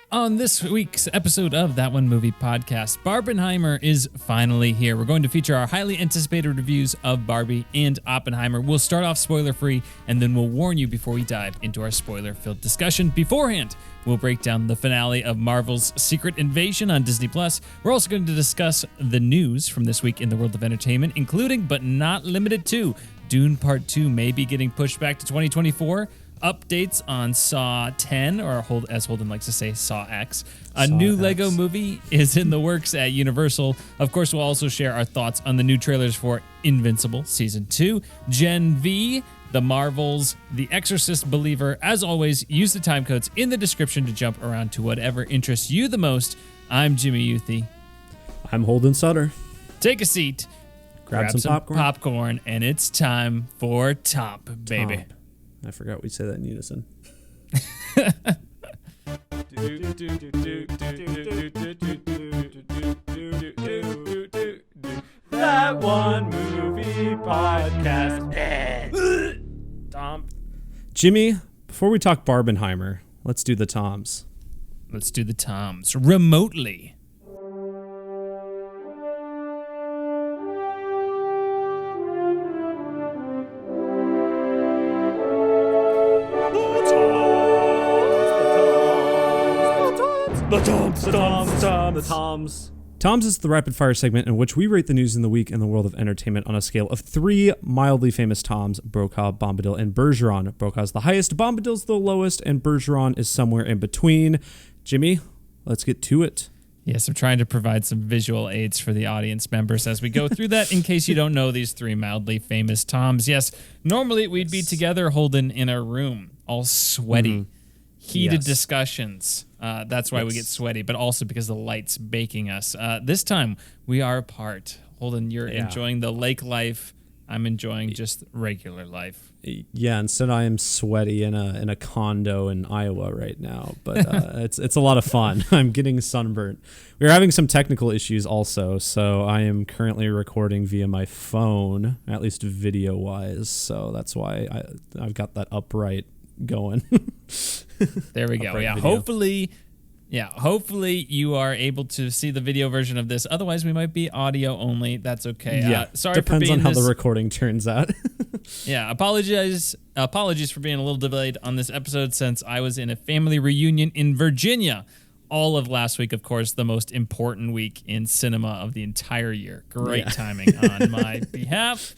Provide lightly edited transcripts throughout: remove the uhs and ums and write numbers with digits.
On this week's episode of That One Movie Podcast, Barbenheimer is finally here. We're going to feature our highly anticipated reviews of Barbie and Oppenheimer. We'll start off spoiler-free, and then we'll warn you before we dive into our spoiler-filled discussion. Beforehand, we'll break down the finale of Marvel's Secret Invasion on Disney+. We're also going to discuss the news from this week in the world of entertainment, including, but not limited to, Dune Part 2 may be getting pushed back to 2024, updates on Saw 10, or as Holden likes to say, Saw X. A new Lego movie is in the works at Universal. Of course, we'll also share our thoughts on the new trailers for Invincible Season 2, Gen V, The Marvels, The Exorcist Believer. As always, use the time codes in the description to jump around to whatever interests you the most. I'm Jimmy Youthy. I'm Holden Sutter. Take a seat, grab some popcorn, and it's time for TOMP, baby. TOMP. I forgot we'd say that in unison. That One Movie Podcast. TOMP. Jimmy, before we talk Barbenheimer, let's do the Toms. Let's do the Toms remotely. The Toms. Toms is the rapid fire segment in which we rate the news in the week in the world of entertainment on a scale of 3 mildly famous Toms: Brokaw, Bombadil, and Bergeron. Brokaw's the highest, Bombadil's the lowest, and Bergeron is somewhere in between. Jimmy, let's get to it. Yes, I'm trying to provide some visual aids for the audience members as we go through that in case you don't know these 3 mildly famous Toms. Yes, normally we'd be together, Holden, in a room, all sweaty. Heated discussions. That's why we get sweaty, but also because the light's baking us. This time, we are apart. Holden, you're enjoying the lake life. I'm enjoying just regular life. Yeah, instead I am sweaty in a condo in Iowa right now, but it's a lot of fun. I'm getting sunburnt. We're having some technical issues also, so I am currently recording via my phone, at least video-wise, so that's why I've got that upright going. There we go. Yeah, video. Hopefully you are able to see the video version of this. Otherwise, we might be audio only. That's okay. Yeah, sorry depends for being on how the recording turns out. Yeah, apologies for being a little delayed on this episode since I was in a family reunion in Virginia. All of last week, of course, the most important week in cinema of the entire year. Great timing on my behalf.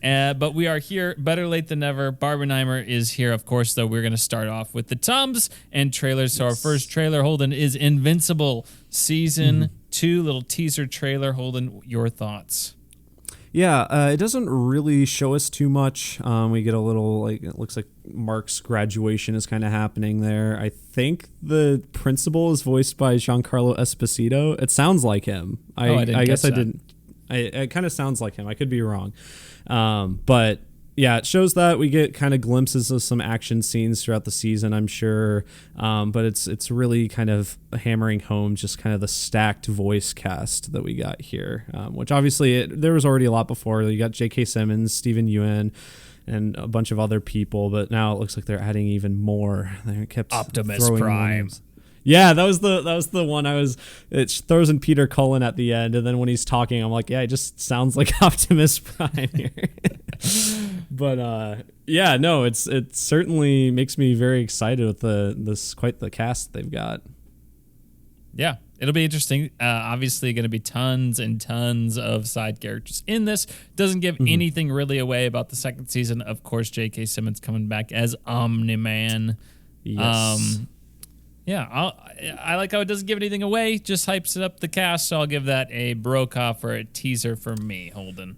But we are here, better late than never. Barbenheimer is here, of course, though. We're going to start off with the Toms and trailers. So our first trailer, Holden, is Invincible Season 2. Little teaser trailer. Holden, your thoughts? Yeah, it doesn't really show us too much. We get a little, it looks like Mark's graduation is kind of happening there. I think the principal is voiced by Giancarlo Esposito. It sounds like him. I guess I didn't. It kind of sounds like him. I could be wrong. But yeah, it shows that we get kind of glimpses of some action scenes throughout the season, I'm sure. But it's really kind of hammering home just kind of the stacked voice cast that we got here, which obviously there was already a lot before. You got J.K. Simmons, Steven Yeun, and a bunch of other people, but now it looks like they're adding even more. They kept Optimus Prime. Names. Yeah, that was the one it throws in Peter Cullen at the end, and then when he's talking, I'm like, yeah, it just sounds like Optimus Prime here. But yeah, no, it certainly makes me very excited with quite the cast they've got. Yeah, it'll be interesting. Obviously, going to be tons and tons of side characters in this. Doesn't give anything really away about the second season. Of course, J.K. Simmons coming back as Omni-Man. Yes. Yeah, I like how it doesn't give anything away, just hypes it up the cast, so I'll give that a Brokaw for a teaser for me, Holden.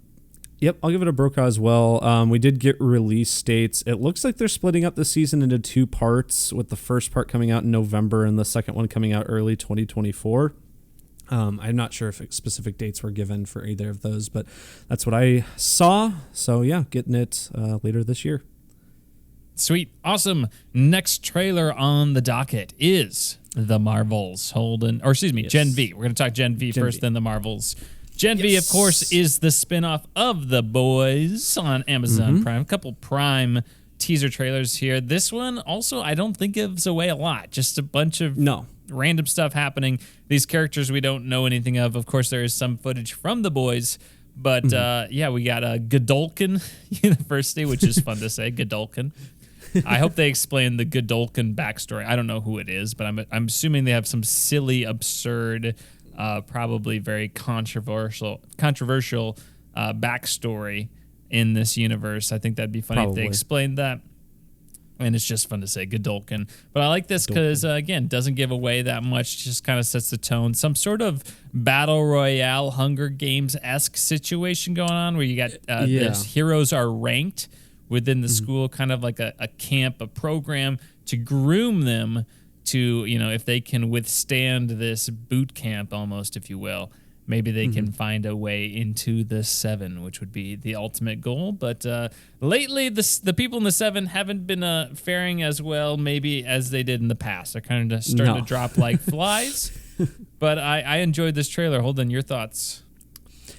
Yep, I'll give it a Brokaw as well. We did get release dates. It looks like they're splitting up the season into 2 parts, with the first part coming out in November and the second one coming out early 2024. I'm not sure if specific dates were given for either of those, but that's what I saw. So yeah, getting it later this year. Sweet. Awesome. Next trailer on the docket is The Marvels. Gen V. We're going to talk Gen V first, then The Marvels. Gen V, of course, is the spinoff of The Boys on Amazon Prime. A couple Prime teaser trailers here. This one also, I don't think gives away a lot. Just a bunch of random stuff happening. These characters we don't know anything of. Of course, there is some footage from The Boys. But, we got a Godolkin University, which is fun to say, Godolkin. I hope they explain the Godolkin backstory. I don't know who it is, but I'm assuming they have some silly, absurd, probably very controversial backstory in this universe. I think that'd be funny if they explained that. And it's just fun to say, Godolkin. But I like this because, again, doesn't give away that much. Just kind of sets the tone. Some sort of Battle Royale, Hunger Games-esque situation going on where you got the heroes are ranked within the school, kind of like a camp, a program to groom them to, if they can withstand this boot camp almost, if you will. Maybe they can find a way into the 7, which would be the ultimate goal. But lately, the people in the 7 haven't been faring as well, maybe as they did in the past. They're kind of starting to drop like flies. But I enjoyed this trailer. Holden, your thoughts?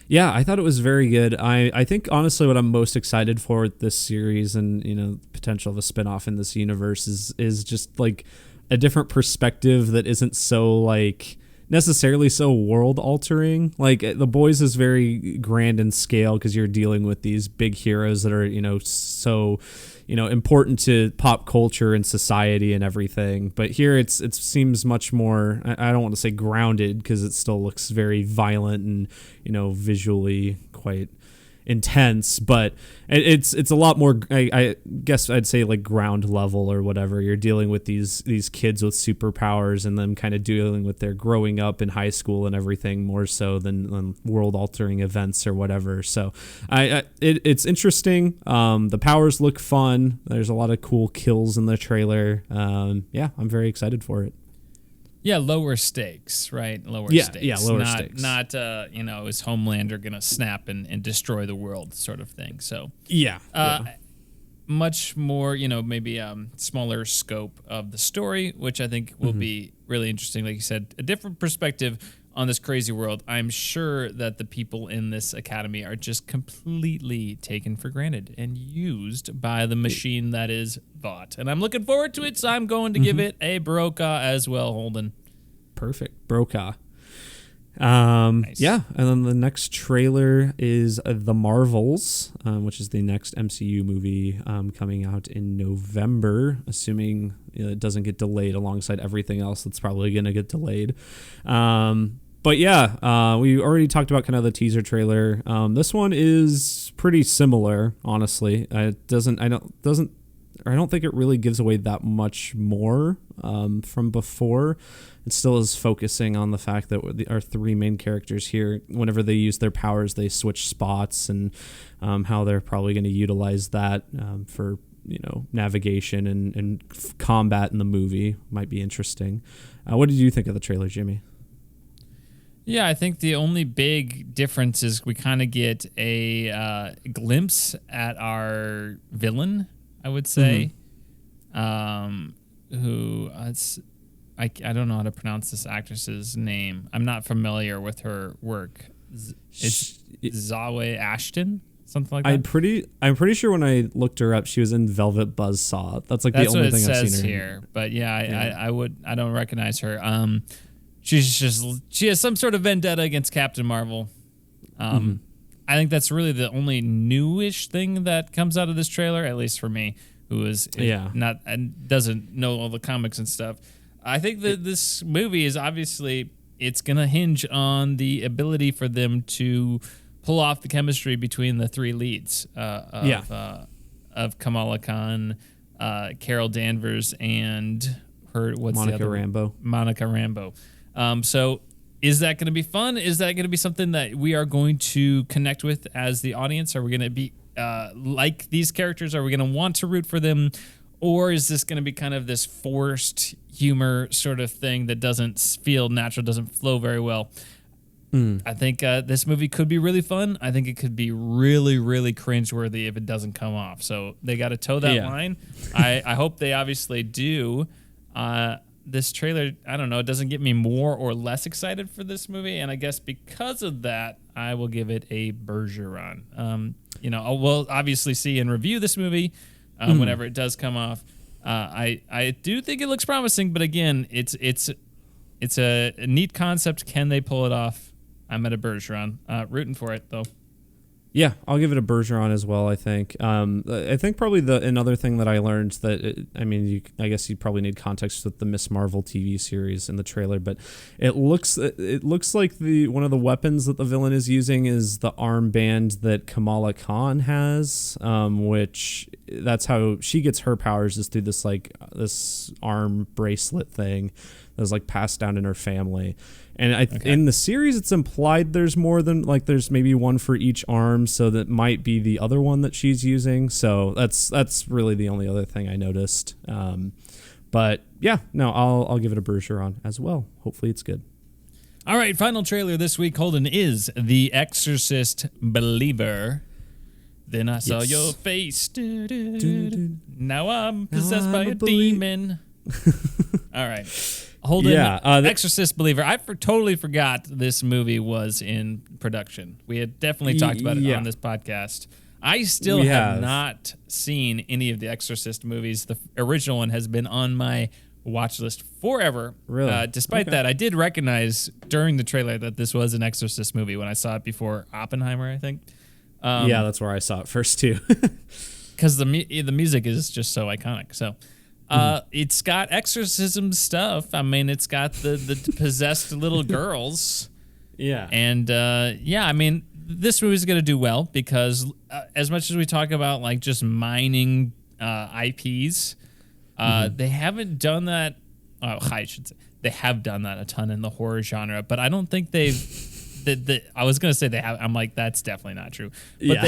Yeah, I thought it was very good. I think, honestly, what I'm most excited for with this series and, potential of a spinoff in this universe is just, like, a different perspective that isn't so, like, necessarily so world altering. Like, The Boys is very grand in scale because you're dealing with these big heroes that are so important to pop culture and society and everything. But here it seems much more, I don't want to say grounded because it still looks very violent and visually quite intense, but it's a lot more, I guess I'd say, like, ground level or whatever. You're dealing with these kids with superpowers and them kind of dealing with their growing up in high school and everything more so than world altering events or whatever. So it's interesting. The powers look fun. There's a lot of cool kills in the trailer. I'm very excited for it. Yeah, lower stakes, right? Lower stakes. Yeah, lower stakes. Not, is Homelander going to snap and destroy the world sort of thing. So, much more, maybe smaller scope of the story, which I think will be really interesting. Like you said, a different perspective on this crazy world. I'm sure that the people in this academy are just completely taken for granted and used by the machine that is Vought. And I'm looking forward to it, so I'm going to give it a Brokaw as well, Holden. Perfect. Brokaw. Nice. Yeah, and then the next trailer is The Marvels, which is the next MCU movie coming out in November, assuming it doesn't get delayed alongside everything else that's probably going to get delayed. But yeah, we already talked about kind of the teaser trailer. This one is pretty similar, honestly. I don't think it really gives away that much more from before. It still is focusing on the fact that our 3 main characters here, whenever they use their powers, they switch spots, and how they're probably going to utilize that for navigation and combat in the movie might be interesting. What did you think of the trailer, Jimmy? Yeah, I think the only big difference is we kind of get a glimpse at our villain, I would say, who I don't know how to pronounce this actress's name. I'm not familiar with her work. It's Zawe Ashton, something like that. I'm pretty sure when I looked her up, she was in Velvet Buzzsaw. That's the only thing I've seen her here. But I don't recognize her. She has some sort of vendetta against Captain Marvel. I think that's really the only newish thing that comes out of this trailer, at least for me, who is not and doesn't know all the comics and stuff. I think that this movie is obviously, it's going to hinge on the ability for them to pull off the chemistry between the 3 leads of Kamala Khan, Carol Danvers, and Monica Rambeau. Monica Rambeau. So is that going to be fun? Is that going to be something that we are going to connect with as the audience? Are we going to be like these characters? Are we going to want to root for them? Or is this going to be kind of this forced humor sort of thing that doesn't feel natural, doesn't flow very well? I think this movie could be really fun. I think it could be really, really cringeworthy if it doesn't come off. So they got to toe that line. I hope they obviously do. This trailer, I don't know, it doesn't get me more or less excited for this movie. And I guess because of that, I will give it a Bergeron. We'll obviously see and review this movie whenever it does come off. I do think it looks promising, but again, it's It's a neat concept. Can they pull it off? I'm at a Bergeron. Rooting for it, though. Yeah, I'll give it a Bergeron as well, I think. I think probably another thing that I learned that, I guess you probably need context with the Miss Marvel TV series in the trailer, but it looks like one of the weapons that the villain is using is the armband that Kamala Khan has, which that's how she gets her powers, is through this arm bracelet thing that was like passed down in her family. And in the series, it's implied there's more than, like, there's maybe one for each arm, so that might be the other one that she's using. So that's really the only other thing I noticed. But yeah, no, I'll give it a Bergeron as well. Hopefully it's good. All right, final trailer this week, Holden, is The Exorcist Believer. Then I saw your face. Now I'm possessed by a demon. All right. Holden, Exorcist Believer. I totally forgot this movie was in production. We had definitely talked about it on this podcast. I still have not seen any of the Exorcist movies. The original one has been on my watch list forever. Really? Despite that, I did recognize during the trailer that this was an Exorcist movie when I saw it before Oppenheimer, I think. Yeah, that's where I saw it first, too. Because the music is just so iconic. So... it's got exorcism stuff. I mean, it's got the possessed little girls. Yeah. And, I mean, this movie's going to do well because as much as we talk about, like, just mining IPs, they haven't done that. Oh, I should say. They have done that a ton in the horror genre, but I don't think they've... I was going to say they have. I'm like, that's definitely not true. But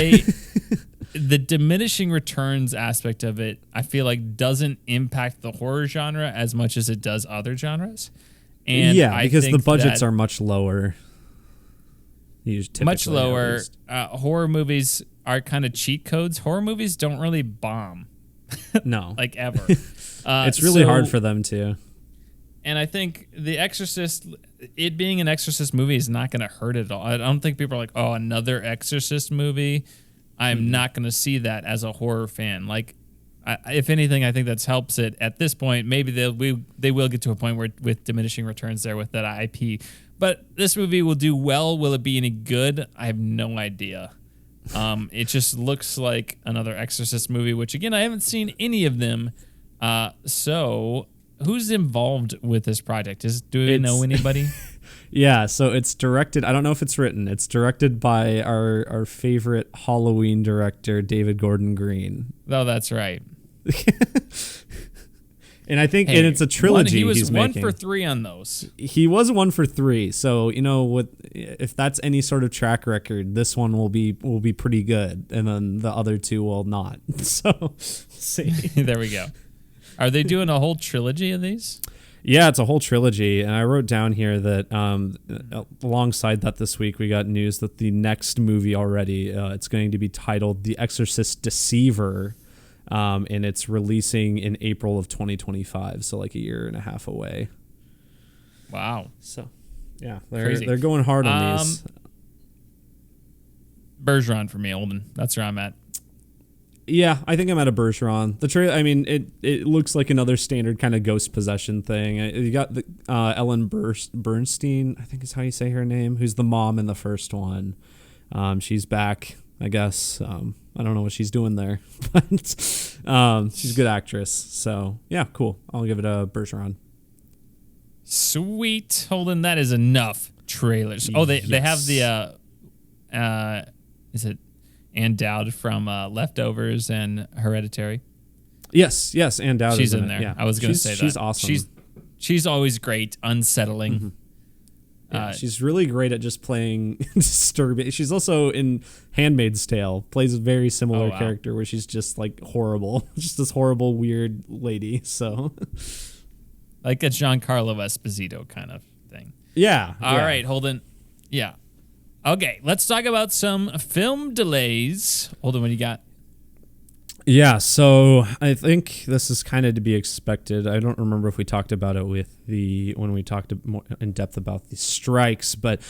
the diminishing returns aspect of it, I feel like, doesn't impact the horror genre as much as it does other genres. And because the budgets are much lower. Much lower. Horror movies are kind of cheat codes. Horror movies don't really bomb. No. Like, ever. It's really hard for them to. And I think The Exorcist, it being an Exorcist movie is not going to hurt it at all. I don't think people are like, oh, another Exorcist movie. I'm not going to see that as a horror fan. Like, if anything, I think that helps it at this point. Maybe they will get to a point where with diminishing returns there with that IP. But this movie will do well. Will it be any good? I have no idea. It just looks like another Exorcist movie, which, again, I haven't seen any of them. So who's involved with this project? Do we know anybody? Yeah, so it's directed. I don't know if it's written. It's directed by our favorite Halloween director, David Gordon Green. Oh, that's right. And I think and it's a trilogy. He was he's one making. for 3 on those. He was 1 for 3. So if that's any sort of track record, this one will be pretty good, and then the other 2 will not. So see. There we go. Are they doing a whole trilogy of these? Yeah, it's a whole trilogy, and I wrote down here that alongside that this week we got news that the next movie already, it's going to be titled The Exorcist Deceiver, and it's releasing in April of 2025, so like a year and a half away. Wow. So, yeah, they're going hard on these. Bergeron for me, Olden. That's where I'm at. Yeah, I think I'm at a Bergeron. The trailer, I mean, it looks like another standard kind of ghost possession thing. You got the Ellen Bernstein, I think is how you say her name, who's the mom in the first one. She's back, I guess. I don't know what she's doing there, but she's a good actress. So yeah, cool. I'll give it a Bergeron. Sweet, Holden. That is enough trailers. Oh, they have the is it Ann Dowd from Leftovers and Hereditary? Yes, Ann Dowd. She's is in there. Yeah. I was going to say that. She's awesome. She's always great, unsettling. Mm-hmm. Yeah, she's really great at just playing disturbing. She's also in Handmaid's Tale, plays a very similar character where she's just like horrible, just this horrible, weird lady. So, like a Giancarlo Esposito kind of thing. Yeah. All right, Holden. Yeah. Okay, let's talk about some film delays. Holden, what do you got? Yeah, so I think this is kind of to be expected. I don't remember if we talked about it when we talked more in depth about the strikes, but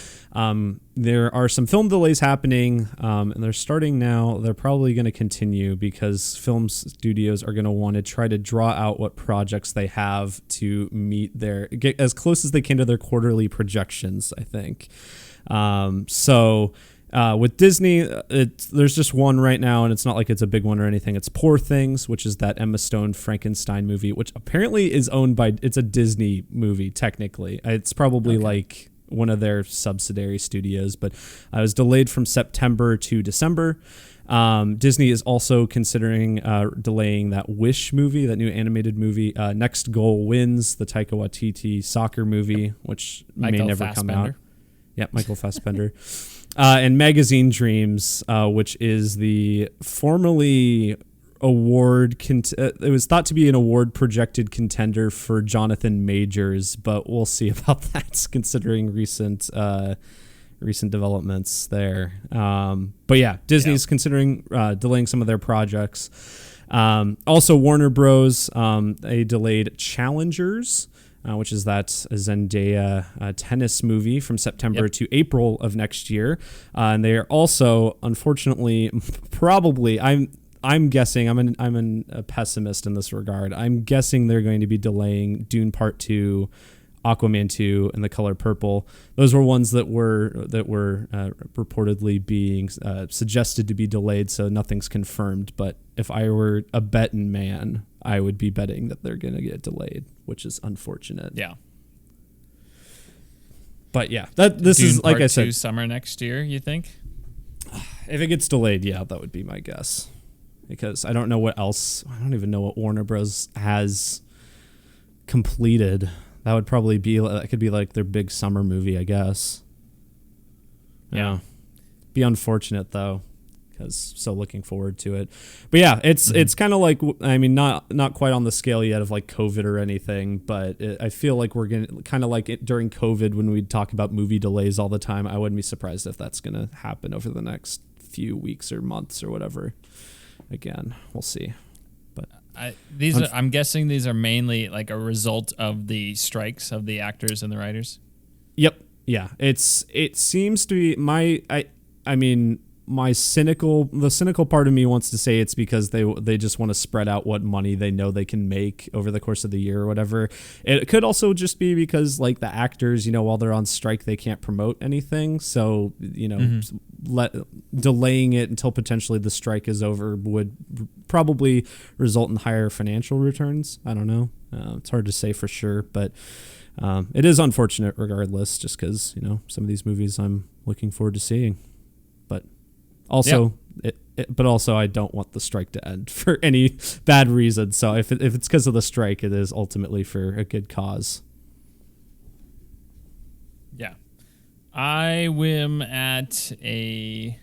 there are some film delays happening, and they're starting now. They're probably going to continue because film studios are going to want to try to draw out what projects they have to get as close as they can to their quarterly projections, I think. With Disney, there's just one right now, and it's not like it's a big one or anything. It's Poor Things, which is that Emma Stone Frankenstein movie, which apparently is owned by, it's a Disney movie, technically. It's probably like one of their subsidiary studios, but it was delayed from September to December. Disney is also considering delaying that Wish movie, that new animated movie. Next Goal Wins, the Taika Waititi soccer movie, which may never come out. Yeah, Michael Fassbender. And Magazine Dreams, which is the formerly award. It was thought to be an award projected contender for Jonathan Majors, but we'll see about that considering recent developments there. But yeah, Disney's considering delaying some of their projects. Also, Warner Bros. They delayed Challengers, which is that Zendaya tennis movie from September to April of next year. And they are also, unfortunately, probably, I'm guessing, I'm a pessimist in this regard. I'm guessing they're going to be delaying Dune Part 2, Aquaman 2, and The Color Purple. Those were ones that were reportedly being suggested to be delayed, so nothing's confirmed. But if I were a betting man, I would be betting that they're going to get delayed, which is unfortunate. Yeah. But yeah, this Dune is, like Part I said, 2 summer next year, you think? If it gets delayed, yeah, that would be my guess. Because I don't know what else. I don't even know what Warner Bros. Has completed. That would probably be, that could be like their big summer movie, I guess. Yeah. Be unfortunate though, because so looking forward to it. But yeah, it's kind of like, I mean, not quite on the scale yet of like COVID or anything, but I feel like we're going to kind of like it during COVID when we'd talk about movie delays all the time. I wouldn't be surprised if that's going to happen over the next few weeks or months or whatever. Again, we'll see. But I'm guessing these are mainly like a result of the strikes of the actors and the writers. Yep. Yeah. It seems to be the cynical part of me wants to say it's because they just want to spread out what money they know they can make over the course of the year or whatever. It could also just be because like the actors, while they're on strike, they can't promote anything. So, delaying it until potentially the strike is over would probably result in higher financial returns. I don't know. It's hard to say for sure, but it is unfortunate regardless, just because, some of these movies I'm looking forward to seeing. But also, but also, I don't want the strike to end for any bad reason. So if it's because of the strike, it is ultimately for a good cause. Yeah, I whim at a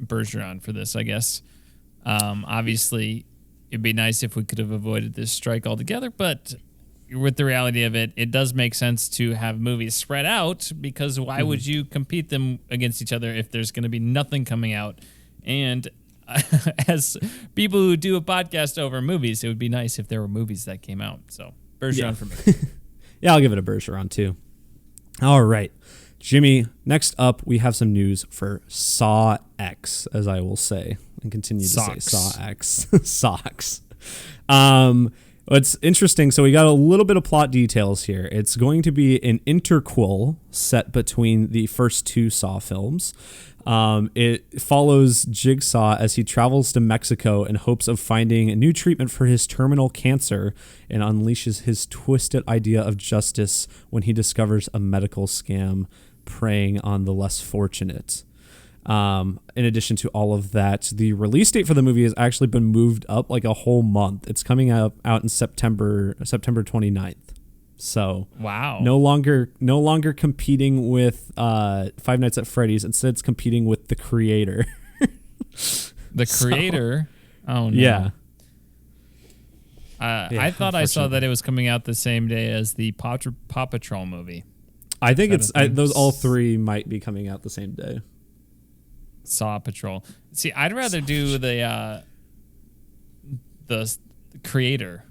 Bergeron for this, I guess. Obviously, it'd be nice if we could have avoided this strike altogether, but with the reality of it, it does make sense to have movies spread out, because why would you compete them against each other if there's going to be nothing coming out? And as people who do a podcast over movies, it would be nice if there were movies that came out. So Bergeron for me. Yeah, I'll give it a Bergeron too. All right, Jimmy, next up we have some news for Saw X, as I will say, and continue to say Saw X. Socks. What's interesting, so we got a little bit of plot details here. It's going to be an interquel set between the first two Saw films. It follows Jigsaw as he travels to Mexico in hopes of finding a new treatment for his terminal cancer, and unleashes his twisted idea of justice when he discovers a medical scam preying on the less fortunate. In addition to all of that, the release date for the movie has actually been moved up like a whole month. It's coming out in September 29th. So wow, no longer competing with Five Nights at Freddy's. Instead, it's competing with The Creator. The Creator? Oh no. Yeah. I thought I saw that it was coming out the same day as the Paw Patrol movie. I think those all three might be coming out the same day. Saw Patrol. See, I'd rather do the the creator.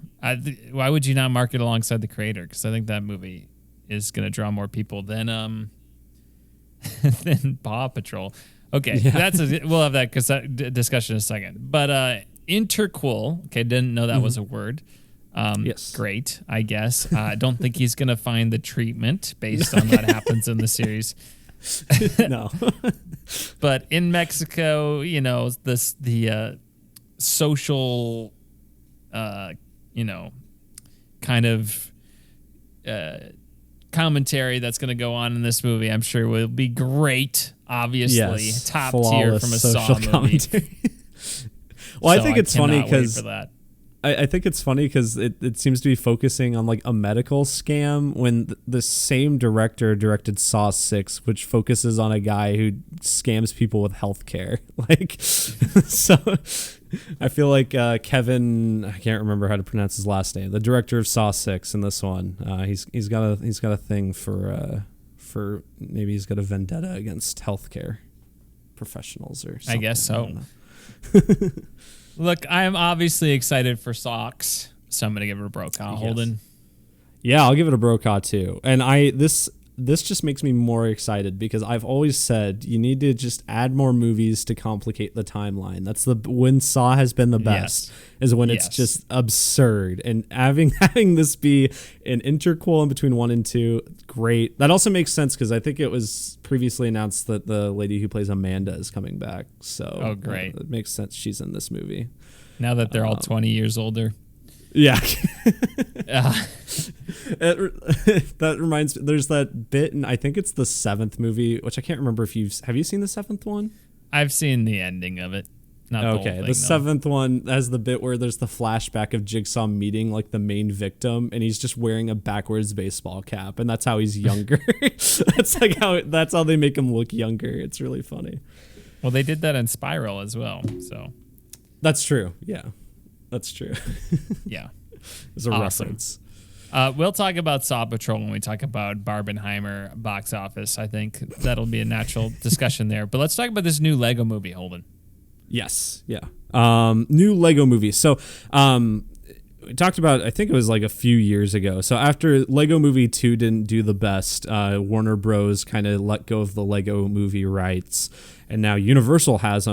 Why would you not market alongside the creator? Because I think that movie is going to draw more people than than Paw Patrol. Okay, we'll have that discussion in a second. But interquel. Okay, didn't know that was a word. Yes. Great, I guess. I don't think he's going to find the treatment based on what happens in the series. No. But in Mexico, the social, kind of commentary that's going to go on in this movie, I'm sure will be great. Obviously, top tier from a Saw movie. Well, I think it's funny because I think it's funny because it seems to be focusing on like a medical scam when the same director directed Saw 6, which focuses on a guy who scams people with healthcare. Like, so I feel like Kevin, I can't remember how to pronounce his last name, the director of Saw 6 in this one, he's got a thing for maybe he's got a vendetta against healthcare professionals or something. I guess so. Look, I am obviously excited for Socks, so I'm going to give it a Brokaw. Holden? Yeah, I'll give it a Brokaw too. And this just makes me more excited because I've always said you need to just add more movies to complicate the timeline. That's when Saw has been the best, is when it's just absurd. And having this be an interquel in between 1 and 2, great. That also makes sense because I think it was previously announced that the lady who plays Amanda is coming back. So great. It makes sense she's in this movie. Now that they're all 20 years older. Yeah. That reminds me, there's that bit, and I think it's the 7th movie, which I can't remember if have you seen the 7th one? I've seen the ending of it. Not the whole thing, the 7th one has the bit where there's the flashback of Jigsaw meeting like the main victim, and he's just wearing a backwards baseball cap, and that's how he's younger. That's how they make him look younger. It's really funny. Well, they did that in Spiral as well, so. That's true. Yeah. That's true. Yeah. It's a reference. We'll talk about Saw Patrol when we talk about Barbenheimer box office. I think that'll be a natural discussion there. But let's talk about this new Lego movie, Holden. Yes. Yeah. New Lego movie. So we talked about, I think it was like a few years ago. So after Lego Movie 2 didn't do the best, Warner Bros. Kind of let go of the Lego movie rights. And now Universal has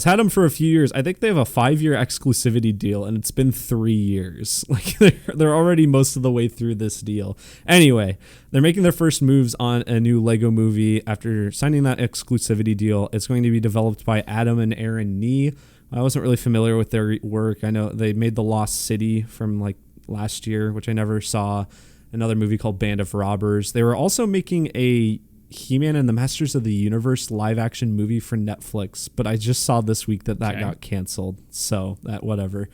had them for a few years. I think they have a 5-year exclusivity deal, and it's been 3 years. Like they're already most of the way through this deal. Anyway, they're making their first moves on a new Lego movie after signing that exclusivity deal. It's going to be developed by Adam and Aaron Nee. I wasn't really familiar with their work. I know they made The Lost City from like last year, which I never saw. Another movie called Band of Robbers. They were also making a He-Man and the Masters of the Universe live-action movie for Netflix, but I just saw this week that got canceled, so that whatever.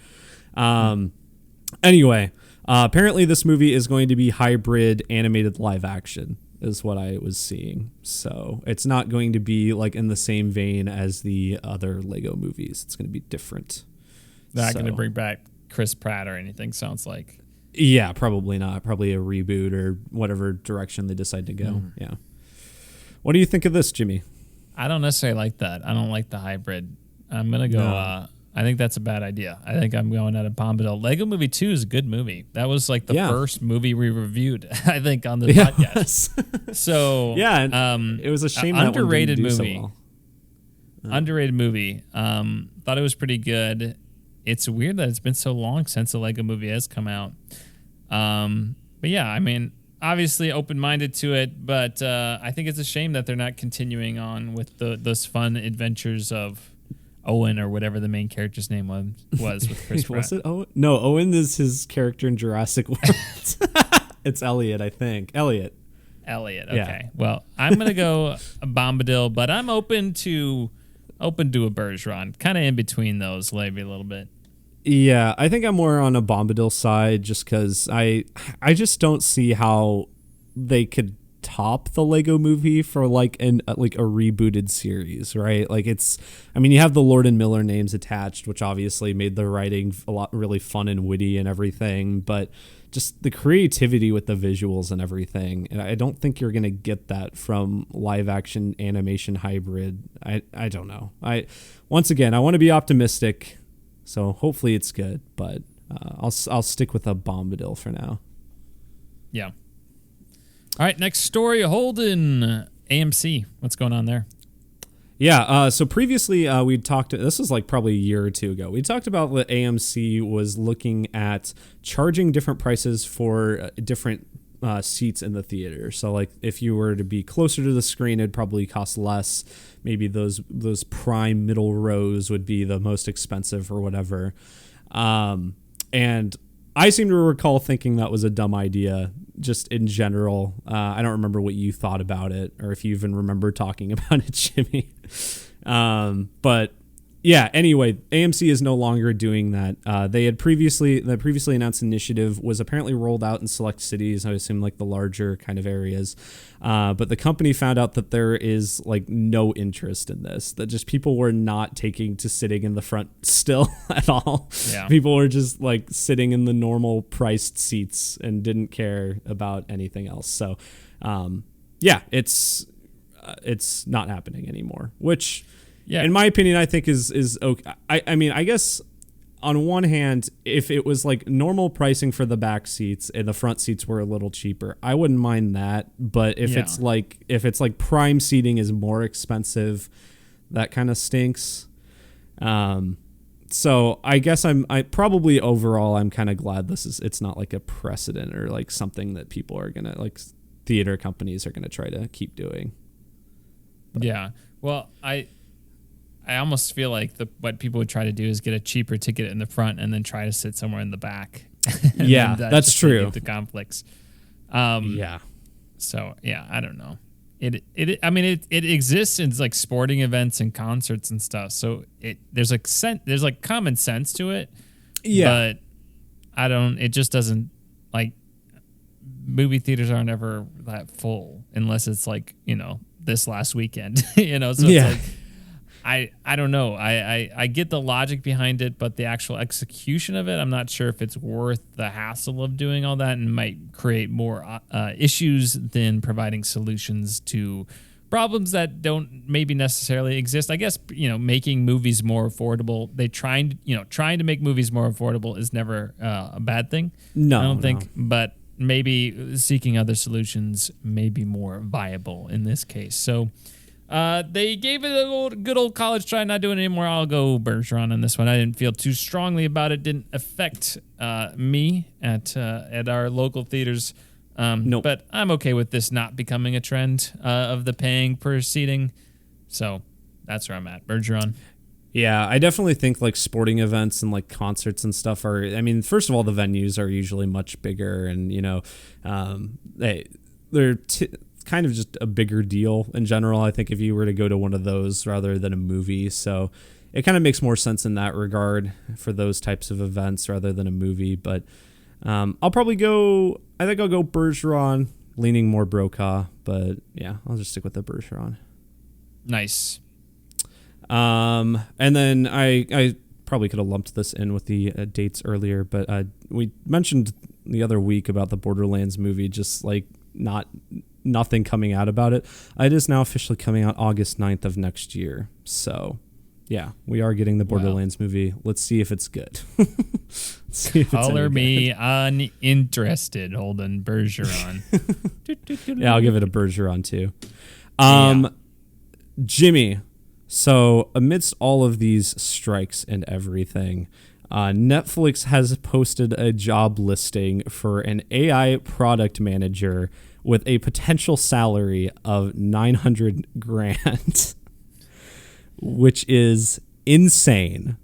Anyway, apparently this movie is going to be hybrid animated live-action, is what I was seeing. So it's not going to be like in the same vein as the other Lego movies. It's going to be different. Not going to bring back Chris Pratt or anything, sounds like. Yeah, probably not. Probably a reboot or whatever direction they decide to go. Yeah. What do you think of this, Jimmy? I don't necessarily like that. I don't like the hybrid. I'm going to go, I think that's a bad idea. I think I'm going out of Bombadil. Lego Movie 2 is a good movie. That was like the first movie we reviewed, I think, on the podcast. So, it was a shame that underrated one didn't do movie. so well. Underrated movie. Thought it was pretty good. It's weird that it's been so long since a Lego movie has come out. But yeah, I mean, obviously open-minded to it, but I think it's a shame that they're not continuing on with those fun adventures of Owen or whatever the main character's name was with Chris Pratt. Was it Owen? No, Owen is his character in Jurassic World. It's Elliot, I think. Elliot, okay. Yeah. Well, I'm going to go a Bombadil, but I'm open to a Bergeron. Kind of in between those, maybe a little bit. Yeah, I think I'm more on a Bombadil side just because I just don't see how they could top the Lego movie for like a rebooted series, right? Like you have the Lord and Miller names attached, which obviously made the writing a lot really fun and witty and everything, but just the creativity with the visuals and everything. And I don't think you're going to get that from live action animation hybrid. I don't know. Once again, I want to be optimistic. So hopefully it's good, but I'll stick with a Bombadil for now. Yeah. All right, next story, Holden. AMC, what's going on there? Yeah, so previously we'd talked, this was like probably a year or two ago, we talked about that AMC was looking at charging different prices for different seats in the theater. So like if you were to be closer to the screen, it'd probably cost less. Maybe those prime middle rows would be the most expensive or whatever. And I seem to recall thinking that was a dumb idea, just in general. I don't remember what you thought about it, or if you even remember talking about it, Jimmy. But yeah, anyway, AMC is no longer doing that. The previously announced initiative was apparently rolled out in select cities, I assume like the larger kind of areas. But the company found out that there is like no interest in this, that just people were not taking to sitting in the front still at all. Yeah. People were just like sitting in the normal priced seats and didn't care about anything else. So, yeah, it's not happening anymore, which, yeah, in my opinion, I think is okay. I mean, I guess on one hand, if it was like normal pricing for the back seats and the front seats were a little cheaper, I wouldn't mind that. But if it's like prime seating is more expensive, that kind of stinks. So I guess I probably overall I'm kind of glad it's not like a precedent or like something that people are gonna, like, theater companies are gonna try to keep doing. But. Yeah. Well, I almost feel like what people would try to do is get a cheaper ticket in the front and then try to sit somewhere in the back. Yeah, that's true. The conflicts. Yeah. So yeah, I don't know. It exists in like sporting events and concerts and stuff. So there's like common sense to it. Yeah. But it just doesn't, like, movie theaters aren't ever that full unless it's like, this last weekend, so it's like, I don't know. I get the logic behind it, but the actual execution of it, I'm not sure if it's worth the hassle of doing all that, and might create more issues than providing solutions to problems that don't maybe necessarily exist. I guess, making movies more affordable. Trying to make movies more affordable is never a bad thing. No, I don't think, but maybe seeking other solutions may be more viable in this case. So they gave it a good old college try, not doing it anymore. I'll go Bergeron on this one. I didn't feel too strongly about it. Didn't affect me at our local theaters. Nope. But I'm okay with this not becoming a trend of the paying per seating. So that's where I'm at. Bergeron. Yeah, I definitely think like sporting events and like concerts and stuff first of all, the venues are usually much bigger, and they're kind of just a bigger deal in general. I think if you were to go to one of those rather than a movie, so it kind of makes more sense in that regard for those types of events rather than a movie. But I'll probably go Bergeron, leaning more Brokaw, but yeah, I'll just stick with the Bergeron. Nice. And then I probably could have lumped this in with the dates earlier, but we mentioned the other week about the Borderlands movie, just like nothing coming out about it. It is now officially coming out August 9th of next year. So yeah, we are getting the Borderlands movie. Let's see if it's good. Color me uninterested, Holden. Bergeron. Yeah, I'll give it a Bergeron too. Jimmy. So amidst all of these strikes and everything, Netflix has posted a job listing for an AI product manager with a potential salary of $900,000, which is insane.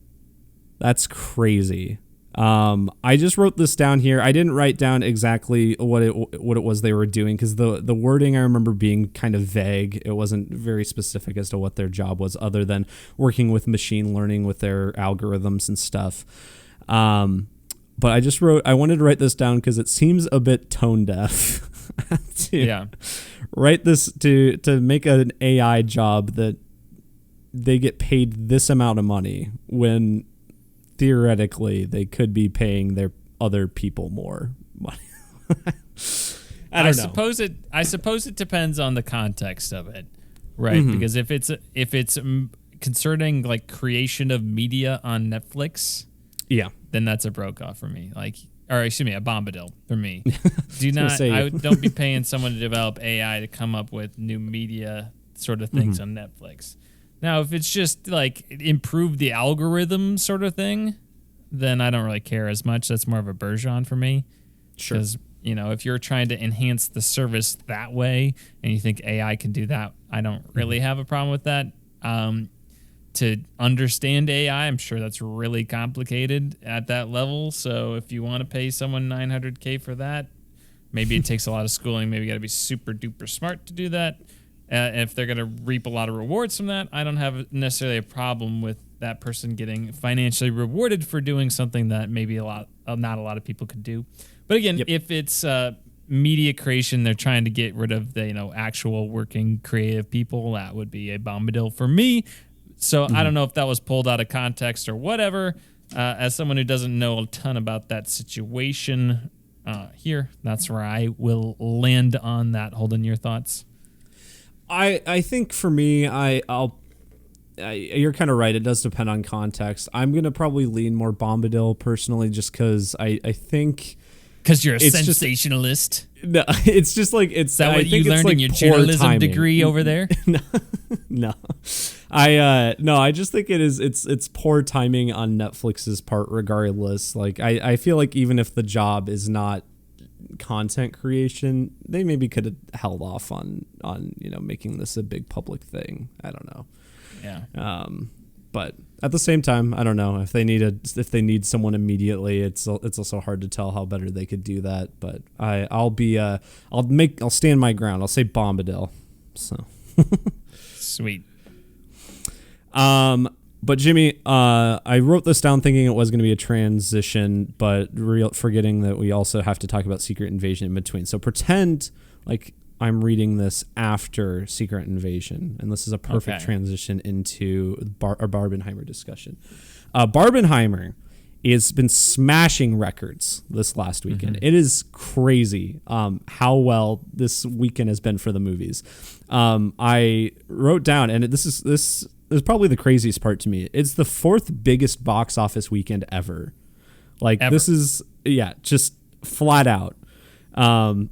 That's crazy. I just wrote this down here. I didn't write down exactly what it was they were doing, because the wording I remember being kind of vague. It wasn't very specific as to what their job was, other than working with machine learning with their algorithms and stuff. But I wanted to write this down because it seems a bit tone deaf. Write this to make an AI job that they get paid this amount of money when theoretically they could be paying their other people more money. I suppose it depends on the context of it, right? Mm-hmm. Because if it's concerning like creation of media on Netflix, Yeah. then that's a Brokaw for me. Like, or excuse me, a Bombadil for me. Say, Don't be paying someone to develop AI to come up with new media sort of things on Netflix. Now, if it's just like improve the algorithm sort of thing, then I don't really care as much. That's more of a Bergeron for me. Sure. Because, if you're trying to enhance the service that way and you think AI can do that, I don't really have a problem with that. To understand AI, I'm sure that's really complicated at that level. So if you want to pay someone $900K for that, maybe it takes a lot of schooling. Maybe you got to be super duper smart to do that. If they're going to reap a lot of rewards from that, I don't have necessarily a problem with that person getting financially rewarded for doing something that maybe not a lot of people could do. But again, if it's media creation, they're trying to get rid of the actual working creative people, that would be a Bombadil for me. So I don't know if that was pulled out of context or whatever. As someone who doesn't know a ton about that situation here, that's where I will land on that. Holden, your thoughts? I think for me, you're kind of right. It does depend on context. I'm going to probably lean more Bombadil personally just because I think... Because you're a sensationalist. No, it's just like it's. Is that what you learned in your journalism degree over there? No, I just think it is. It's poor timing on Netflix's part, regardless. Like I feel like even if the job is not content creation, they maybe could have held off on making this a big public thing. I don't know. Yeah. But at the same time, I don't know if they need someone immediately. It's also hard to tell how better they could do that. But I'll stand my ground. I'll say Bombadil. So sweet. But Jimmy, I wrote this down thinking it was going to be a transition, but forgetting that we also have to talk about Secret Invasion in between. So pretend like I'm reading this after Secret Invasion, and this is a perfect transition into our Barbenheimer discussion. Barbenheimer has been smashing records this last weekend. It is crazy how well this weekend has been for the movies. I wrote down, and this is probably the craziest part to me. It's the fourth biggest box office weekend ever. This is just flat out.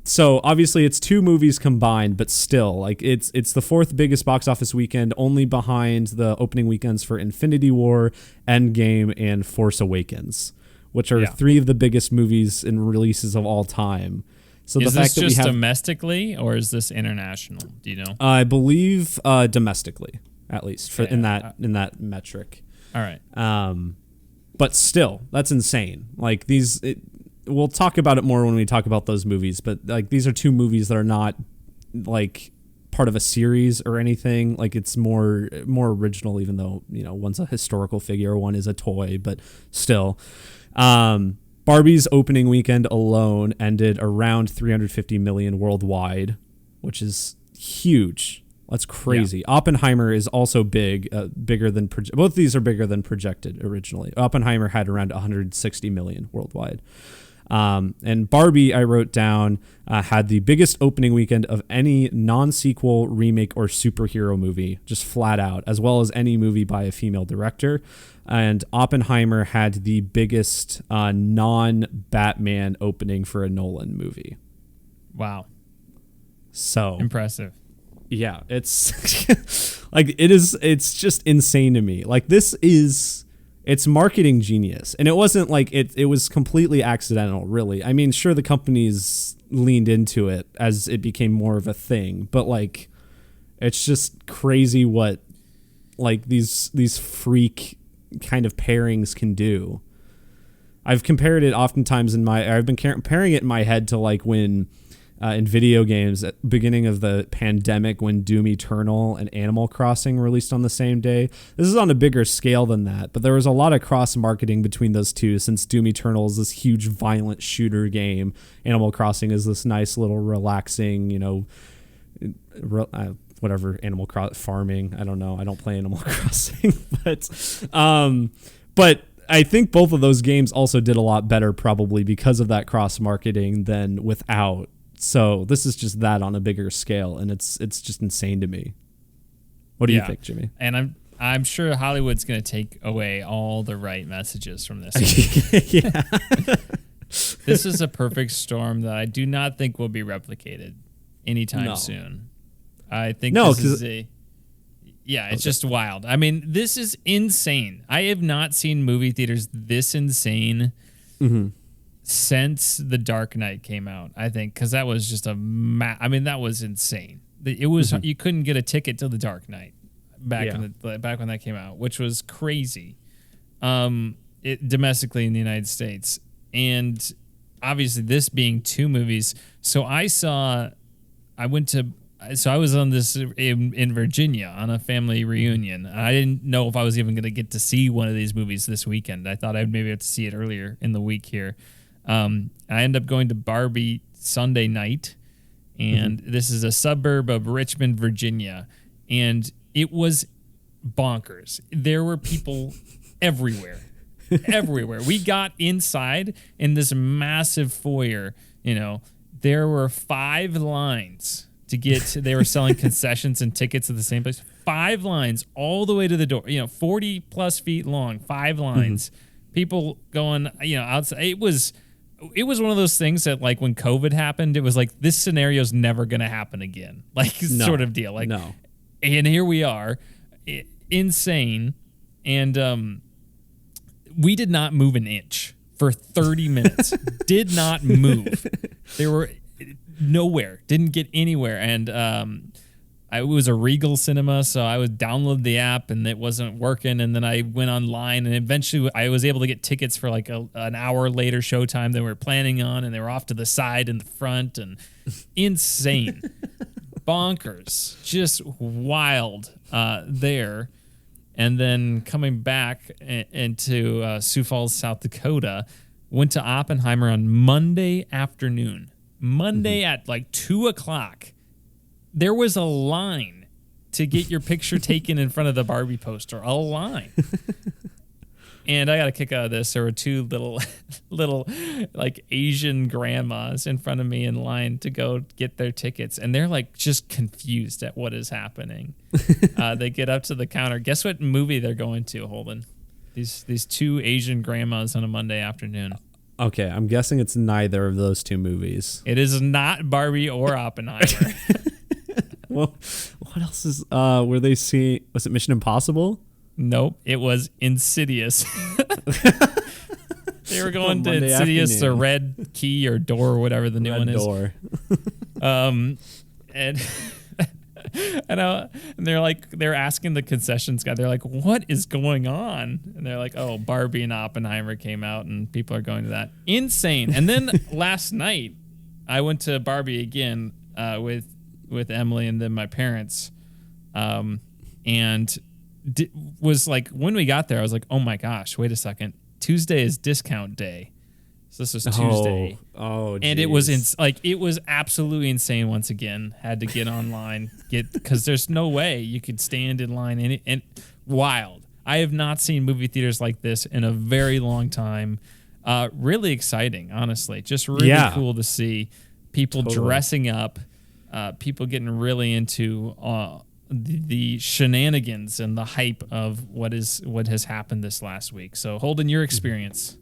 So obviously it's two movies combined, but still, it's the fourth biggest box office weekend, only behind the opening weekends for Infinity War, Endgame, and Force Awakens, which are three of the biggest movies and releases of all time. So is the fact this that just we have, domestically, or is this international? Do you know? I believe domestically, at least in that metric. All right. But still, that's insane. We'll talk about it more when we talk about those movies, but these are two movies that are not part of a series or anything. It's more original, even though one's a historical figure, one is a toy, but still. Barbie's opening weekend alone ended around 350 million worldwide, which is huge. That's crazy. Yeah. Oppenheimer is also bigger than both of these are bigger than projected originally. Oppenheimer had around 160 million worldwide. And Barbie, I wrote down, had the biggest opening weekend of any non-sequel, remake, or superhero movie, just flat out, as well as any movie by a female director. And Oppenheimer had the biggest non-Batman opening for a Nolan movie. Wow. So impressive. Yeah, it's it's just insane to me. It's marketing genius. And it wasn't it was completely accidental, really. I mean, sure, the companies leaned into it as it became more of a thing, but it's just crazy what these freak kind of pairings can do. I've compared it oftentimes I've been comparing it in my head to when in video games at the beginning of the pandemic, when Doom Eternal and Animal Crossing released on the same day. This is on a bigger scale than that, but there was a lot of cross-marketing between those two, since Doom Eternal is this huge violent shooter game. Animal Crossing is this nice little relaxing, whatever, farming. I don't know. I don't play Animal Crossing, but I think both of those games also did a lot better, probably because of that cross-marketing, than without. So this is just that on a bigger scale, and it's just insane to me. What do you think, Jimmy? And I'm sure Hollywood's going to take away all the right messages from this. Yeah. This is a perfect storm that I do not think will be replicated anytime soon. I think this is it's just wild. I mean, this is insane. I have not seen movie theaters this insane since The Dark Knight came out, I think, because that was just that was insane. It was you couldn't get a ticket to The Dark Knight back when that came out, which was crazy. Domestically in the United States, and obviously this being two movies. So I was on this in Virginia on a family reunion. I didn't know if I was even going to get to see one of these movies this weekend. I thought I'd maybe have to see it earlier in the week here. I ended up going to Barbie Sunday night, and this is a suburb of Richmond, Virginia, and it was bonkers. There were people everywhere. Everywhere. We got inside in this massive foyer, there were 5 lines to get to, they were selling concessions and tickets at the same place. 5 lines all the way to the door, 40 plus feet long, 5 lines. People going, outside. It was one of those things that, like, when COVID happened, it was like, this scenario's never going to happen again. Sort of deal. And here we are, insane. And, we did not move an inch for 30 minutes. Did not move. They were nowhere. Didn't get anywhere. And it was a Regal Cinema, so I would download the app, and it wasn't working. And then I went online, and eventually I was able to get tickets for like an hour later showtime than we were planning on, and they were off to the side and the front, and insane. Bonkers. Just wild there. And then coming back into Sioux Falls, South Dakota, went to Oppenheimer on Monday afternoon. Monday at like 2:00. There was a line to get your picture taken in front of the Barbie poster. A line. And I got a kick out of this. There were 2 little like Asian grandmas in front of me in line to go get their tickets. And they're like just confused at what is happening. They get up to the counter. Guess what movie they're going to, Holden? These 2 Asian grandmas on a Monday afternoon. Okay, I'm guessing it's neither of those 2 movies. It is not Barbie or Oppenheimer. Well, what else is, were they seeing, was it Mission Impossible? Nope, it was Insidious. They were going to Insidious, afternoon. the Red Key or Door or whatever the new Red one is. Door. And they're asking the concessions guy. They're like, "What is going on?" And they're like, "Oh, Barbie and Oppenheimer came out, and people are going to that." Insane. And then last night, I went to Barbie again with Emily and then my parents, and was like, when we got there, I was like, oh my gosh, wait a second. Tuesday is discount day. So this was Tuesday. Oh, and it was it was absolutely insane once again. Had to get online, because there's no way you could stand in line, and wild. I have not seen movie theaters like this in a very long time. Really exciting, honestly. Just really cool to see people dressing up, people getting really into the shenanigans and the hype of what has happened this last week. So, Holden, your experience.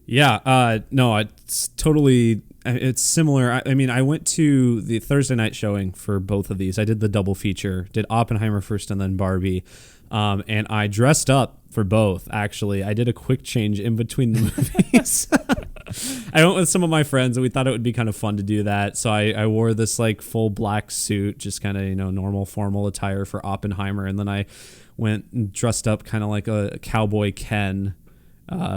Yeah, no, it's totally, it's similar. I mean, I went to the Thursday night showing for both of these. I did the double feature, did Oppenheimer first and then Barbie. And I dressed up for both, actually. I did a quick change in between the movies. I went with some of my friends, and we thought it would be kind of fun to do that. So I wore this like full black suit, just kind of, normal formal attire for Oppenheimer. And then I went and dressed up kind of like a cowboy Ken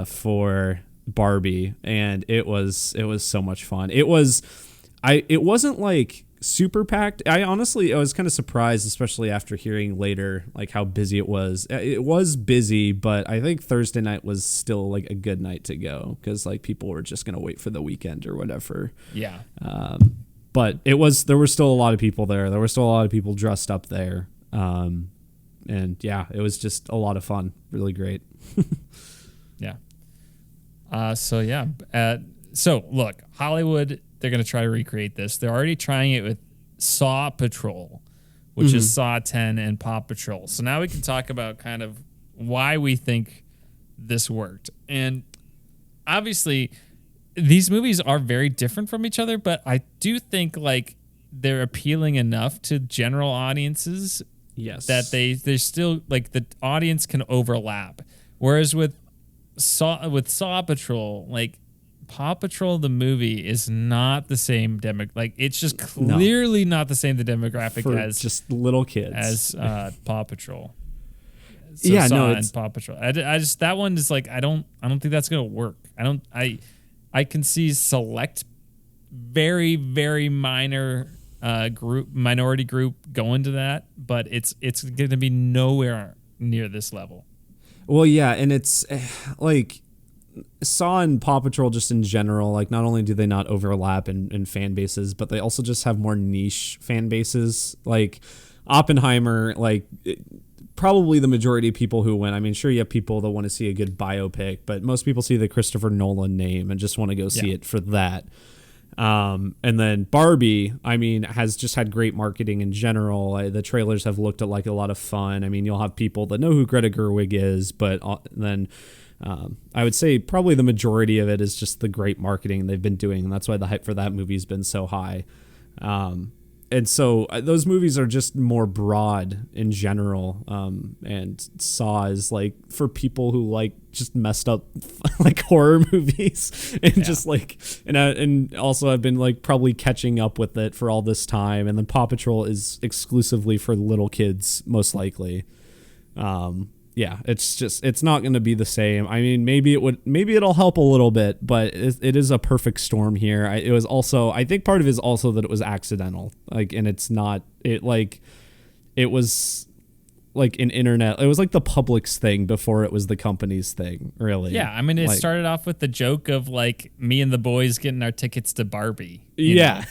for Barbie. And it was so much fun. It wasn't like super packed. I was kind of surprised, especially after hearing later like how busy it was. It was busy, but I think Thursday night was still like a good night to go, because like people were just gonna wait for the weekend or whatever. Yeah. But there were still a lot of people there. There were still a lot of people dressed up there. And yeah, it was just a lot of fun. Really great. Yeah. So look, Hollywood, they're going to try to recreate this. They're already trying it with Saw Patrol, which is Saw 10 and Paw Patrol. So now we can talk about kind of why we think this worked. And obviously, these movies are very different from each other, but I do think like they're appealing enough to general audiences. Yes. That they're still like the audience can overlap. Whereas with Saw Patrol, like Paw Patrol the movie is not the same like it's just clearly not the same demographic for as just little kids as Paw Patrol. So yeah, Saw no, and Paw Patrol. I just that one is like I don't think that's gonna work. I can see select very very minor minority group going to that, but it's going to be nowhere near this level. Well, yeah, and it's like Saw and Paw Patrol just in general, like not only do they not overlap in fan bases, but they also just have more niche fan bases. Like Oppenheimer, like probably the majority of people who went, I mean, sure, you have people that want to see a good biopic, but most people see the Christopher Nolan name and just want to go see it for that. And then Barbie, I mean, has just had great marketing in general. The trailers have looked like a lot of fun. I mean, you'll have people that know who Greta Gerwig is, but then I would say probably the majority of it is just the great marketing they've been doing. And that's why the hype for that movie has been so high. And so those movies are just more broad in general. And Saw is like for people who like just messed up like horror movies and just like, and also I've been like probably catching up with it for all this time. And then Paw Patrol is exclusively for little kids, most likely. Yeah, it's not going to be the same. I mean, maybe it'll help a little bit, but it is a perfect storm here. I think part of it is also that it was accidental. Like, and it was like an internet. It was like the public's thing before it was the company's thing, really. Yeah, I mean, it started off with the joke of like me and the boys getting our tickets to Barbie. Yeah,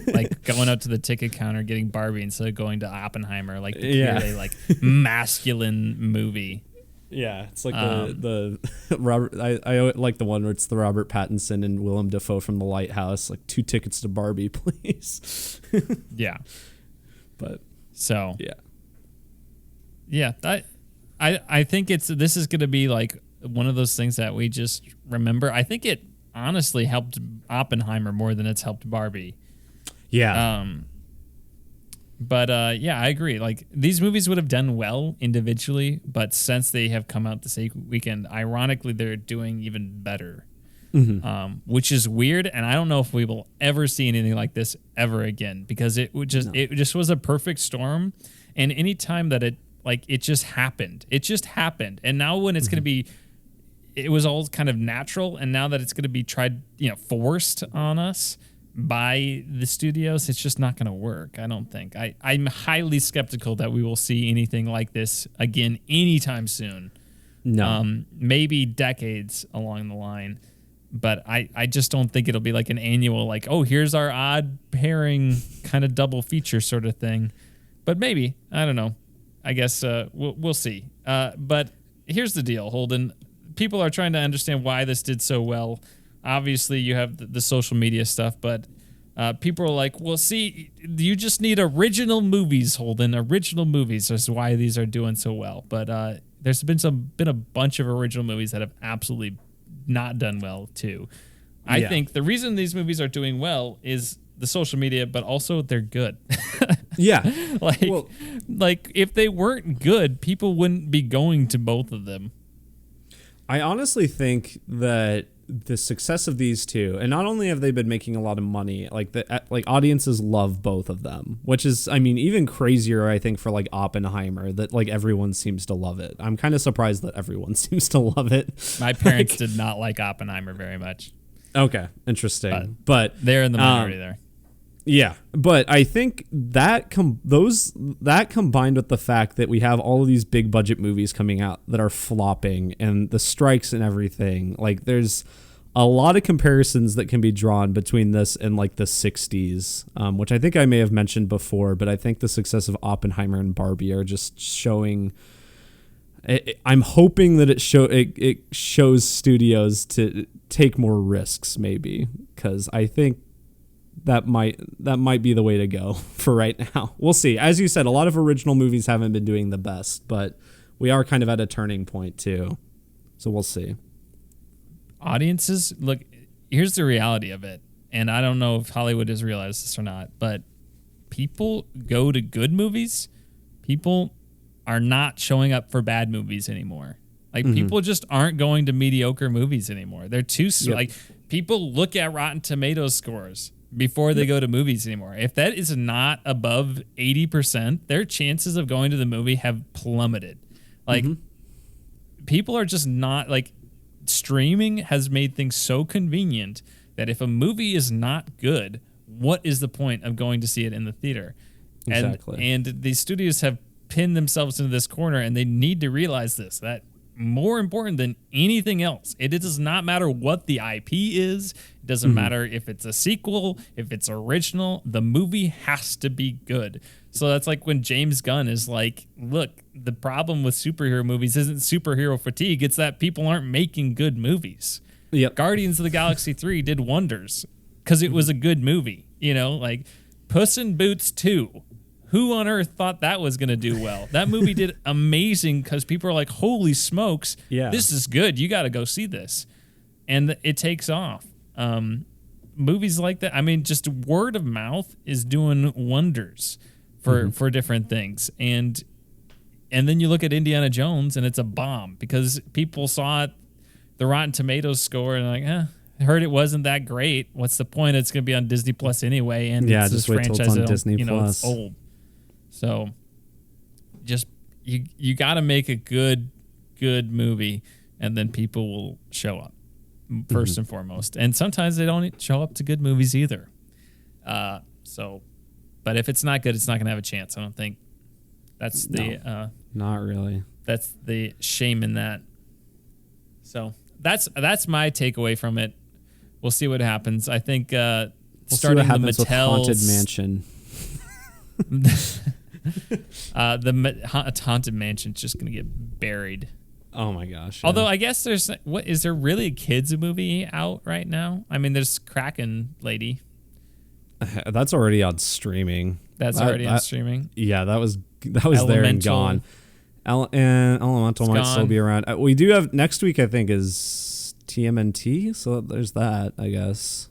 like going up to the ticket counter getting Barbie instead of going to Oppenheimer, like the clearly like masculine movie. Yeah, it's like the Robert. I like the one where it's the Robert Pattinson and Willem Dafoe from The Lighthouse. Like 2 tickets to Barbie, please. Yeah, but so yeah. Yeah, I think this is going to be like one of those things that we just remember. I think it honestly helped Oppenheimer more than it's helped Barbie. Yeah. But yeah, I agree. Like these movies would have done well individually, but since they have come out the same weekend, ironically, they're doing even better. Which is weird, and I don't know if we will ever see anything like this ever again because it just was a perfect storm, and any time that it just happened. It just happened. And now when it's going to be, it was all kind of natural. And now that it's going to be forced on us by the studios, it's just not going to work. I don't think. I'm highly skeptical that we will see anything like this again anytime soon. No. Maybe decades along the line. But I just don't think it'll be like an annual, like, oh, here's our odd pairing kind of double feature sort of thing. But maybe. I don't know. I guess we'll see. But here's the deal, Holden. People are trying to understand why this did so well. Obviously, you have the social media stuff, but people are like, well, see, you just need original movies, Holden. Original movies is why these are doing so well. But there's been a bunch of original movies that have absolutely not done well, too. I think the reason these movies are doing well is the social media, but also they're good. Yeah. Like if they weren't good, people wouldn't be going to both of them. I honestly think that the success of these two, and not only have they been making a lot of money, like audiences love both of them, which is, I mean, even crazier, I think, for like Oppenheimer, that like everyone seems to love it. I'm kind of surprised that everyone seems to love it. My parents did not like Oppenheimer very much. Okay, interesting. But they're in the minority there. Yeah, but I think that combined with the fact that we have all of these big budget movies coming out that are flopping and the strikes and everything, like there's a lot of comparisons that can be drawn between this and like the 60s, which I think I may have mentioned before, but I think the success of Oppenheimer and Barbie are just showing. I'm hoping that it shows studios to take more risks, maybe, because I think that might be the way to go for right now. We'll see. As you said, a lot of original movies haven't been doing the best, but we are kind of at a turning point too. So we'll see. Audiences, look, here's the reality of it. And I don't know if Hollywood has realized this or not, but people go to good movies. People are not showing up for bad movies anymore. Like people just aren't going to mediocre movies anymore. They're too like people look at Rotten Tomatoes scores before they go to movies anymore. If that is not above 80%, their chances of going to the movie have plummeted. Like people are just not like streaming has made things so convenient that if a movie is not good, what is the point of going to see it in the theater? Exactly. And these studios have pinned themselves into this corner, and they need to realize this, that more important than anything else, it does not matter what the IP is. It doesn't matter if it's a sequel, if it's original. The movie has to be good. So that's like when James Gunn is like, look, the problem with superhero movies isn't superhero fatigue. It's that people aren't making good movies. Yep. Guardians of the Galaxy 3 did wonders because it was a good movie. You know, like Puss in Boots 2. Who on earth thought that was going to do well? That movie did amazing because people are like, holy smokes, this is good. You got to go see this. And it takes off. Movies like that, I mean, just word of mouth is doing wonders for different things. And then you look at Indiana Jones and it's a bomb because people saw it, the Rotten Tomatoes score, and like, I heard it wasn't that great. What's the point? It's going to be on Disney Plus anyway. And it's just this wait till franchise it's on Disney Plus. It's old. So just you got to make a good Movie, and then people will show up first and foremost. And sometimes they don't show up to good movies either. But if it's not good, it's not going to have a chance. I don't think that's not really. That's the shame in that. So that's my takeaway from it. We'll see what happens. I think starting see what happens the Mattel's with Haunted Mansion. Haunted Mansion's just gonna get buried. Oh my gosh! Yeah. Although I guess is there really a kids movie out right now? I mean, there's Kraken Lady. That's already on streaming. That's already on streaming. Yeah, that was there and gone. Elemental might still be around. We do have next week. I think is TMNT. So there's that. I guess.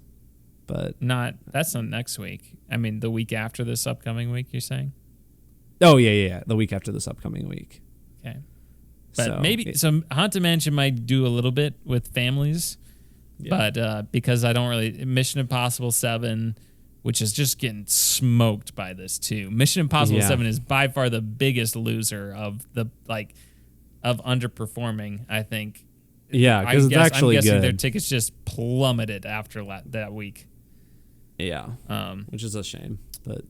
But that's not next week. I mean, the week after this upcoming week, you're saying? Oh, yeah. The week after this upcoming week. Okay. But maybe some Haunted Mansion might do a little bit with families. Yeah. But because I don't really... Mission Impossible 7, which is just getting smoked by this too. Mission Impossible 7 is by far the biggest loser of underperforming, I think. Yeah, because it's actually I'm guessing good. Their tickets just plummeted after that week. Yeah, which is a shame, but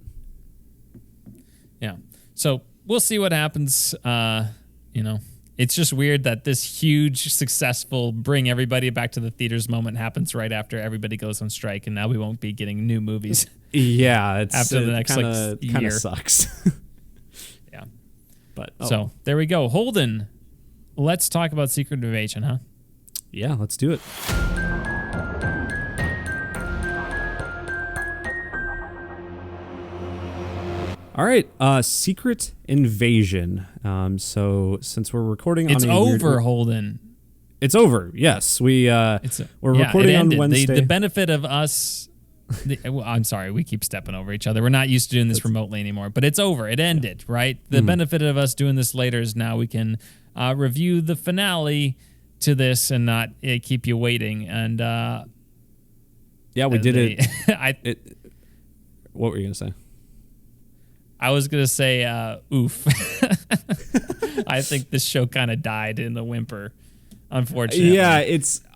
yeah. So we'll see what happens. It's just weird that this huge, successful, bring everybody back to the theaters moment happens right after everybody goes on strike, and now we won't be getting new movies. Yeah, after the next year. Kind of sucks. Yeah, but so there we go. Holden, let's talk about Secret Invasion, huh? Yeah, let's do it. All right, Secret Invasion. So since we're recording it's on over, Holden. It's over. Yes, we're recording on Wednesday. The benefit of us. I'm sorry, we keep stepping over each other. We're not used to doing this remotely anymore, but it's over. It ended, right? The benefit of us doing this later is now we can review the finale to this and not keep you waiting. And we did it. What were you gonna say? I was gonna say, oof. I think this show kind of died in the whimper, unfortunately. Yeah,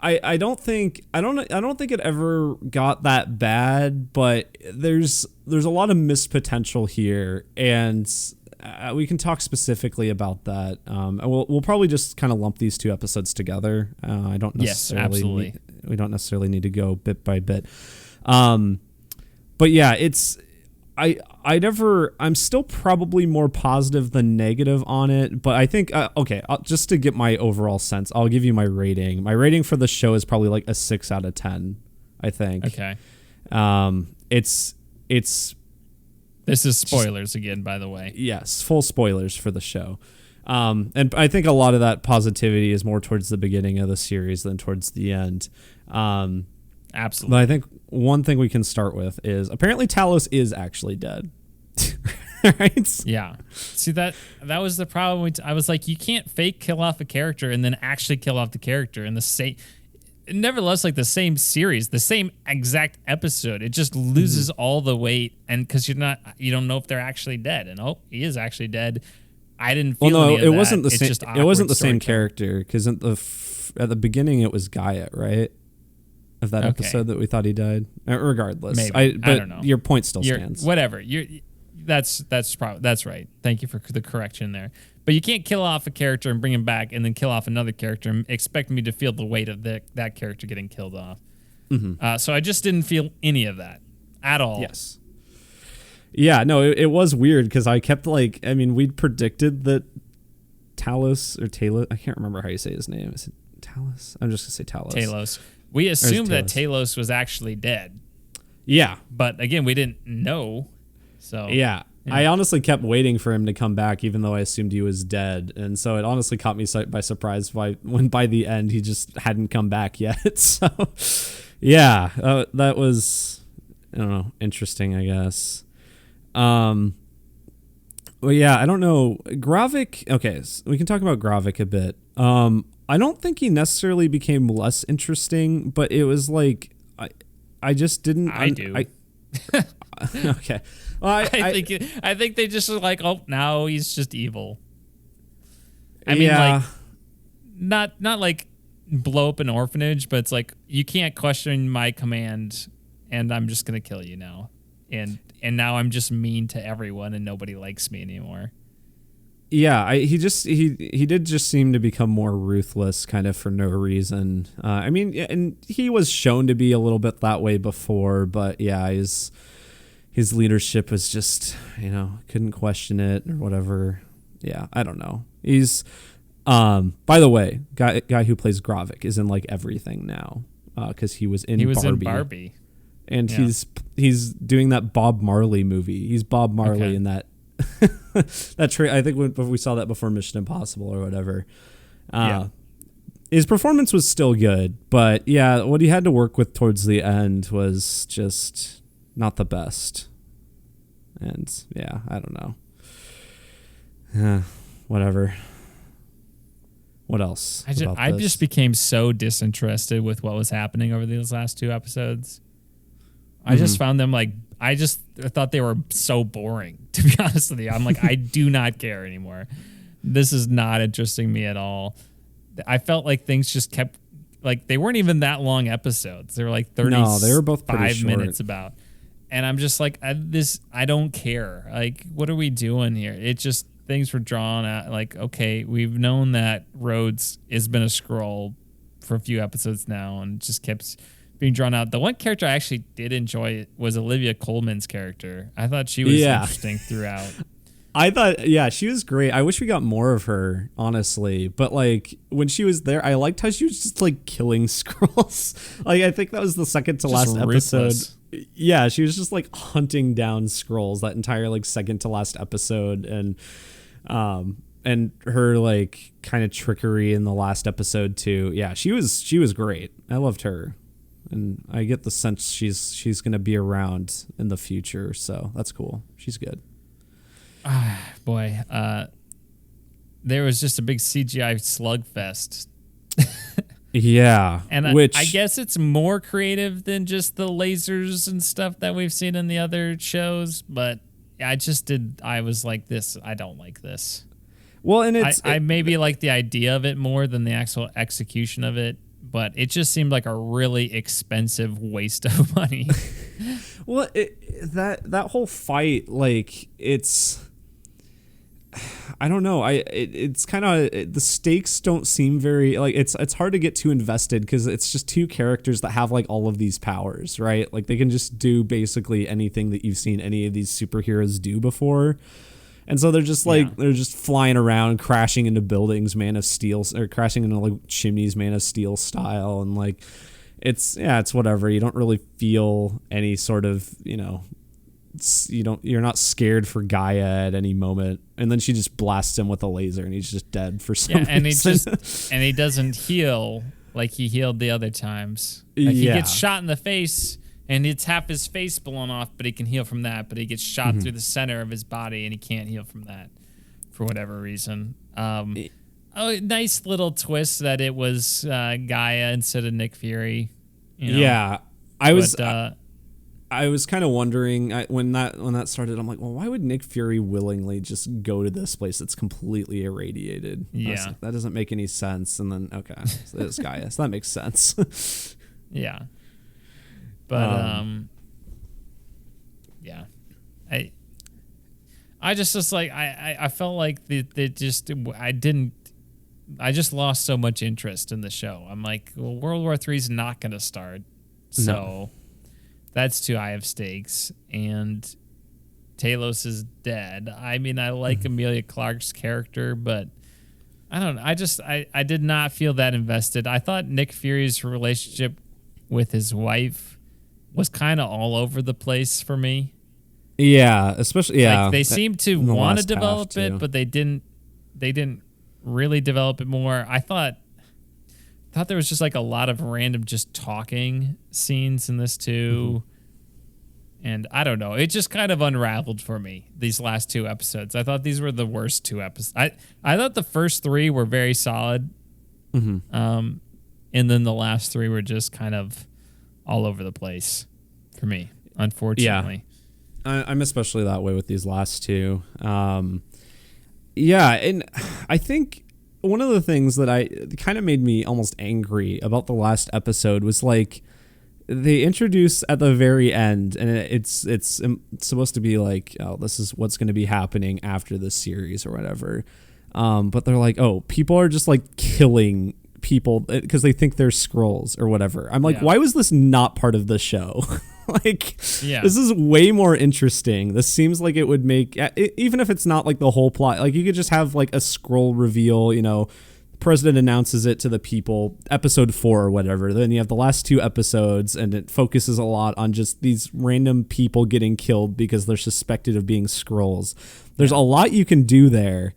I don't think it ever got that bad, but there's a lot of missed potential here, and we can talk specifically about that. We'll probably just kind of lump these two episodes together. I don't necessarily. Yes, absolutely. We don't necessarily need to go bit by bit. But yeah, I'm still probably more positive than negative on it, but I think, just to get my overall sense, I'll give you my rating. My rating for the show is probably like a 6 out of 10, I think. Okay. it's This is spoilers again, by the way. yes, full spoilers for the show. And I think a lot of that positivity is more towards the beginning of the series than towards the end. Absolutely. But I think one thing we can start with is apparently Talos is actually dead. Right? Yeah. See, that was the problem. I was like, you can't fake kill off a character and then actually kill off the character in the same. Nevertheless, like the same series, the same exact episode, it just loses all the weight, and because you don't know if they're actually dead. And he is actually dead. I didn't feel. Well, no, any of it that. wasn't the It's same. just It wasn't the same awkward storytelling. character because at the beginning it was Gaia, right? Of that episode that we thought he died. Regardless, Maybe. I don't know. Your point still stands. Whatever. That's right. Thank you for the correction there. But you can't kill off a character and bring him back, and then kill off another character and expect me to feel the weight of that character getting killed off. So I just didn't feel any of that at all. Yes. Yeah, no, it was weird because I kept we'd predicted that Talos, I can't remember how you say his name. Is it Talos? I'm just going to say Talos. Talos. We assumed that Talos? Talos was actually dead. Yeah. But again, we didn't know. So Yeah. I honestly kept waiting for him to come back, even though I assumed he was dead. And so it honestly caught me by surprise when by the end he just hadn't come back yet. So, yeah, that was, I don't know, interesting, I guess. Well, yeah, I don't know. Gravik, okay, so we can talk about Gravik a bit. I don't think he necessarily became less interesting, but it was like, I just didn't. I do. Okay. Well, I think they just were like, oh, now he's just evil. I mean, yeah. like, not like blow up an orphanage, but it's like you can't question my command, and I'm just gonna kill you now, and now I'm just mean to everyone, and nobody likes me anymore. Yeah, he did just seem to become more ruthless, kind of for no reason. I mean, and he was shown to be a little bit that way before, but yeah, his leadership was just, couldn't question it or whatever. Yeah, I don't know. He's, by the way, guy who plays Gravik is in like everything now, because he was in Barbie. And Yeah. he's doing that Bob Marley movie. He's Bob Marley in that. I think when we saw that before Mission Impossible or whatever. His performance was still good, but yeah, what he had to work with towards the end was just not the best. And yeah, I don't know. Whatever. What else? I just became so disinterested with what was happening over these last two episodes. I just found them I just thought they were so boring, to be honest with you. I'm like, I do not care anymore. This is not interesting me at all. I felt like things just kept, they weren't even that long episodes. They were like 30. No, they were both pretty 5 short. minutes about. And I'm just like, I don't care. Like, what are we doing here? It just, things were drawn out. Like, okay, we've known that Rhodes has been a Skrull for a few episodes now, and just kept being drawn out. The one character I actually did enjoy was Olivia Colman's character. I thought she was interesting throughout. I thought, yeah, she was great. I wish we got more of her, honestly. But when she was there, I liked how she was just killing Skrulls. I think that was the second to last episode. Yeah, she was just hunting down Skrulls that entire second to last episode, and her kind of trickery in the last episode too. Yeah, she was great. I loved her. And I get the sense she's going to be around in the future, so that's cool. She's good. Boy, there was just a big CGI slugfest. Yeah, and I guess it's more creative than just the lasers and stuff that we've seen in the other shows, but I was like, this, I don't like this. Well, and I maybe like the idea of it more than the actual execution of it, but it just seemed like a really expensive waste of money. Well, that whole fight, it's, I don't know. It's kind of, the stakes don't seem very, it's hard to get too invested because it's just two characters that have all of these powers, right? They can just do basically anything that you've seen any of these superheroes do before. And so they're just they're just flying around, crashing into buildings, Man of Steel, or crashing into chimneys, Man of Steel style, and it's whatever. You don't really feel any sort of, you're not scared for Gaia at any moment. And then she just blasts him with a laser and he's just dead for some reason. And he doesn't heal like he healed the other times. Like he gets shot in the face and it's half his face blown off, but he can heal from that. But he gets shot through the center of his body and he can't heal from that for whatever reason. Nice little twist that it was Gaia instead of Nick Fury. Yeah, I was kind of wondering when that started. I'm like, well, why would Nick Fury willingly just go to this place that's completely irradiated? Yeah, that doesn't make any sense. And then so it's Gaia, so that makes sense. Yeah, but yeah, I just like I felt like I just lost so much interest in the show. I'm like, well, World War III is not going to start, so that's too high of stakes. And Talos is dead. I mean, I like Emilia Clarke's character, but I don't know. I did not feel that invested. I thought Nick Fury's relationship with his wife was kind of all over the place for me. Yeah, especially like they seemed to want to develop it, but they didn't really develop it more. I thought there was just like a lot of random just talking scenes in this too. And I don't know, it just kind of unraveled for me these last 2 episodes. I thought these were the worst 2 episodes. I thought the first 3 were very solid. And then the last 3 were just kind of all over the place for me, unfortunately. Yeah. I'm especially that way with these last 2. Yeah, and I think one of the things that kind of made me almost angry about the last episode was like they introduce at the very end, and it's supposed to be like, oh, this is what's going to be happening after this series or whatever. But they're like, oh, people are just like killing people because they think they're Skrulls or whatever. I'm like, why was this not part of the show? This is way more interesting. This seems like it would make, even if it's not like the whole plot, like you could just have like a Skrull reveal, the president announces it to the people, episode 4 or whatever. Then you have the last 2 episodes and it focuses a lot on just these random people getting killed because they're suspected of being Skrulls. There's a lot you can do there.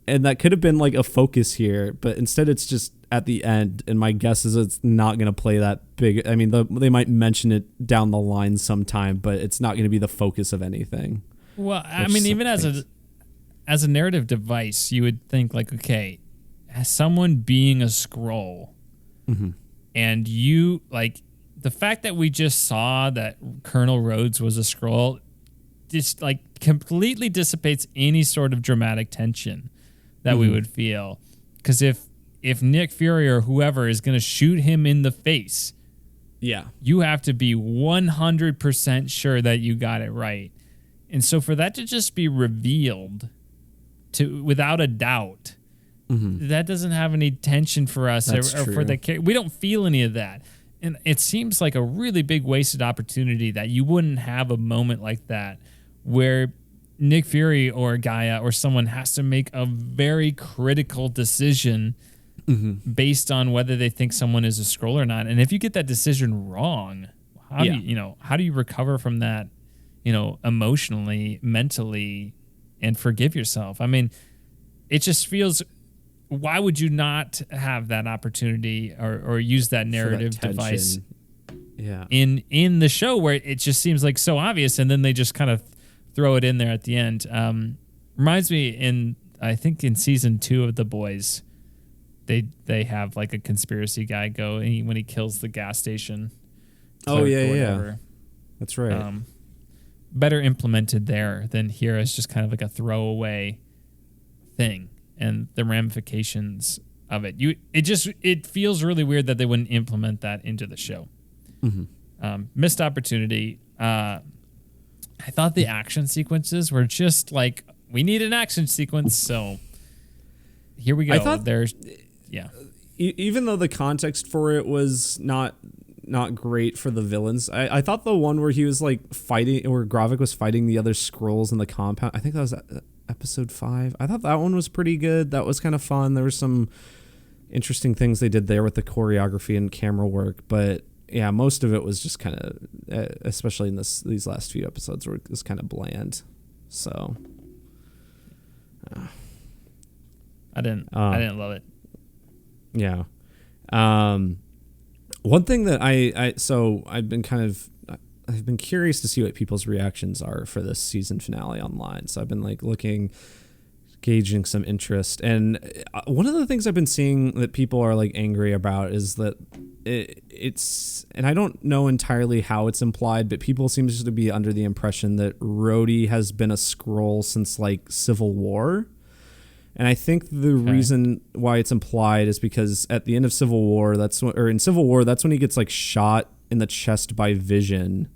And that could have been like a focus here, but instead it's just at the end. And my guess is it's not going to play that big. I mean, they might mention it down the line sometime, but it's not going to be the focus of anything. Well, I mean, even as a narrative device, you would think like, okay, as someone being a Skrull, and you like the fact that we just saw that Colonel Rhodes was a Skrull, just like completely dissipates any sort of dramatic tension that we would feel. Because if Nick Fury or whoever is going to shoot him in the face, you have to be 100% sure that you got it right. And so for that to just be revealed without a doubt, that doesn't have any tension for us or for the character. We don't feel any of that. And it seems like a really big wasted opportunity that you wouldn't have a moment like that where Nick Fury or Gaia or someone has to make a very critical decision based on whether they think someone is a Skrull or not. And if you get that decision wrong, how do you recover from that, emotionally, mentally, and forgive yourself? I mean, it just feels, why would you not have that opportunity or use that narrative device in the show where it just seems like so obvious, and then they just kind of throw it in there at the end. Reminds me I think in season 2 of The Boys, they have like a conspiracy guy go when he kills the gas station. Oh yeah. That's right. Better implemented there than here as just kind of like a throwaway thing, and the ramifications of it. It feels really weird that they wouldn't implement that into the show. Missed opportunity. I thought the action sequences were just like, we need an action sequence, so here we go. I thought even though the context for it was not great for the villains, I thought the one where he was like fighting, where Gravik was fighting the other Skrulls in the compound, I think that was episode 5. I thought that one was pretty good. That was kind of fun. There were some interesting things they did there with the choreography and camera work, but yeah, most of it was just kind of, especially in these last few episodes, where it was kind of bland. So I didn't love it. Yeah. One thing that I've been curious to see what people's reactions are for this season finale online. So I've been like gauging some interest. And one of the things I've been seeing that people are like angry about is that it's, and I don't know entirely how it's implied, but people seem to be under the impression that Rhodey has been a Skrull since like Civil War. And I think the reason why it's implied is because at the end of Civil War, that's when he gets like shot in the chest by Vision.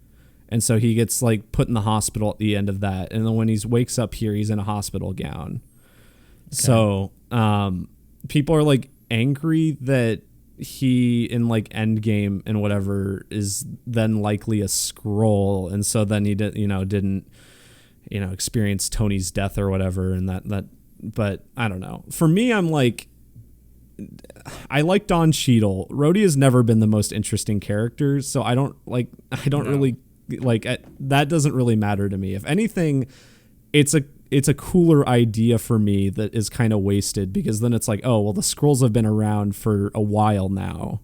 And so he gets like put in the hospital at the end of that. And then when he wakes up here, he's in a hospital gown. Okay. So people are like angry that he in like Endgame and whatever is then likely a Skrull. And so then he didn't experience Tony's death or whatever. And that, but I don't know. For me, I'm like, I like Don Cheadle. Rhodey has never been the most interesting character, so I don't really like that. Doesn't really matter to me. If anything, it's a cooler idea for me that is kind of wasted, because then it's like, oh well, the Skrulls have been around for a while now,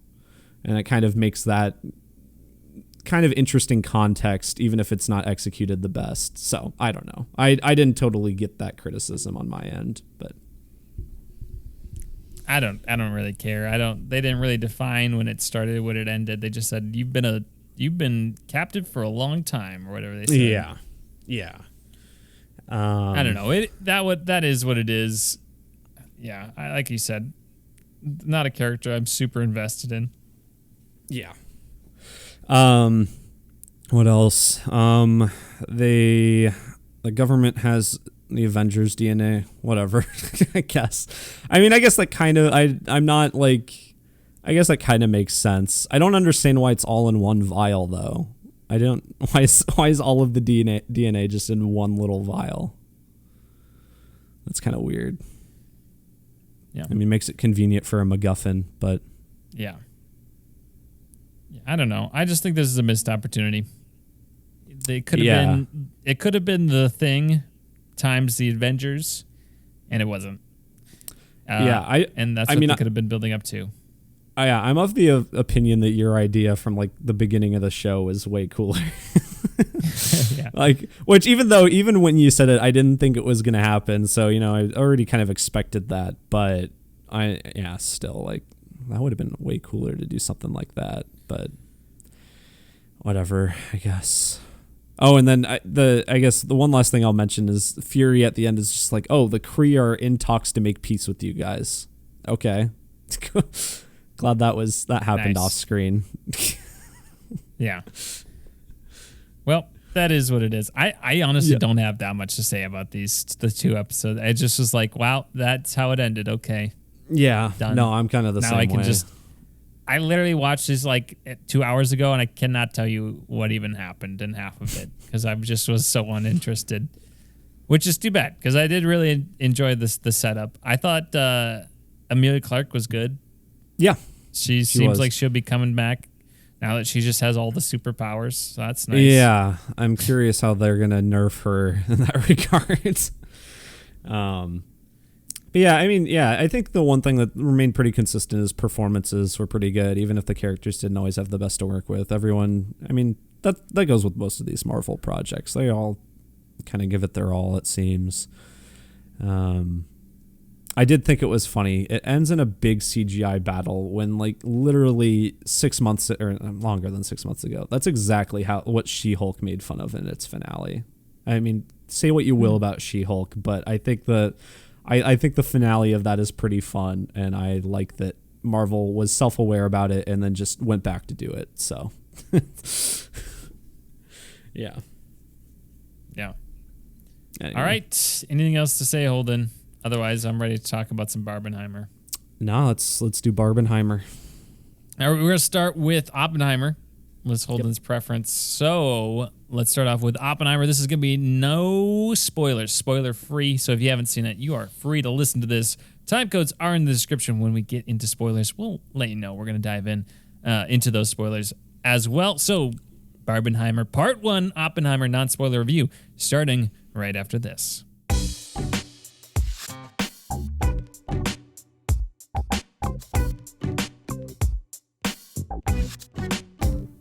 and it kind of makes that kind of interesting context, even if it's not executed the best. So I don't know. I didn't totally get that criticism on my end, but I don't really care. They didn't really define when it started, when it ended. They just said you've been captive for a long time or whatever they said. Yeah. I don't know. That is what it is. Yeah, like you said, not a character I'm super invested in. Yeah. What else? The government has the Avengers DNA, whatever. I guess. I mean, I guess that kind of, I'm not like, I guess that kind of makes sense. I don't understand why it's all in one vial though. Why is all of the DNA just in one little vial? That's kind of weird. Yeah. I mean, makes it convenient for a MacGuffin, but yeah. I don't know. I just think this is a missed opportunity. It could have been The Thing times the Avengers, and it wasn't. And that's what they could have been building up to. I'm of the opinion that your idea from like the beginning of the show was way cooler. Yeah. Like, which even when you said it, I didn't think it was going to happen. So, I already kind of expected that, but still like that would have been way cooler to do something like that, but whatever, I guess. Oh, and then I guess the one last thing I'll mention is Fury at the end is just like, oh, the Kree are in talks to make peace with you guys. Okay. Glad that happened off screen. Yeah. Well, that is what it is. I honestly don't have that much to say about the 2 episodes. I just was like, wow, that's how it ended. Okay. Yeah. Done. No, I'm kind of the same way. I literally watched this like 2 hours ago, and I cannot tell you what even happened in half of it because I just was so uninterested, which is too bad because I did really enjoy the setup. I thought Amelia Clark was good. Yeah. She seems like she'll be coming back now that she just has all the superpowers. So that's nice. Yeah. I'm curious how they're going to nerf her in that regard. But yeah, I mean, I think the one thing that remained pretty consistent is performances were pretty good, even if the characters didn't always have the best to work with. Everyone, I mean, that goes with most of these Marvel projects. They all kind of give it their all, it seems. I did think it was funny. It ends in a big CGI battle when, like, literally 6 months or longer than 6 months ago. That's exactly what She-Hulk made fun of in its finale. I mean, say what you will about She-Hulk, but I think I think the finale of that is pretty fun, and I like that Marvel was self-aware about it and then just went back to do it. So, yeah. Anyway. All right. Anything else to say, Holden? Otherwise, I'm ready to talk about some Barbenheimer. No, let's do Barbenheimer. All right, we're going to start with Oppenheimer. Was Holden's preference. So let's start off with Oppenheimer. This is going to be no spoilers, spoiler free. So if you haven't seen it, you are free to listen to this. Time codes are in the description. When we get into spoilers, we'll let you know. We're going to dive into those spoilers. as well. So, Barbenheimer Part 1 Oppenheimer non-spoiler review starting right after this.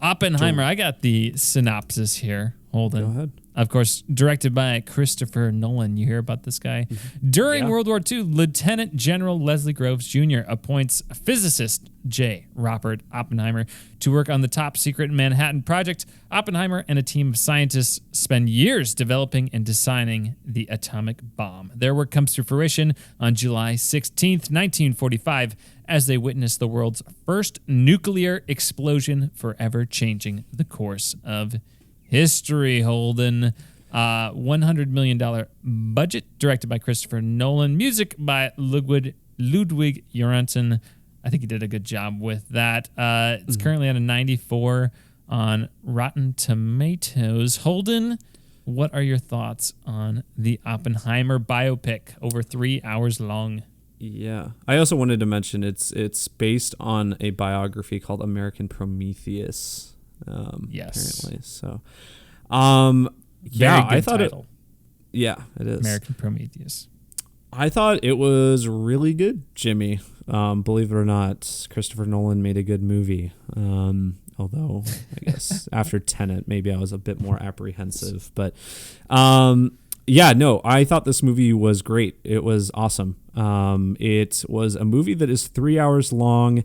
Oppenheimer, I got the synopsis here. Hold on. Go ahead. Of course, directed by Christopher Nolan. You hear about this guy? During World War II, Lieutenant General Leslie Groves Jr. appoints physicist J. Robert Oppenheimer to work on the top secret Manhattan Project. Oppenheimer and a team of scientists spend years developing and designing the atomic bomb. Their work comes to fruition on July 16th, 1945, as they witness the world's first nuclear explosion, forever changing the course of history. Holden. $100 million budget, directed by Christopher Nolan. Music by Ludwig Göransson. I think he did a good job with that. It's currently at a 94 on Rotten Tomatoes. Holden, what are your thoughts on the Oppenheimer biopic, over 3 hours long? Yeah. I also wanted to mention it's based on a biography called American Prometheus. Yes. Apparently. So, Very good I thought title. Yeah, it is. American Prometheus. I thought it was really good, Jimmy. Believe it or not, Christopher Nolan made a good movie. Although I guess after Tenet, maybe I was a bit more apprehensive. But I thought this movie was great. It was awesome. It was a movie that is 3 hours long.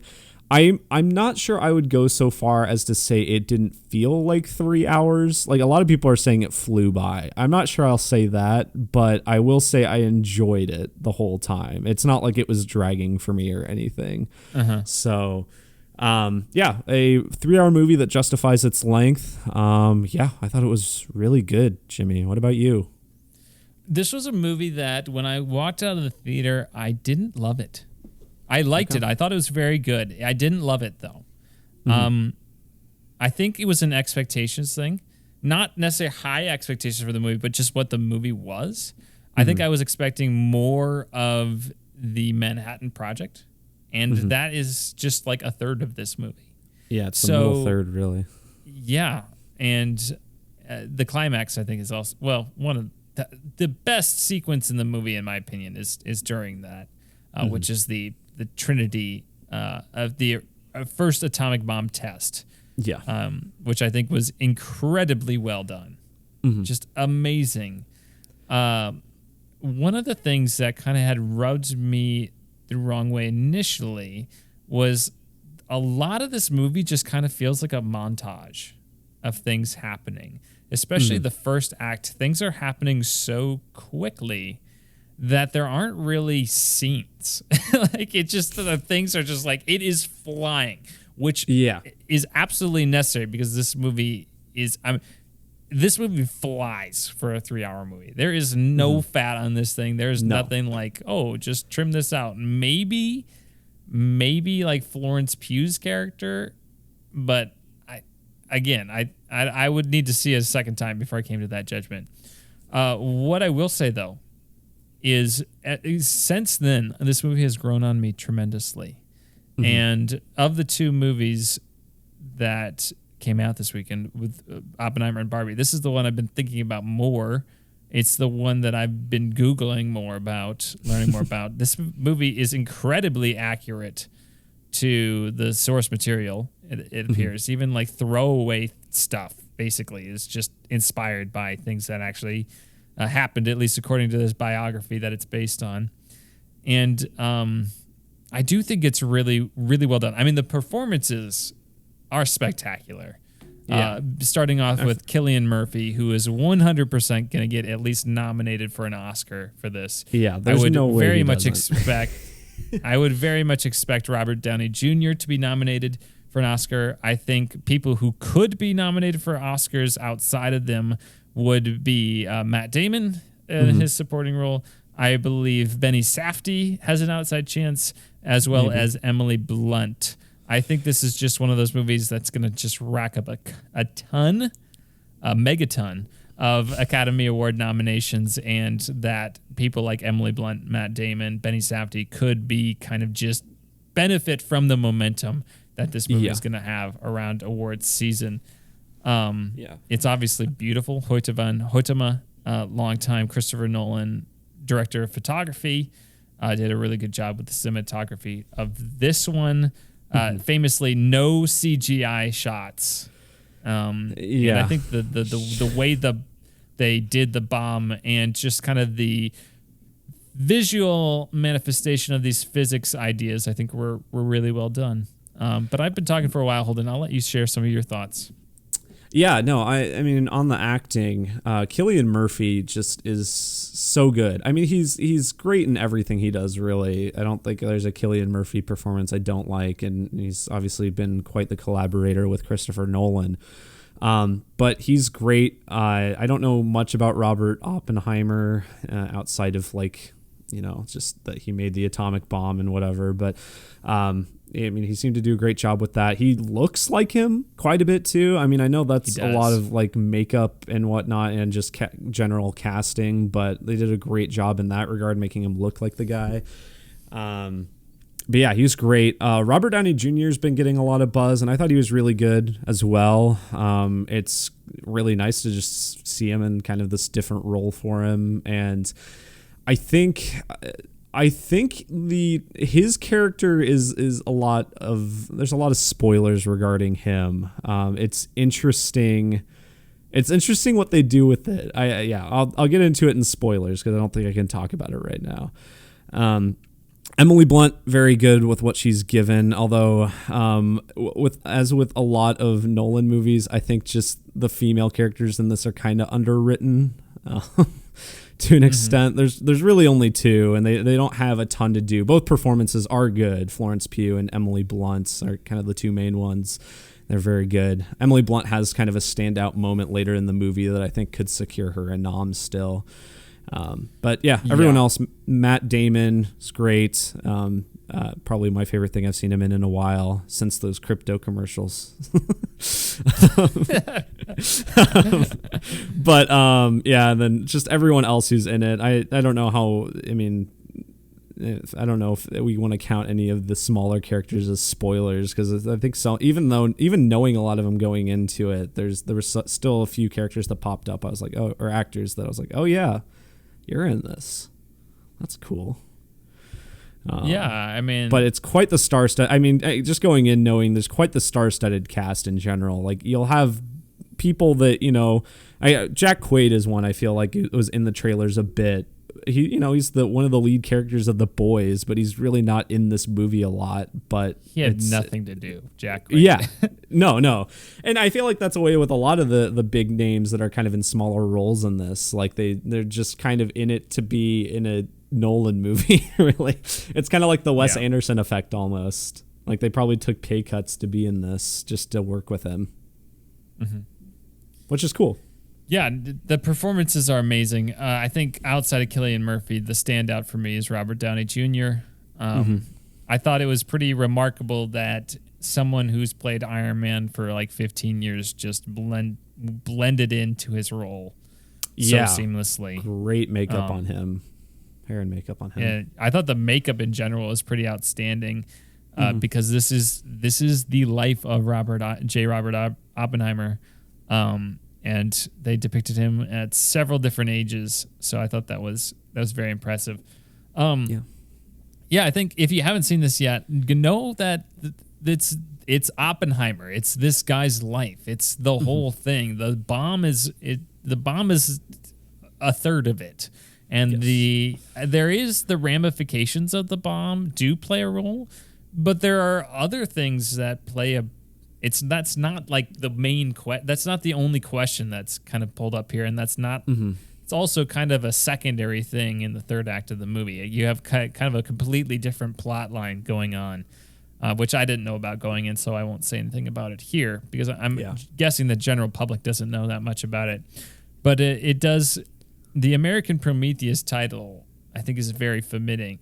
I'm not sure I would go so far as to say it didn't feel like 3 hours. Like, a lot of people are saying it flew by. I'm not sure I'll say that, but I will say I enjoyed it the whole time. It's not like it was dragging for me or anything. So, a 3 hour movie that justifies its length. I thought it was really good, Jimmy. What about you? This was a movie that when I walked out of the theater, I didn't love it. I liked it. I thought it was very good. I didn't love it, though. I think it was an expectations thing. Not necessarily high expectations for the movie, but just what the movie was. I think I was expecting more of the Manhattan Project, and that is just like a third of this movie. Yeah, it's the middle third, really. Yeah, and the climax, I think, is also, one of the best sequence in the movie, in my opinion, is during that, which is the Trinity of the first atomic bomb test. Yeah. Which I think was incredibly well done. Just amazing. One of the things that kind of had rubbed me the wrong way initially was a lot of this movie just kind of feels like a montage of things happening, especially the first act. Things are happening so quickly that there aren't really scenes. Like, it just, the things are just like, it is flying, which is absolutely necessary because this movie flies for a 3 hour movie. There is no fat on this thing. There's nothing like, oh, just trim this out. Maybe like Florence Pugh's character, but I would need to see it a second time before I came to that judgment. What I will say, though, is since then, this movie has grown on me tremendously. And of the two movies that came out this weekend with Oppenheimer and Barbie, this is the one I've been thinking about more. It's the one that I've been Googling more about, learning more about. This movie is incredibly accurate to the source material, it appears. Even like throwaway stuff, basically, is just inspired by things that actually happened, at least according to this biography that it's based on. And I do think it's really, really well done. I mean, the performances are spectacular. Starting off with Cillian Murphy, who is 100% going to get at least nominated for an Oscar for this. Yeah, there's no way very he much doesn't. expect. I would very much expect Robert Downey Jr. to be nominated for an Oscar. I think people who could be nominated for Oscars outside of them would be Matt Damon in his supporting role. I believe Benny Safdie has an outside chance, as well as Emily Blunt. I think this is just one of those movies that's going to just rack up a megaton of Academy Award nominations, and that people like Emily Blunt, Matt Damon, Benny Safdie could be kind of just benefit from the momentum that this movie Yeah. is going to have around awards season. Yeah. It's obviously beautiful. Hoyte van Hoytema, longtime Christopher Nolan director of photography, did a really good job with the cinematography of this one. Famously, no CGI shots. And I think the way they did the bomb and just kind of the visual manifestation of these physics ideas, I think were really well done. But I've been talking for a while, Holden. I'll let you share some of your thoughts. Yeah, no, I mean, on the acting, Cillian Murphy just is so good. I mean, he's great in everything he does, really. I don't think there's a Cillian Murphy performance I don't like, and he's obviously been quite the collaborator with Christopher Nolan. But he's great. I don't know much about Robert Oppenheimer outside of, like, you know, just that he made the atomic bomb and whatever, but I mean, he seemed to do a great job with that. He looks like him quite a bit too. I mean, I know that's a lot of like makeup and whatnot and just general casting, but they did a great job in that regard, making him look like the guy. But yeah, he was great. Robert Downey Jr. has been getting a lot of buzz, and I thought he was really good as well. It's really nice to just see him in kind of this different role for him, and I think his character is a lot of, there's a lot of spoilers regarding him. It's interesting what they do with it. I'll get into it in spoilers because I don't think I can talk about it right now. Emily Blunt, very good with what she's given, although with a lot of Nolan movies, I think just the female characters in this are kind of underwritten. To an extent. There's really only two, and they don't have a ton to do. Both performances are good. Florence Pugh and Emily Blunt are kind of the two main ones. They're very good. Emily Blunt has kind of a standout moment later in the movie that I think could secure her a nom still. But yeah, everyone else, Matt Damon is great. Probably my favorite thing I've seen him in a while since those crypto commercials. But yeah, and then just everyone else who's in it. I don't know how, I mean, I don't know if we want to count any of the smaller characters as spoilers, because I think so. Even knowing a lot of them going into it, there was still a few characters that popped up. I was like, oh, or actors that I was like, oh yeah, you're in this. That's cool. Yeah, I mean, but it's quite the star-studded. I mean, just going in knowing there's quite the star-studded cast in general. Like, you'll have people that, you know, Jack Quaid is one I feel like it was in the trailers a bit. He's one of the lead characters of The Boys, but he's really not in this movie a lot. But he had nothing to do, Jack Quaid. Yeah, no, and I feel like that's a way with a lot of the big names that are kind of in smaller roles in this. Like they're just kind of in it to be in a Nolan movie. Really, it's kind of like the Wes Anderson effect almost. Like they probably took pay cuts to be in this just to work with him, which is cool. Yeah, the performances are amazing. I think outside of Cillian Murphy, the standout for me is Robert Downey Jr. I thought it was pretty remarkable that someone who's played Iron Man for like 15 years just blended into his role so seamlessly. Great makeup on him. Hair and makeup on him. Yeah, I thought the makeup in general was pretty outstanding because this is the life of Robert Oppenheimer. And they depicted him at several different ages, so I thought that was very impressive. I think if you haven't seen this yet, you know that it's Oppenheimer. It's this guy's life. It's the whole thing. The bomb is a third of it, and there is the ramifications of the bomb do play a role, but there are other things that play that's not like the main that's not the only question that's kind of pulled up here, and that's not it's also kind of a secondary thing in the third act of the movie. You have kind of a completely different plot line going on, which I didn't know about going in, so I won't say anything about it here because I'm guessing the general public doesn't know that much about it. But it does. The American Prometheus title, I think, is very fitting,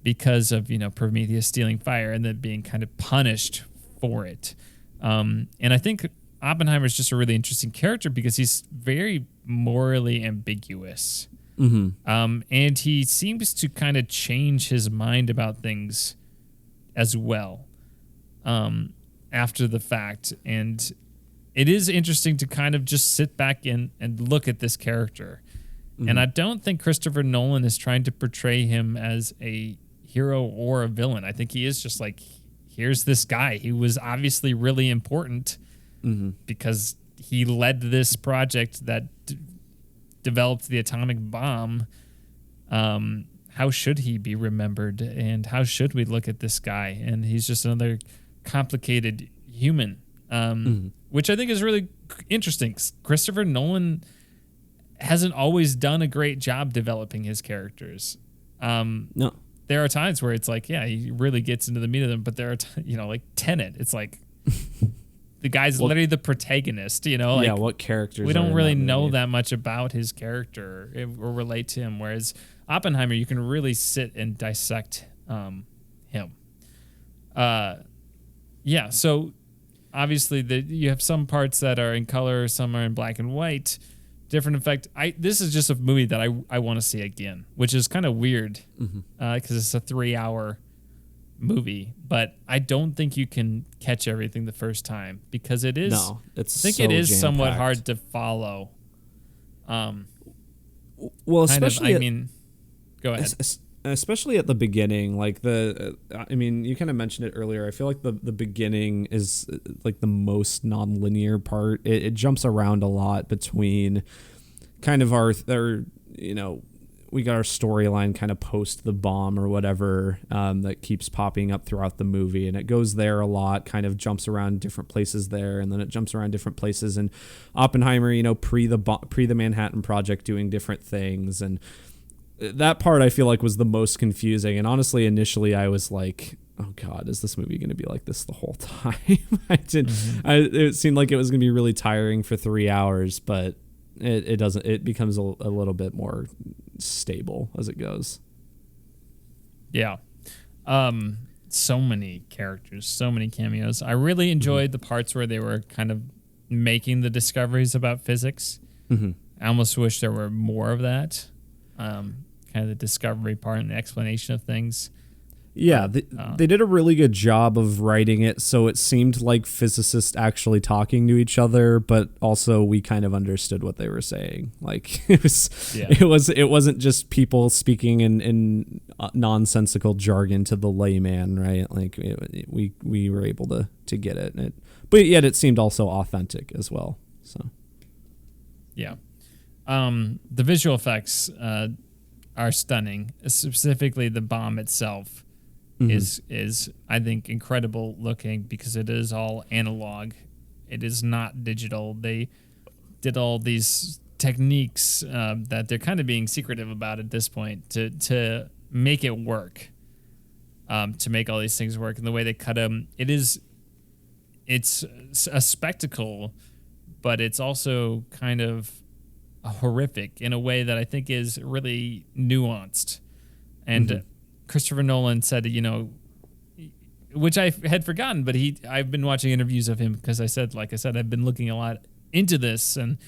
because of, Prometheus stealing fire and then being kind of punished for it. And I think Oppenheimer is just a really interesting character because he's very morally ambiguous. And he seems to kind of change his mind about things as well after the fact. And it is interesting to kind of just sit back and look at this character. Mm-hmm. And I don't think Christopher Nolan is trying to portray him as a hero or a villain. I think he is just like, here's this guy. He was obviously really important because he led this project that developed the atomic bomb. How should he be remembered? And how should we look at this guy? And he's just another complicated human, which I think is really interesting. Christopher Nolan hasn't always done a great job developing his characters. No. There are times where it's like, yeah, he really gets into the meat of them, but there are, like Tenet. It's like the guy's literally the protagonist, Like, what characters? We don't really know that much about his character or relate to him. Whereas Oppenheimer, you can really sit and dissect him. So obviously you have some parts that are in color, some are in black and white. Different effect. This is just a movie that I want to see again, which is kind of weird because it's a 3-hour movie. But I don't think you can catch everything the first time because it is. No, it's. I think it is somewhat hard to follow. Well, especially. Go ahead. Especially at the beginning, like you kind of mentioned it earlier. I feel like the beginning is like the most non-linear part. It jumps around a lot between kind of our we got our storyline kind of post the bomb or whatever that keeps popping up throughout the movie, and it goes there a lot, kind of jumps around different places there, and then it jumps around different places in Oppenheimer, pre the Manhattan Project, doing different things. And that part I feel like was the most confusing. And honestly, initially I was like, oh God, is this movie going to be like this the whole time? It seemed like it was going to be really tiring for 3 hours, but it doesn't. It becomes a little bit more stable as it goes. Yeah. So many characters, so many cameos. I really enjoyed the parts where they were kind of making the discoveries about physics. I almost wish there were more of that. Kind of the discovery part and the explanation of things. Yeah, they did a really good job of writing it so it seemed like physicists actually talking to each other, but also we kind of understood what they were saying. Like it wasn't just people speaking in nonsensical jargon to the layman, right? Like we were able to get it, but yet it seemed also authentic as well. So yeah. The visual effects are stunning. Specifically, the bomb itself is I think incredible looking because it is all analog. It is not digital. They did all these techniques that they're kind of being secretive about at this point to make it work. To make all these things work, and the way they cut them, it's a spectacle, but it's also kind of horrific in a way that I think is really nuanced. And Christopher Nolan said, which I had forgotten, but I've been watching interviews of him because like I said, I've been looking a lot into this and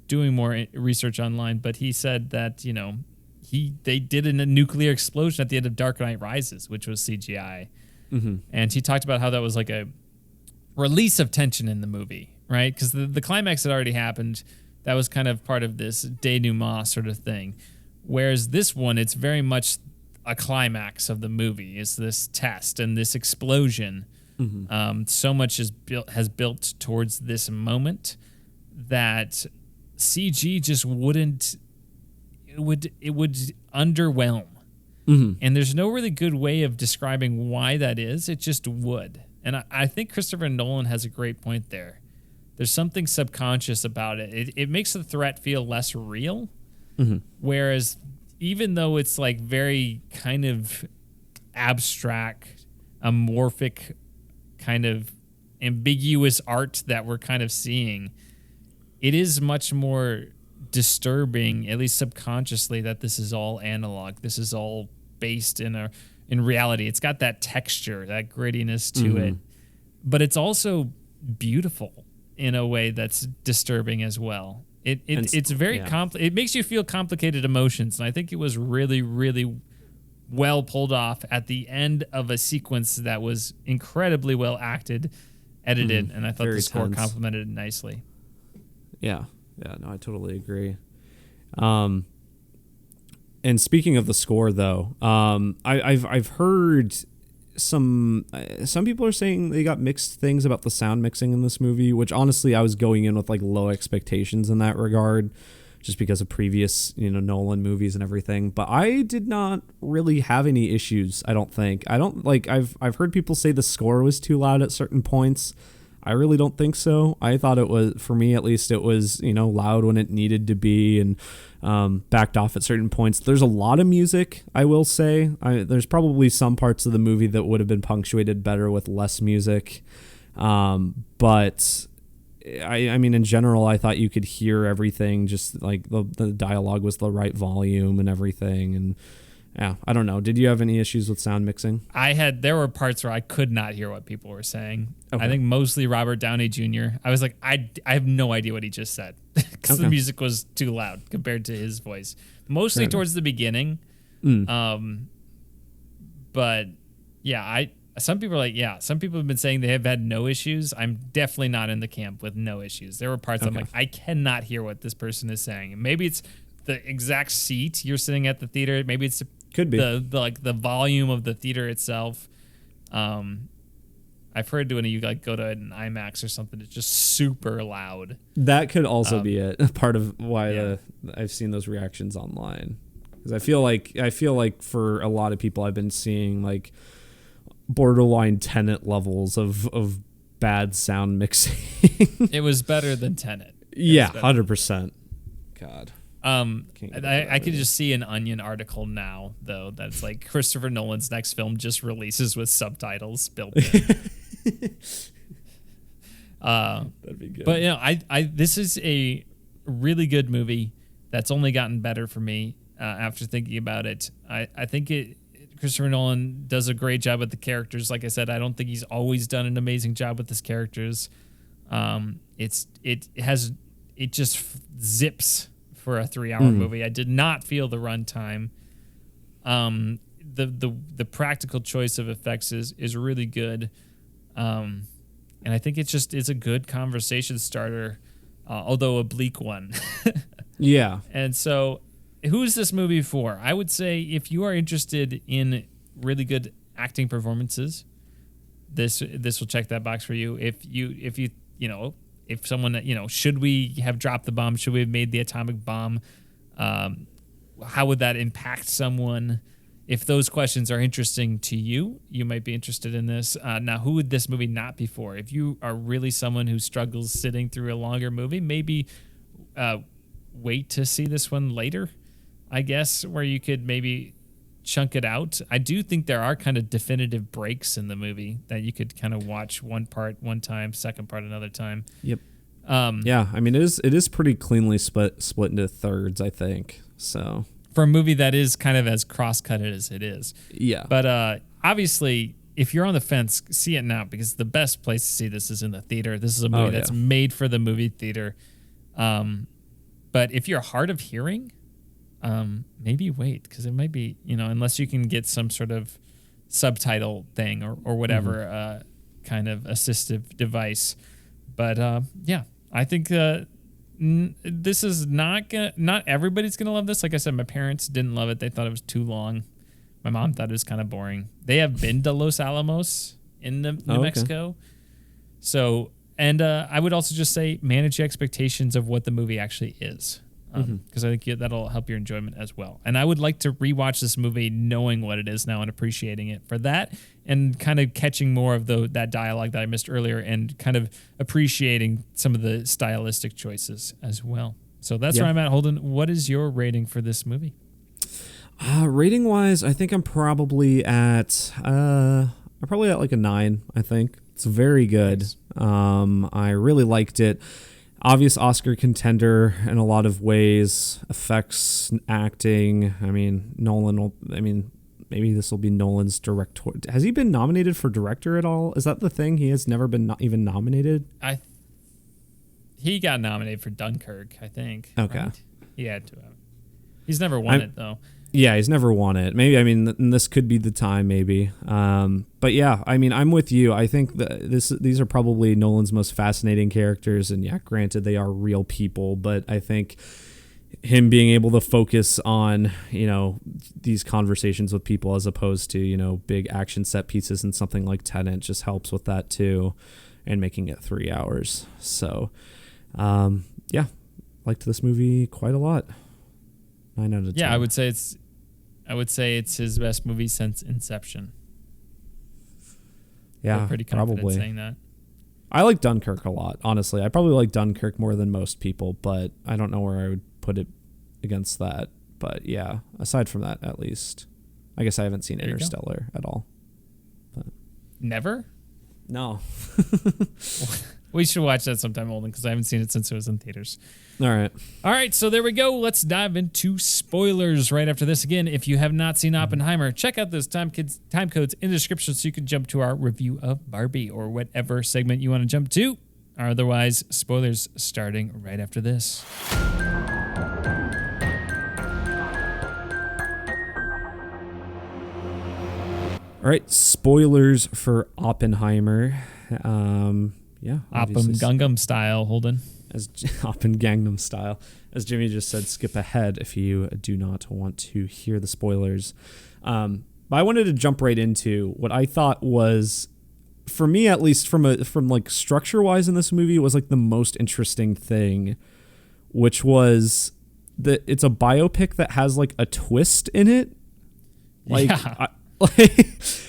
doing more research online. But he said that, they did a nuclear explosion at the end of Dark Knight Rises, which was CGI. And he talked about how that was like a release of tension in the movie, right? Because the climax had already happened. That was kind of part of this denouement sort of thing. Whereas this one, it's very much a climax of the movie, is this test and this explosion. So much has built towards this moment that CG just wouldn't. It would underwhelm. And there's no really good way of describing why that is. It just would. And I think Christopher Nolan has a great point there. There's something subconscious about it. It makes the threat feel less real. Whereas even though it's like very kind of abstract, amorphic, kind of ambiguous art that we're kind of seeing, it is much more disturbing, at least subconsciously, that this is all analog. This is all based in reality. It's got that texture, that grittiness to it, but it's also beautiful in a way that's disturbing as well. It's very it makes you feel complicated emotions, and I think it was really, really well pulled off at the end of a sequence that was incredibly well acted, edited, and I thought Very the score tense. complemented it nicely. Yeah, no, I totally agree. And speaking of the score, though, I've heard some people are saying they got mixed things about the sound mixing in this movie, which honestly I was going in with like low expectations in that regard, just because of previous Nolan movies and everything. But I did not really have any issues. I don't think. I've heard people say the score was too loud at certain points. I really don't think so. I thought it was, for me at least, it was loud when it needed to be, and backed off at certain points. There's a lot of music, I will say. There's probably some parts of the movie that would have been punctuated better with less music, but I mean, in general, I thought you could hear everything. Just like the dialogue was the right volume and everything, and yeah, I don't know. Did you have any issues with sound mixing? There were parts where I could not hear what people were saying. Okay. I think mostly Robert Downey Jr. I was like, I have no idea what he just said because the music was too loud compared to his voice. Mostly towards the beginning. But yeah, some people are like, some people have been saying they have had no issues. I'm definitely not in the camp with no issues. There were parts I'm like, I cannot hear what this person is saying. And maybe it's the exact seat you're sitting at the theater. Maybe it's Could be the volume of the theater itself. I've heard when you go to an IMAX or something, it's just super loud. That could also be it. Part of why I've seen those reactions online, because I feel like for a lot of people, I've been seeing like borderline Tenet levels of bad sound mixing. It was better than Tenet. Yeah, 100%. God. I could just see an Onion article now, though, that's like Christopher Nolan's next film just releases with subtitles built in. That'd be good. But this is a really good movie that's only gotten better for me after thinking about it. I think Christopher Nolan does a great job with the characters. Like I said, I don't think he's always done an amazing job with his characters. It just zips for a 3-hour movie. I did not feel the runtime. The practical choice of effects is really good. And I think it's a good conversation starter, although a bleak one. Yeah. And so who is this movie for? I would say if you are interested in really good acting performances, this will check that box for you. If someone, should we have dropped the bomb? Should we have made the atomic bomb? How would that impact someone? If those questions are interesting to you, you might be interested in this. Now, who would this movie not be for? If you are really someone who struggles sitting through a longer movie, maybe wait to see this one later, I guess, where you could maybe chunk it out. I do think there are kind of definitive breaks in the movie that you could kind of watch one part one time, second part another time. Yep. Yeah, I mean, it is pretty cleanly split into thirds, I think. So for a movie that is kind of as cross-cutted as it is. Yeah. But obviously, if you're on the fence, see it now, because the best place to see this is in the theater. This is a movie that's made for the movie theater. But if you're hard of hearing, maybe wait, because it might be, unless you can get some sort of subtitle thing or whatever kind of assistive device. But I think this is not everybody's gonna love this. Like I said, my parents didn't love it. They thought it was too long. My mom thought it was kind of boring. They have been to Los Alamos in New Mexico. So, and I would also just say manage your expectations of what the movie actually is. Because I think that'll help your enjoyment as well. And I would like to rewatch this movie knowing what it is now and appreciating it for that, and kind of catching more of that dialogue that I missed earlier, and kind of appreciating some of the stylistic choices as well. So that's where I'm at. Holden, what is your rating for this movie? Rating wise, I think I'm probably at like a 9. I think it's very good. Nice. I really liked it. Obvious Oscar contender in a lot of ways. Effects, acting. I mean, maybe this will be Nolan's director. Has he been nominated for director at all? Is that the thing? He has never been even nominated? He got nominated for Dunkirk, I think. Okay. Right? He had to have. He's never won it, though. Yeah, he's never won it. Maybe, I mean, this could be the time, maybe. But yeah, I mean, I'm with you. I think that these are probably Nolan's most fascinating characters. And yeah, granted, they are real people, but I think him being able to focus on, these conversations with people as opposed to, big action set pieces and something like Tenet just helps with that too, and making it 3 hours. So, yeah, liked this movie quite a lot. 9 out of 10. Yeah, I would say it's his best movie since Inception. Yeah, I'm pretty confident probably saying that. I like Dunkirk a lot, honestly. I probably like Dunkirk more than most people, but I don't know where I would put it against that. But yeah, aside from that, at least. I guess I haven't seen Interstellar at all. But. Never? No. We should watch that sometime, Olden, because I haven't seen it since it was in theaters. All right, so there we go. Let's dive into spoilers right after this. Again, if you have not seen Oppenheimer, check out those time codes in the description so you can jump to our review of Barbie or whatever segment you want to jump to. Otherwise, spoilers starting right after this. All right, spoilers for Oppenheimer. Yeah, Oppen Gangnam style, Holden. As Oppen Gangnam style. As Jimmy just said, skip ahead if you do not want to hear the spoilers. But I wanted to jump right into what I thought was, for me at least, from like structure wise in this movie, was like the most interesting thing, which was that it's a biopic that has like a twist in it. Like, yeah.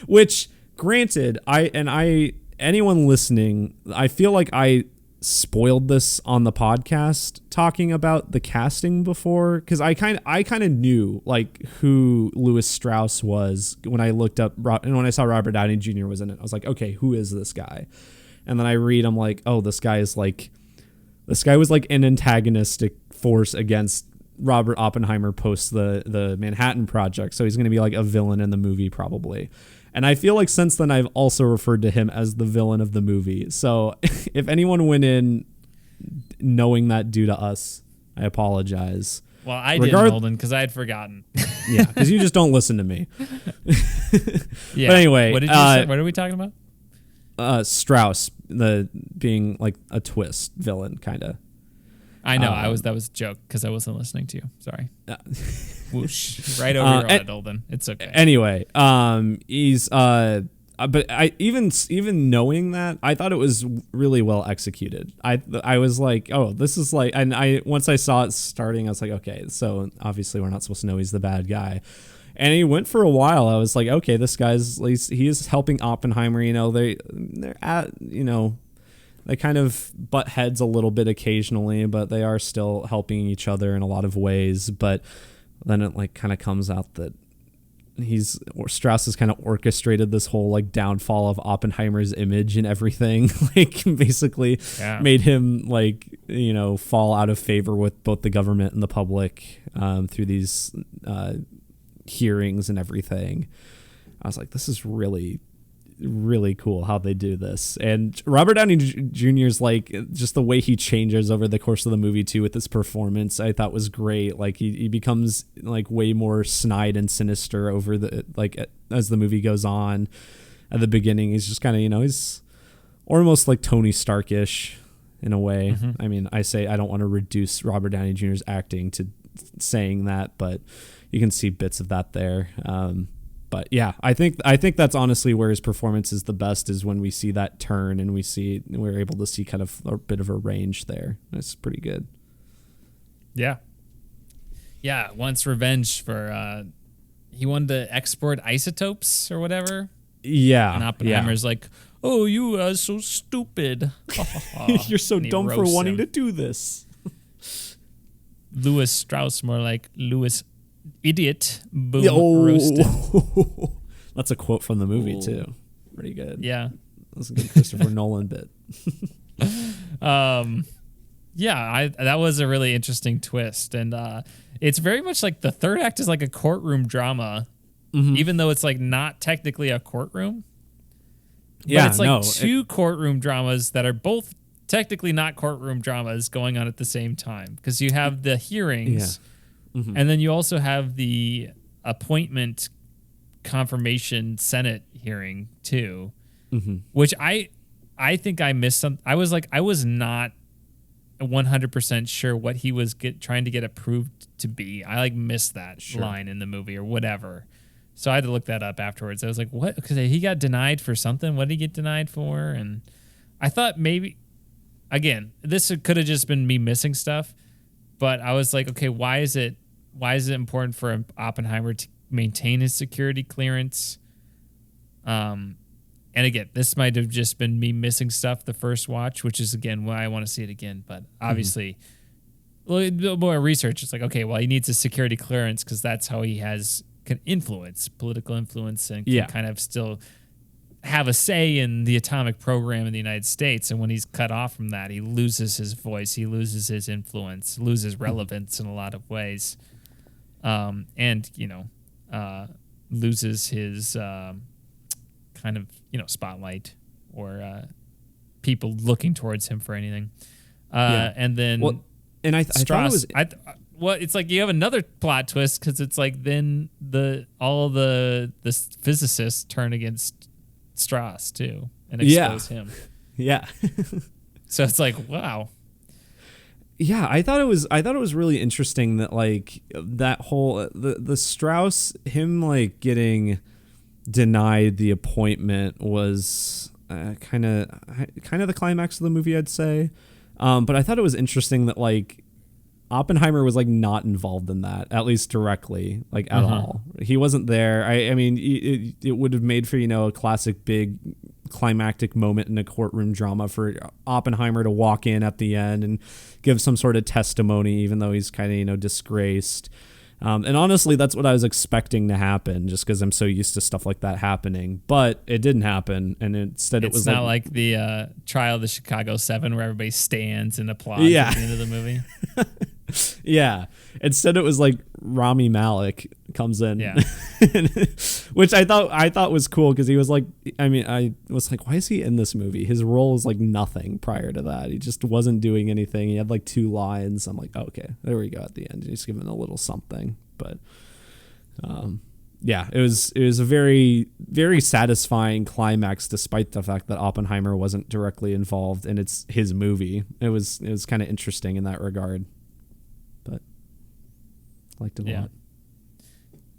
Which, granted, anyone listening, I feel like I spoiled this on the podcast talking about the casting before, because I kind of knew like who Louis Strauss was when I looked up, and when I saw Robert Downey Jr. was in it, I was like, okay, who is this guy? And then I read, I'm like, oh, this guy was like an antagonistic force against Robert Oppenheimer post the Manhattan Project, so he's going to be like a villain in the movie probably. And I feel like since then I've also referred to him as the villain of the movie. So if anyone went in knowing that due to us, I apologize. Well, I didn't, Holden, because I had forgotten. Yeah, because you just don't listen to me. Yeah. But anyway, what did you say? What are we talking about? Strauss, being like a twist villain, kind of. I know. That was a joke because I wasn't listening to you. Sorry. Whoosh. Right over your head, Holden. It's okay. Anyway, he's but I even knowing that, I thought it was really well executed. I was like, oh, this is like, and once I saw it starting, I was like, okay, so obviously we're not supposed to know he's the bad guy. And he went for a while. I was like, okay, this guy's, he is helping Oppenheimer. They're at, they kind of butt heads a little bit occasionally, but they are still helping each other in a lot of ways. But then it like kind of comes out that Strauss has kind of orchestrated this whole like downfall of Oppenheimer's image and everything, like basically made him like, fall out of favor with both the government and the public through these hearings and everything. I was like, this is really, really cool how they do this. And Robert Downey Jr.'s like, just the way he changes over the course of the movie too with his performance, I thought was great. Like he becomes like way more snide and sinister over as the movie goes on. At the beginning, he's just kind of, he's almost like Tony Stark-ish in a way. Mm-hmm. I mean, I don't want to reduce Robert Downey Jr.'s acting to saying that, but you can see bits of that there. But yeah, I think that's honestly where his performance is the best, is when we see that turn and we're able to see kind of a bit of a range there. It's pretty good. Yeah. Yeah. Wants revenge for, he wanted to export isotopes or whatever. Yeah. And Oppenheimer's like, oh, you are so stupid. You're so dumb for wanting to do this. Louis Strauss, more like Louis Idiot. Boom. Roasted. That's a quote from the movie too. Pretty good. Yeah. That's a good Christopher Nolan bit. Yeah, that was a really interesting twist. And it's very much like the third act is like a courtroom drama, even though it's like not technically a courtroom. Yeah, but it's like two courtroom dramas that are both technically not courtroom dramas going on at the same time, because you have the hearings. Yeah. Mm-hmm. And then you also have the appointment confirmation Senate hearing too, Mm-hmm. which I think I missed some. I was not 100% sure what he was trying to get approved to be. I missed that line in the movie or whatever. So I had to look that up afterwards. I was like, what? Because he got denied for something. What did he get denied for? And I thought maybe, again, this could have just been me missing stuff. But I was like, okay, why is it important for Oppenheimer to maintain his security clearance? And again, this might have just been me missing stuff the first watch, which is, again, why I want to see it again. But obviously, a little more research. It's like, okay, well, he needs a security clearance because that's how he can influence, political influence, and can kind of still have a say in the atomic program in the United States. And when he's cut off from that, he loses his voice, he loses his influence, loses relevance in a lot of ways, and loses his kind of spotlight or people looking towards him for anything. And then I thought it was. Well, it's like you have another plot twist because it's like then all the physicists turn against Strauss too and expose him. Yeah. So it's like, wow. Yeah, I thought it was really interesting that that whole the Strauss, him getting denied the appointment was kind of the climax of the movie, I'd say. But I thought it was interesting that Oppenheimer was not involved in that, at least directly, at all. He wasn't there. I mean, it would have made for a classic big climactic moment in a courtroom drama for Oppenheimer to walk in at the end and give some sort of testimony, even though he's kind of disgraced. And honestly, that's what I was expecting to happen, just because I'm so used to stuff like that happening. But it didn't happen, and instead it was not like the trial of the Chicago 7 where everybody stands and applauds at the end of the movie. Yeah. Instead, it was Rami Malek comes in, which I thought was cool because he was I was why is he in this movie? His role was nothing prior to that. He just wasn't doing anything. He had 2 lines. I'm oh, okay, there we go at the end. He's given a little something, but it was a very, very satisfying climax, despite the fact that Oppenheimer wasn't directly involved and it's his movie. It was kind of interesting in that regard. But I liked it a lot.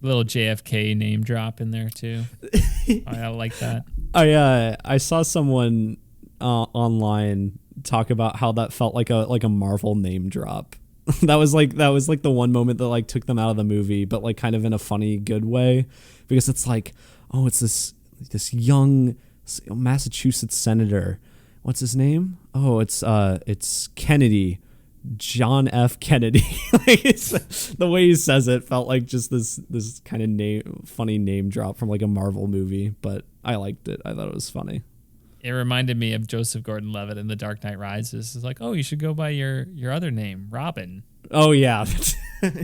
Little JFK name drop in there too. I like that. I saw someone online talk about how that felt like a Marvel name drop. that was the one moment that took them out of the movie, but kind of in a funny, good way, because it's oh, it's this young Massachusetts senator. What's his name? Oh, it's Kennedy. John F. Kennedy. The way he says it felt like just this kind of funny name drop from a Marvel movie, but I liked it. I thought it was funny. It reminded me of Joseph Gordon-Levitt in The Dark Knight Rises. It's oh, you should go by your other name, Robin. Oh yeah.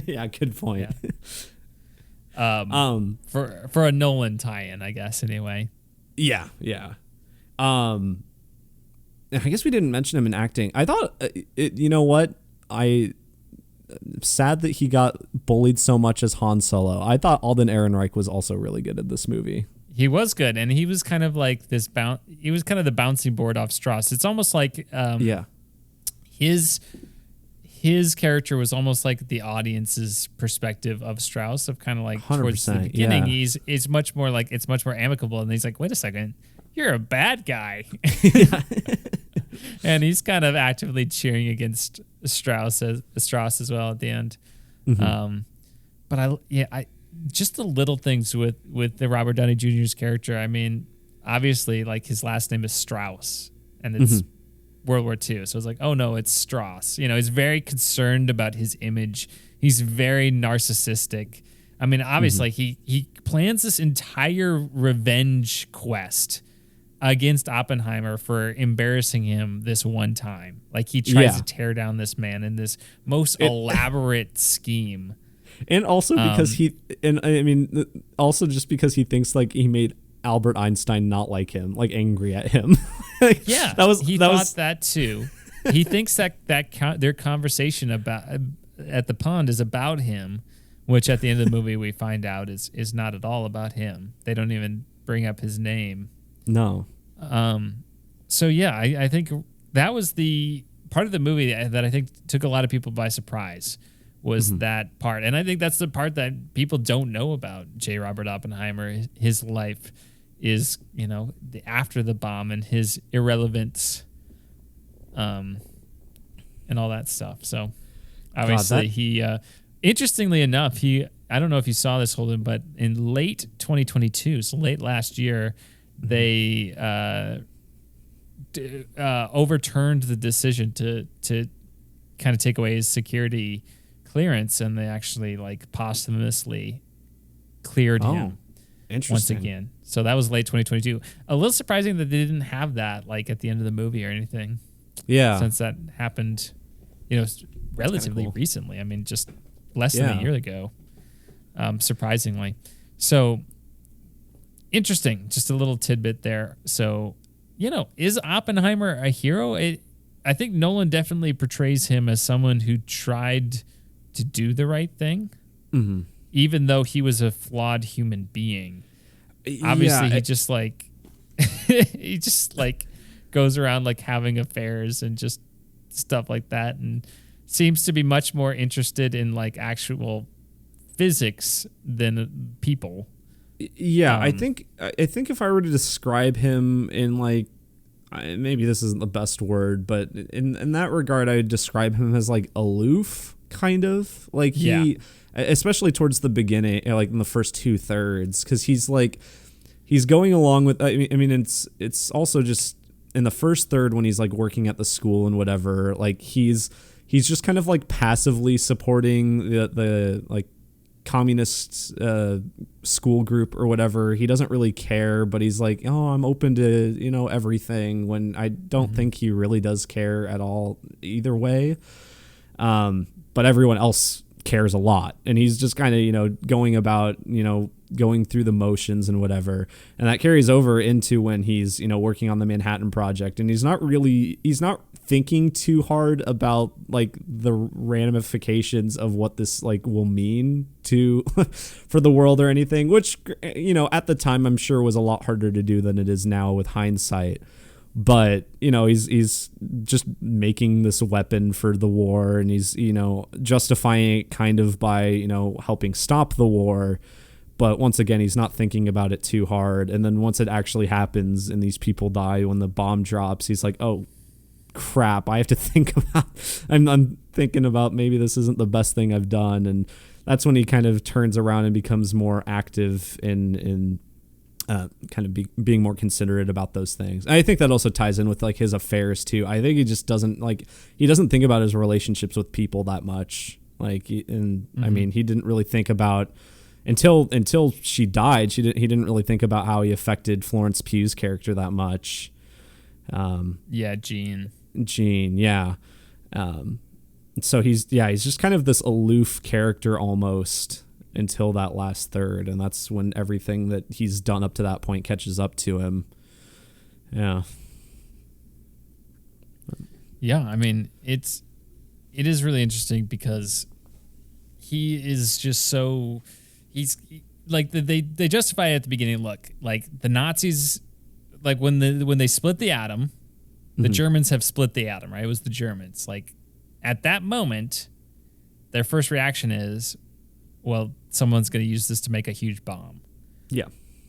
Yeah, good point. Yeah. For a Nolan tie-in, I guess, anyway. Yeah. I guess we didn't mention him in acting. I thought, you know what? I'm sad that he got bullied so much as Han Solo. I thought Alden Ehrenreich was also really good at this movie. He was good, and he was kind of this he was kind of the bouncing board off Strauss. It's almost his character was almost like the audience's perspective of Strauss, of kind of towards the beginning. Yeah. It's much more amicable, and he's wait a second, you're a bad guy. And he's kind of actively cheering against Strauss as well at the end. Mm-hmm. But I just the little things with the Robert Downey Jr.'s character. I mean, obviously, his last name is Strauss, and it's World War II. So it's oh no, it's Strauss. He's very concerned about his image. He's very narcissistic. I mean, obviously, he plans this entire revenge quest against Oppenheimer for embarrassing him this one time. He tries to tear down this man in this most elaborate scheme. And also because also just because he thinks he made Albert Einstein not like him, angry at him. Yeah, he thought that too. He thinks that their conversation at the pond is about him, which at the end of the movie we find out is not at all about him. They don't even bring up his name. No. So yeah, I think that was the part of the movie that I think took a lot of people by surprise, was that part. And I think that's the part that people don't know about J. Robert Oppenheimer. His life is, after the bomb and his irrelevance, and all that stuff. So obviously interestingly enough, I don't know if you saw this, Holden, but in late 2022, so late last year, they overturned the decision to kind of take away his security clearance, and they actually posthumously cleared him once again. So that was late 2022. A little surprising that they didn't have that at the end of the movie or anything. Yeah, since that happened, relatively recently. I mean, just less than a year ago. Surprisingly, so interesting. Just a little tidbit there. So, is Oppenheimer a hero? I think Nolan definitely portrays him as someone who tried to do the right thing, even though he was a flawed human being. Obviously, he just goes around having affairs and just stuff like that, and seems to be much more interested in actual physics than people. Yeah, I think if I were to describe him in maybe this isn't the best word, but in that regard, I would describe him as aloof, kind of he, especially towards the beginning, in the first 2/3, because he's going along with. I mean, it's also just in the first third when he's working at the school and whatever. He's just kind of passively supporting the communist school group or whatever. He doesn't really care, but he's I'm open to everything, when I don't think he really does care at all either way. But everyone else cares a lot, and he's just kind of going about going through the motions and whatever, and that carries over into when he's working on the Manhattan Project, and he's not thinking too hard about the ramifications of what this will mean to for the world or anything, which at the time I'm sure was a lot harder to do than it is now with hindsight. But he's just making this weapon for the war, and he's justifying it kind of by helping stop the war. But once again, he's not thinking about it too hard. And then once it actually happens and these people die when the bomb drops, he's like, oh crap, I have to think about I'm thinking about maybe this isn't the best thing I've done. And that's when he kind of turns around and becomes more active in kind of being more considerate about those things. And I think that also ties in with his affairs too. I think he just doesn't think about his relationships with people that much. I mean, he didn't really think about until she died. He didn't really think about how he affected Florence Pugh's character that much. Jean, yeah. So he's just kind of this aloof character almost until that last third, and that's when everything that he's done up to that point catches up to him. Yeah. Yeah, I mean, it is really interesting because he is just so they justify it at the beginning. Look, the Nazis, when they split the atom, the Germans have split the atom, right? It was the Germans. At that moment, their first reaction is, well, someone's going to use this to make a huge bomb. Yeah.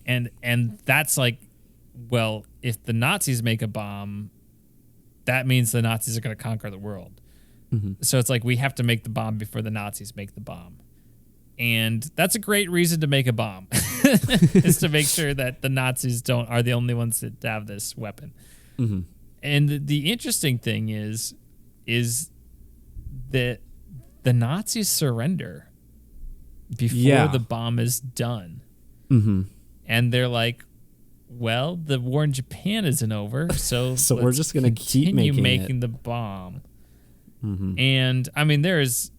And that's well, if the Nazis make a bomb, that means the Nazis are going to conquer the world. So it's we have to make the bomb before the Nazis make the bomb. And that's a great reason to make a bomb, is to make sure that the Nazis are the only ones that have this weapon. And the interesting thing is that the Nazis surrender before the bomb is done. And they're well, the war in Japan isn't over, so we're just going to keep making the bomb. And I mean, there's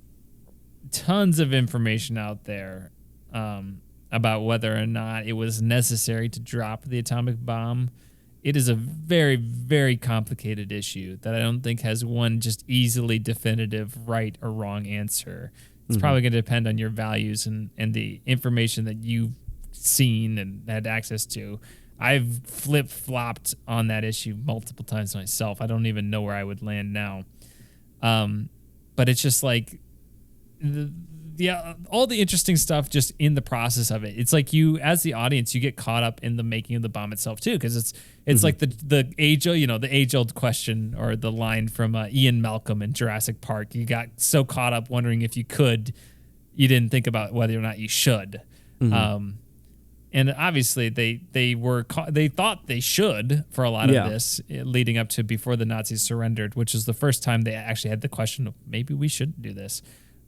tons of information out there about whether or not it was necessary to drop the atomic bomb. It is a very, very complicated issue that I don't think has one just easily definitive right or wrong answer It's probably going to depend on your values and the information that you've seen and had access to. I've flip-flopped on that issue multiple times myself. I don't even know where I would land now. But it's just like all the interesting stuff just in the process of it. It's like you, as the audience, you get caught up in the making of the bomb itself too, because it's like the age-old question or the line from Ian Malcolm in Jurassic Park. You got so caught up wondering if you didn't think about whether or not you should. And obviously they thought they should for a lot of this leading up to before the Nazis surrendered, which is the first time they actually had the question of maybe we shouldn't do this.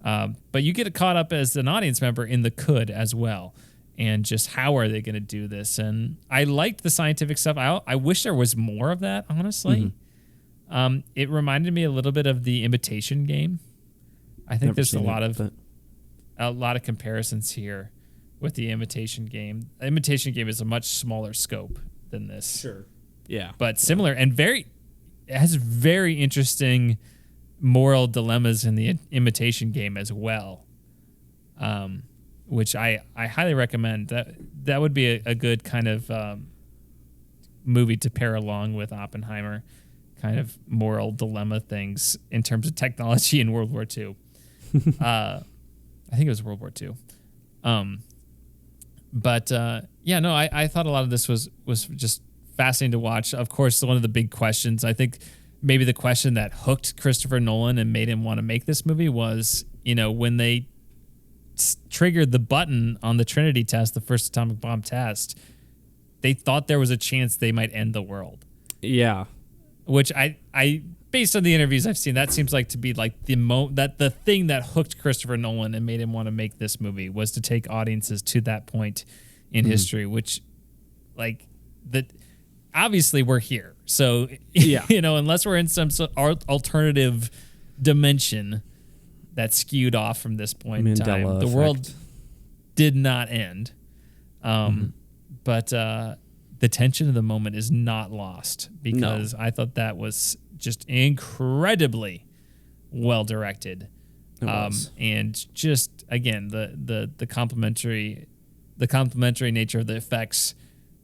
But you get caught up as an audience member in the could as well. And just how are they going to do this? And I liked the scientific stuff. I wish there was more of that, honestly. It reminded me a little bit of the Imitation Game. I think there's a lot of comparisons here with the Imitation Game. The Imitation Game is a much smaller scope than this. Sure. Yeah. But similar and it has very interesting moral dilemmas in the Imitation Game as well. Which I highly recommend. That would be a good kind of movie to pair along with Oppenheimer, kind of moral dilemma things in terms of technology in World War II. I think it was World War II. I thought a lot of this was just fascinating to watch. Of course, one of the big questions, I think maybe the question that hooked Christopher Nolan and made him want to make this movie was, when they triggered the button on the Trinity test, the first atomic bomb test, they thought there was a chance they might end the world. Yeah. Which I based on the interviews I've seen, that seems like to be like the thing that hooked Christopher Nolan and made him want to make this movie was to take audiences to that point in history, which obviously we're here. So, unless we're in some alternative dimension that skewed off from this point in time, the world did not end. But the tension of the moment is not lost because I thought that was just incredibly well directed. And just again, the complementary nature of the effects,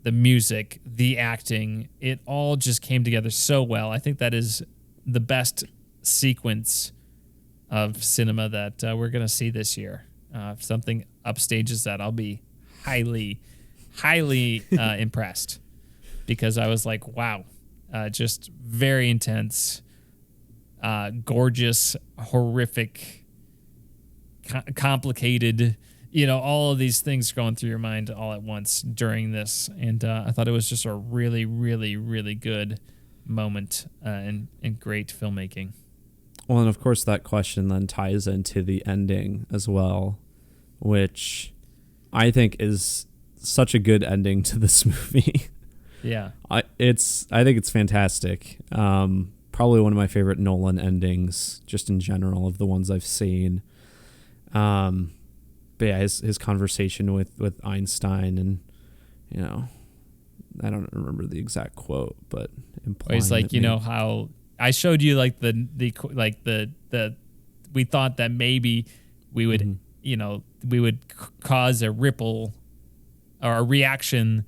the music, the acting, it all just came together so well. I think that is the best sequence of cinema that we're going to see this year. If something upstages that, I'll be highly impressed, because I was like, wow, just very intense, gorgeous, horrific, complicated, all of these things going through your mind all at once during this. And I thought it was just a really, really, really good moment and great filmmaking. Well, and of course that question then ties into the ending as well, which I think is such a good ending to this movie. Yeah. I think it's fantastic. Probably one of my favorite Nolan endings, just in general, of the ones I've seen. But yeah, his conversation with Einstein, and I don't remember the exact quote, but he's like, how I showed you like the we thought that maybe we would we would cause a ripple or a reaction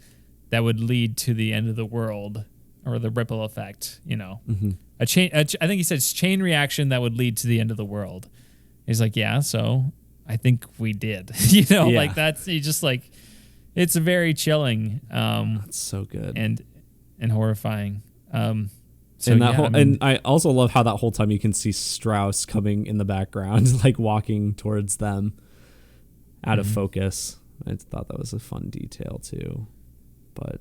that would lead to the end of the world, or the ripple effect, a chain. I think he said chain reaction that would lead to the end of the world. He's like, yeah, so I think we did, like that's, he just like, it's very chilling. That's so good and horrifying. And I also love how that whole time you can see Strauss coming in the background, like walking towards them out of focus. I thought that was a fun detail too. But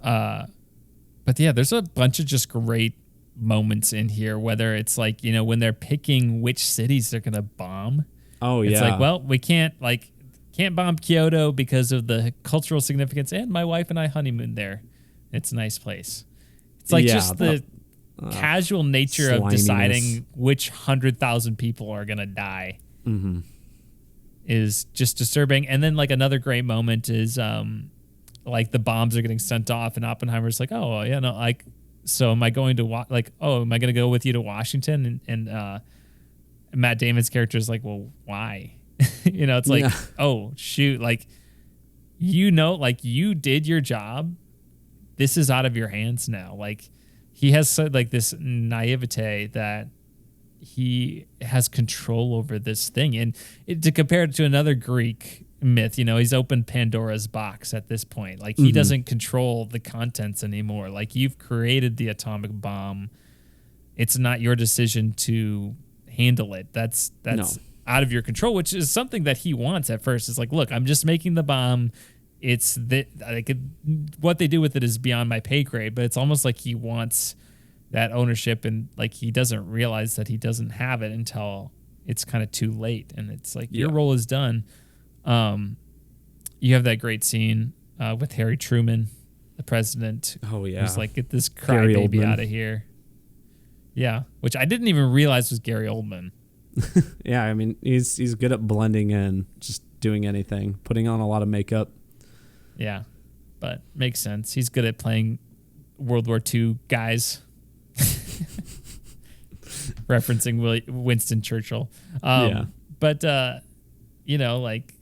yeah, there's a bunch of just great moments in here, whether it's like, when they're picking which cities they're going to bomb. Oh, it's like, well, we can't bomb Kyoto because of the cultural significance, and my wife and I honeymoon there. It's a nice place. It's like the casual nature of deciding which 100,000 people are going to die is just disturbing. And then like another great moment is like the bombs are getting sent off, and Oppenheimer's like, oh, yeah, no, like, so am I going to am I going to go with you to Washington? And Matt Damon's character is like, well, why? It's like, Yeah. oh shoot, like, like you did your job. This is out of your hands now. Like, he has like this naivete that he has control over this thing. And to compare it to another Greek myth, he's opened Pandora's box at this point. Like, he doesn't control the contents anymore. Like, you've created the atomic bomb. It's not your decision to handle it. That's No. out of your control, which is something that he wants at first. It's like, look, I'm just making the bomb. It's what they do with it is beyond my pay grade, but it's almost like he wants that ownership, and like he doesn't realize that he doesn't have it until it's kind of too late. And it's like, your role is done. You have that great scene with Harry Truman, the president. Oh yeah. Who's like, get this Gary crybaby Oldman. out of here. Yeah, which I didn't even realize was Gary Oldman. Yeah, I mean, he's good at blending in, just doing anything, putting on a lot of makeup. Yeah, but makes sense. He's good at playing World War II guys. Referencing Winston Churchill. But, like,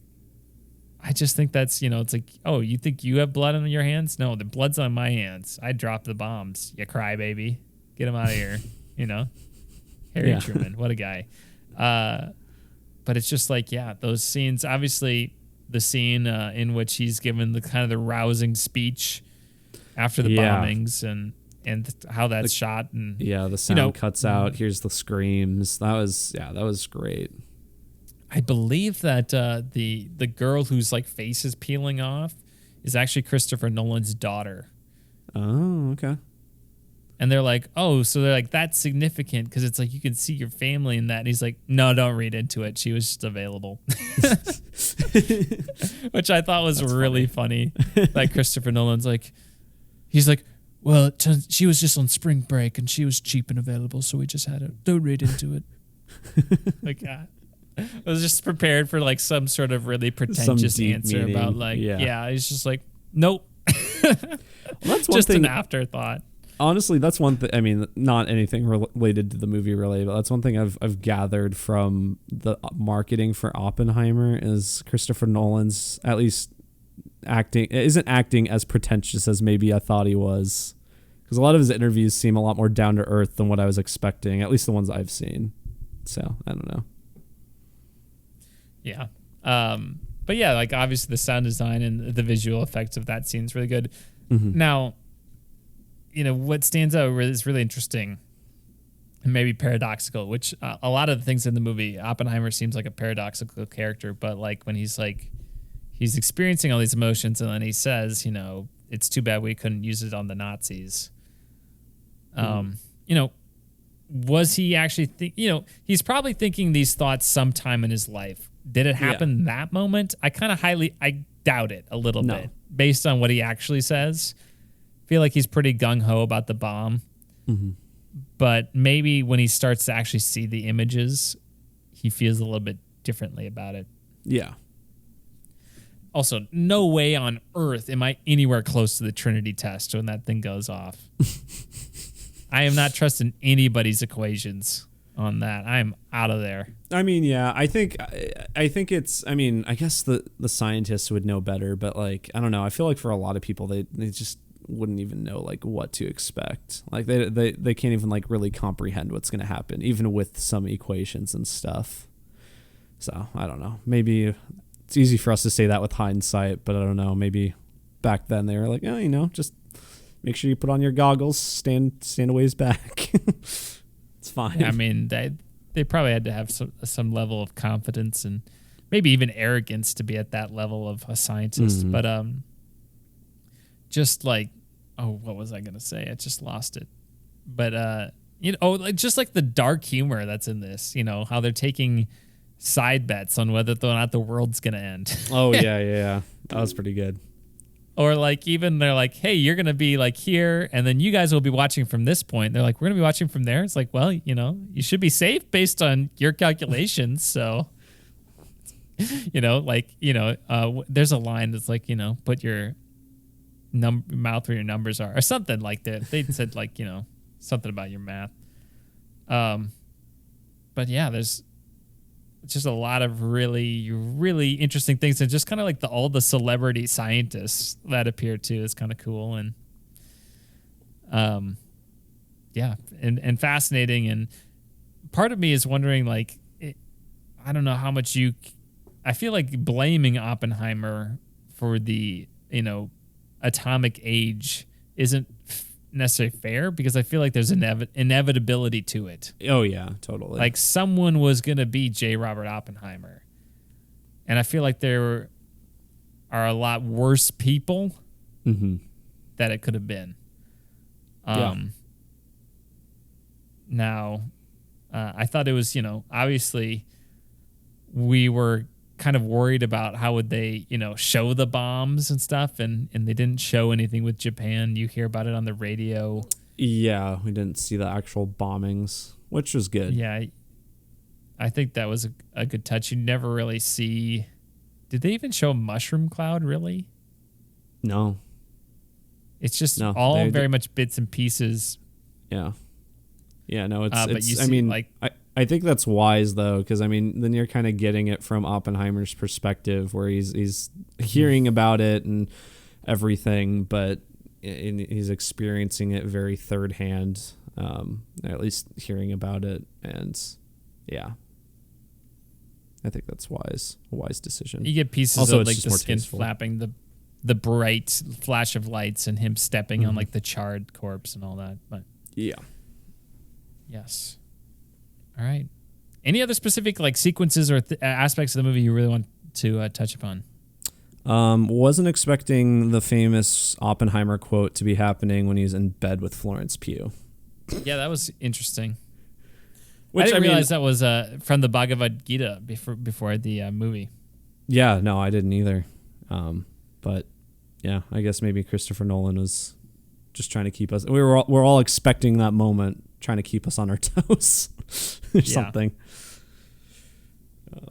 I just think that's, it's like, oh, you think you have blood on your hands? No, the blood's on my hands. I dropped the bombs. You cry, baby. Get him out of here. Harry Truman, what a guy. But it's just like, those scenes, obviously the scene in which he's given the kind of the rousing speech after the bombings and how that's shot. And the sound cuts out. Here's the screams. That was great. I believe that the girl whose like face is peeling off is actually Christopher Nolan's daughter. Oh, okay. And they're like, oh, so they're like, that's significant because it's like you can see your family in that. And he's like, no, don't read into it. She was just available. Which I thought was really funny. Like Christopher Nolan's like, he's like, well, she was just on spring break and she was cheap and available. So we just had her. Don't read into it. Like, I was just prepared for like some sort of really pretentious answer meaning. About like, he's just like, nope. That's one just thing. An afterthought. Honestly, that's one thing. I mean, not anything related to the movie related, but that's one thing I've gathered from the marketing for Oppenheimer is Christopher Nolan's at least isn't acting as pretentious as maybe I thought he was, because a lot of his interviews seem a lot more down to earth than what I was expecting, at least the ones I've seen. So I don't know. Yeah. But yeah, like obviously the sound design and the visual effects of that scene is really good. Mm-hmm. Now, what stands out is really interesting and maybe paradoxical, which a lot of the things in the movie, Oppenheimer seems like a paradoxical character, but like when he's experiencing all these emotions and then he says, it's too bad we couldn't use it on the Nazis. Was he actually he's probably thinking these thoughts sometime in his life. Did it happen that moment? I doubt it a little bit based on what he actually says. Feel like he's pretty gung-ho about the bomb. Mm-hmm. But maybe when he starts to actually see the images, he feels a little bit differently about it. Yeah. Also, no way on earth am I anywhere close to the Trinity test when that thing goes off. I am not trusting anybody's equations on that. I'm out of there. I mean, yeah, I think it's, I mean, I guess the scientists would know better, but like, I don't know. I feel like for a lot of people, they just wouldn't even know like what to expect. Like they can't even like really comprehend what's going to happen, even with some equations and stuff. So I don't know. Maybe it's easy for us to say that with hindsight, but I don't know. Maybe back then they were like, oh, just make sure you put on your goggles, stand a ways back. It's fine. I mean, they probably had to have some level of confidence and maybe even arrogance to be at that level of a scientist. Mm-hmm. But just like, what was I gonna say? I just lost it. But just like the dark humor that's in this. How they're taking side bets on whether or not the world's gonna end. Oh yeah. That was pretty good. Or like even they're like, hey, you're going to be like here and then you guys will be watching from this point. They're like, we're going to be watching from there. It's like, well, you should be safe based on your calculations. So, there's a line that's like, put your mouth where your numbers are or something like that. They said like, something about your math. But yeah, there's just a lot of really, really interesting things, and just kind of like all the celebrity scientists that appear too is kind of cool, and yeah, and fascinating. And part of me is wondering, like, I don't know how much I feel like blaming Oppenheimer for the atomic age isn't necessarily fair, because I feel like there's inevitability to it. Oh yeah, totally. Like, someone was gonna be J. Robert Oppenheimer, and I feel like there are a lot worse people that it could have been. Now, I thought it was, obviously we were kind of worried about how would they, show the bombs and stuff, and they didn't show anything with Japan. You hear about it on the radio. Yeah, we didn't see the actual bombings, which was good. Yeah, I think that was a good touch. You never really see. Did they even show a mushroom cloud, really? No. It's just No, all very much bits and pieces. Yeah. Yeah, no, it's but you I see, mean, like, I think that's wise though, because I mean, then you're kind of getting it from Oppenheimer's perspective, where he's hearing about it and everything, but he's experiencing it very third hand, at least hearing about it, and yeah, I think that's wise, a wise decision. You get pieces Also, of it's like just the more skin tasteful. flapping, the bright flash of lights, and him stepping on like the charred corpse and all that. But Yeah. yes. All right. Any other specific like sequences or aspects of the movie you really want to touch upon? Wasn't expecting the famous Oppenheimer quote to be happening when he's in bed with Florence Pugh. Yeah, that was interesting. Which, I didn't I mean, realize that was from the Bhagavad Gita before the movie. Yeah, no, I didn't either. But yeah, I guess maybe Christopher Nolan was just trying to keep us. We're all expecting that moment, trying to keep us on our toes or something.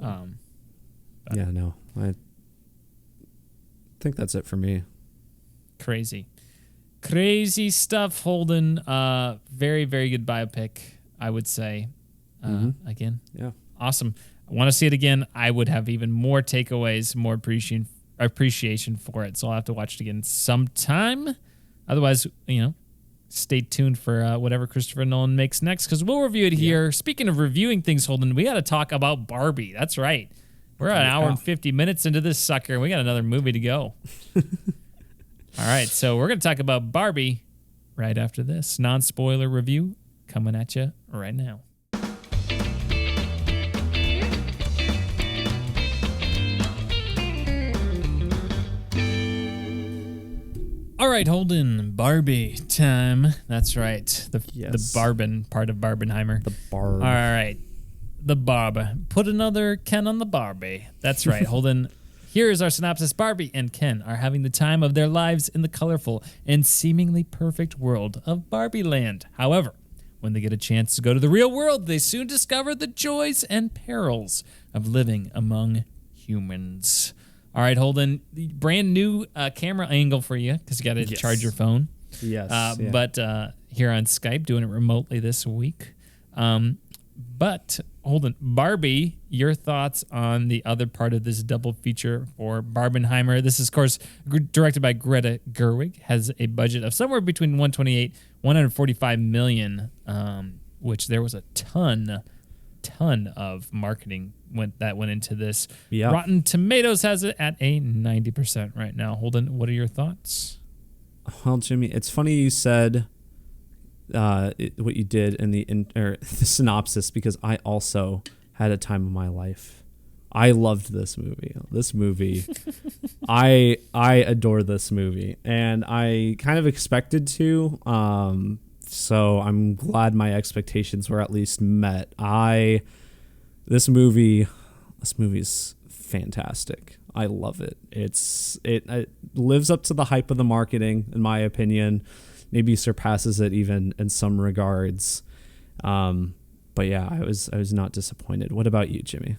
Yeah, no, I think that's it for me. Crazy stuff, Holden. Very, very good biopic, I would say. Again, Yeah, awesome. I want to see it again. I would have even more takeaways, more appreciation for it. So I'll have to watch it again sometime. Otherwise, stay tuned for whatever Christopher Nolan makes next, because we'll review it here. Speaking of reviewing things, Holden, we got to talk about Barbie. That's right. We're an hour and 50 minutes into this sucker, and we got another movie to go. All right, so we're going to talk about Barbie right after this. Non-spoiler review coming at you right now. All right, Holden, Barbie time. That's right. The Barben part of Barbenheimer. the Barb. All right. The Barb. Put another Ken on the Barbie. That's right, Holden. Here is our synopsis. Barbie and Ken are having the time of their lives in the colorful and seemingly perfect world of Barbie Land. However, when they get a chance to go to the real world, they soon discover the joys and perils of living among humans. All right, Holden, brand new camera angle for you, because you got to charge your phone. Yes. But here on Skype, doing it remotely this week. But Holden, Barbie, your thoughts on the other part of this double feature for Barbenheimer? This is, of course, directed by Greta Gerwig, has a budget of somewhere between 145 million, which there was a ton of marketing that went into this. Yeah. Rotten Tomatoes has it at a 90% right now. Holden, what are your thoughts? Well, Jimmy, it's funny you said what you did in the synopsis, because I also had a time of my life. I loved this movie. I adore this movie, and I kind of expected to. So I'm glad my expectations were at least met. This movie's fantastic. I love it. It lives up to the hype of the marketing, in my opinion. Maybe surpasses it even in some regards. But yeah, I was not disappointed. What about you, Jimmy?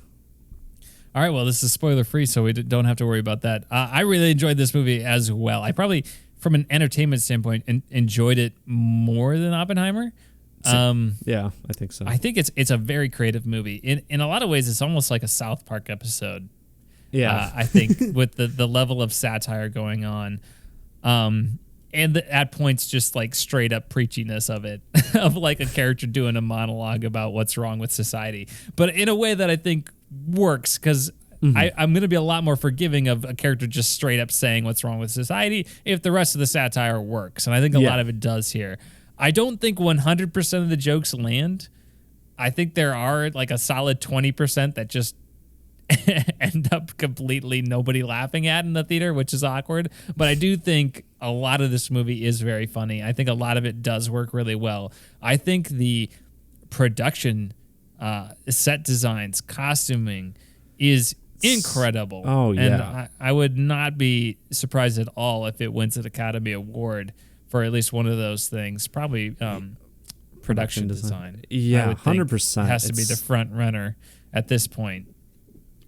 All right, well, this is spoiler free, so we don't have to worry about that. I really enjoyed this movie as well. I probably, from an entertainment standpoint, enjoyed it more than Oppenheimer. Yeah, I think so. I think it's a very creative movie. In a lot of ways, it's almost like a South Park episode. Yeah. I think with the level of satire going on, and at points just like straight up preachiness of it, of like a character doing a monologue about what's wrong with society, but in a way that I think works because I'm going to be a lot more forgiving of a character just straight up saying what's wrong with society if the rest of the satire works, and I think a lot of it does here. I don't think 100% of the jokes land. I think there are like a solid 20% that just end up completely nobody laughing at in the theater, which is awkward. But I do think a lot of this movie is very funny. I think a lot of it does work really well. I think the production, set designs, costuming is incredible. Oh, yeah. And I would not be surprised at all if it wins an Academy Award for at least one of those things. Probably production design. Yeah, 100%. Has to be the front runner at this point.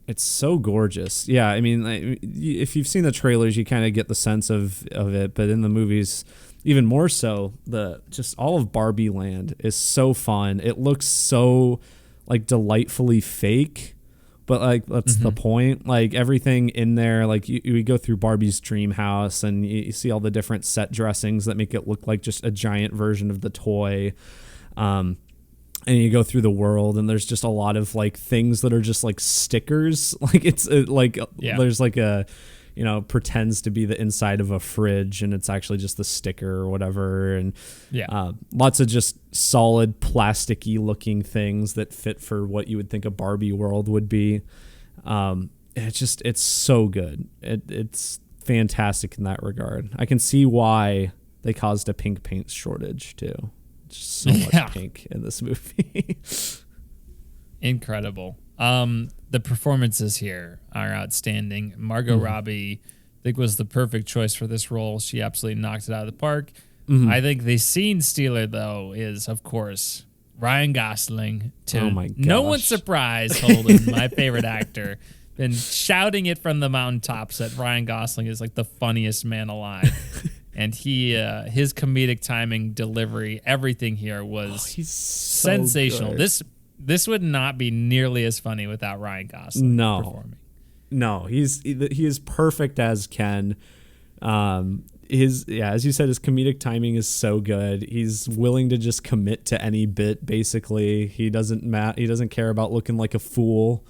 It's so gorgeous. Yeah, I mean, if you've seen the trailers, you kind of get the sense of it, but in the movies, even more so, just all of Barbie Land is so fun. It looks so like delightfully fake, but like that's the point. Like everything in there, like you go through Barbie's dream house and you see all the different set dressings that make it look like just a giant version of the toy. And you go through the world and there's just a lot of like things that are just like stickers. Like there's like a, pretends to be the inside of a fridge and it's actually just the sticker or whatever. And lots of just solid plasticky looking things that fit for what you would think a Barbie world would be. It's so good. It's fantastic in that regard. I can see why they caused a pink paint shortage too. So much pink in this movie. Incredible. The performances here are outstanding. Margot Robbie, I think, was the perfect choice for this role. She absolutely knocked it out of the park. I think the scene stealer, though, is, of course, Ryan Gosling. Oh my gosh. No one's surprised, Holden, my favorite actor, been shouting it from the mountaintops that Ryan Gosling is like the funniest man alive. And his comedic timing, delivery, everything here was so sensational. good. This would not be nearly as funny without Ryan Gosling performing. No, he is perfect as Ken. As you said, his comedic timing is so good. He's willing to just commit to any bit. Basically, he doesn't care about looking like a fool.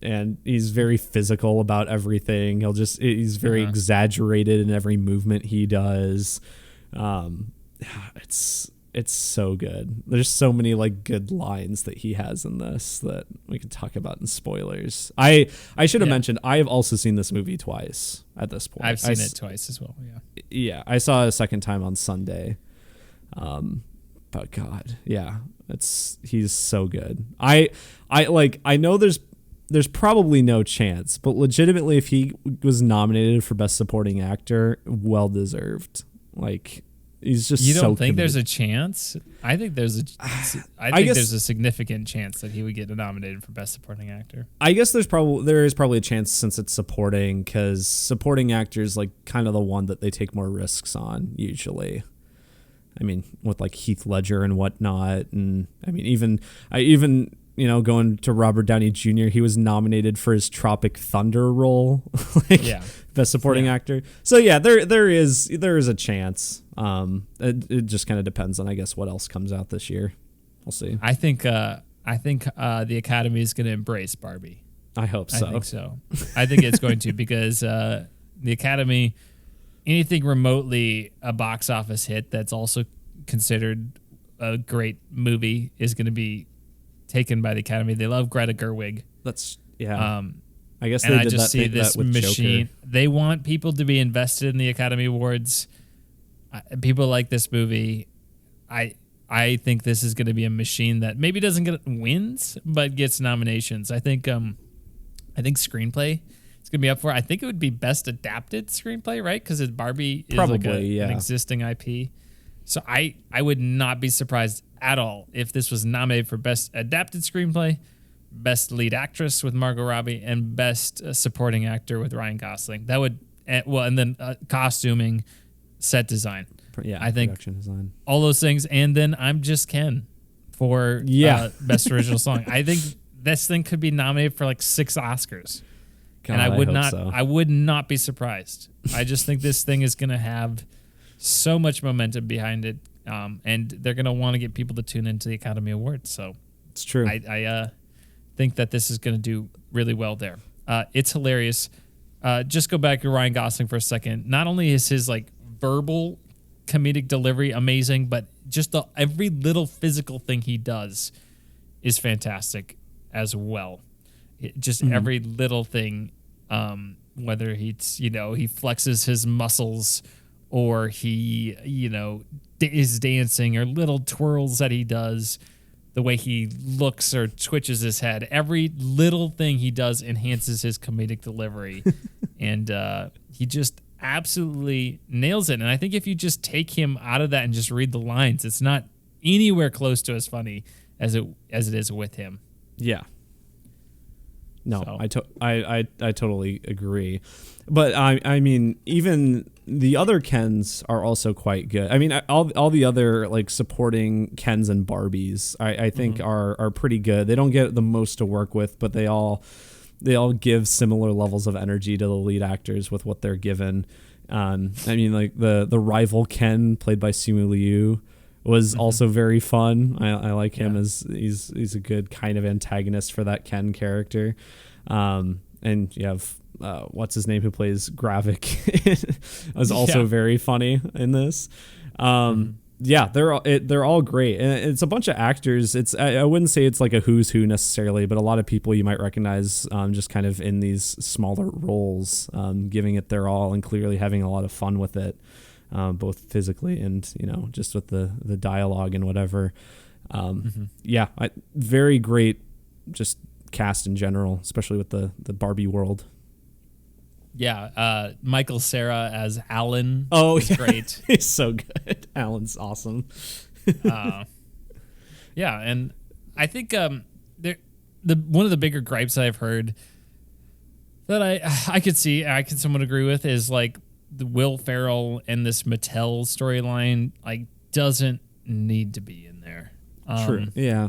And he's very physical about everything. He's very exaggerated in every movement he does. It's so good. There's so many like good lines that he has in this that we can talk about in spoilers. I should have mentioned I have also seen this movie twice at this point. I've seen it twice as well. Yeah. Yeah, I saw it a second time on Sunday. But God, yeah, he's so good. I know there's probably no chance, but legitimately, if he was nominated for Best Supporting Actor, well deserved. Like, he's just. You don't so think committed. there's a chance? I think there's there's a significant chance that he would get nominated for Best Supporting Actor. I guess there is probably a chance since it's supporting, because supporting actors like kind of the one that they take more risks on usually. I mean, with like Heath Ledger and whatnot, and I mean even. Going to Robert Downey Jr., he was nominated for his Tropic Thunder role, Best Supporting Actor. So yeah, there is a chance. It just kind of depends on, I guess, what else comes out this year. We'll see. I think the Academy is going to embrace Barbie. I hope so. I think so. I think it's going to, because the Academy, anything remotely a box office hit that's also considered a great movie is going to be taken by the Academy. They love Greta Gerwig. I guess I just see this machine. Joker. They want people to be invested in the Academy Awards. People like this movie. I think this is going to be a machine that maybe doesn't get wins, but gets nominations. I think screenplay is going to be up for it. I think it would be Best Adapted Screenplay, right? Because Barbie is probably an existing IP. So I would not be surprised at all if this was nominated for Best Adapted Screenplay, Best Lead Actress with Margot Robbie, and Best Supporting Actor with Ryan Gosling. That would, and then costuming, set design. I think production design. all those things. And then I'm Just Ken for best original song. I think this thing could be nominated for like 6 Oscars. God, and I would not be surprised. I just think this thing is going to have so much momentum behind it. And they're going to want to get people to tune into the Academy Awards. So it's true. I think that this is going to do really well there. It's hilarious. Just go back to Ryan Gosling for a second. Not only is his like verbal comedic delivery amazing, but just every little physical thing he does is fantastic as well. Every little thing, whether he flexes his muscles or he, is dancing, or little twirls that he does, the way he looks or twitches his head, every little thing he does enhances his comedic delivery. And he just absolutely nails it. And I think if you just take him out of that and just read the lines, it's not anywhere close to as funny as it is with him. Yeah. No, So. I totally agree. But I mean, even the other Kens are also quite good. I mean, all the other like supporting Kens and Barbies, I think are pretty good. They don't get the most to work with, but they all give similar levels of energy to the lead actors with what they're given. I mean, like the rival Ken played by Simu Liu was also very fun. I like him as he's a good kind of antagonist for that Ken character. And you have what's his name who plays Gravik was also very funny in this. Yeah, they're all great, and it's a bunch of actors. I wouldn't say it's like a who's who necessarily, but a lot of people you might recognize just kind of in these smaller roles, giving it their all and clearly having a lot of fun with it, both physically and just with the dialogue and whatever. Yeah, very great, just cast in general, especially with the Barbie world. Yeah, Michael Cera as Alan. Oh, is great. He's so good. Alan's awesome. Yeah, and I think one of the bigger gripes I've heard that I could see, I can somewhat agree with, is like the Will Ferrell and this Mattel storyline like doesn't need to be in there. True. Yeah,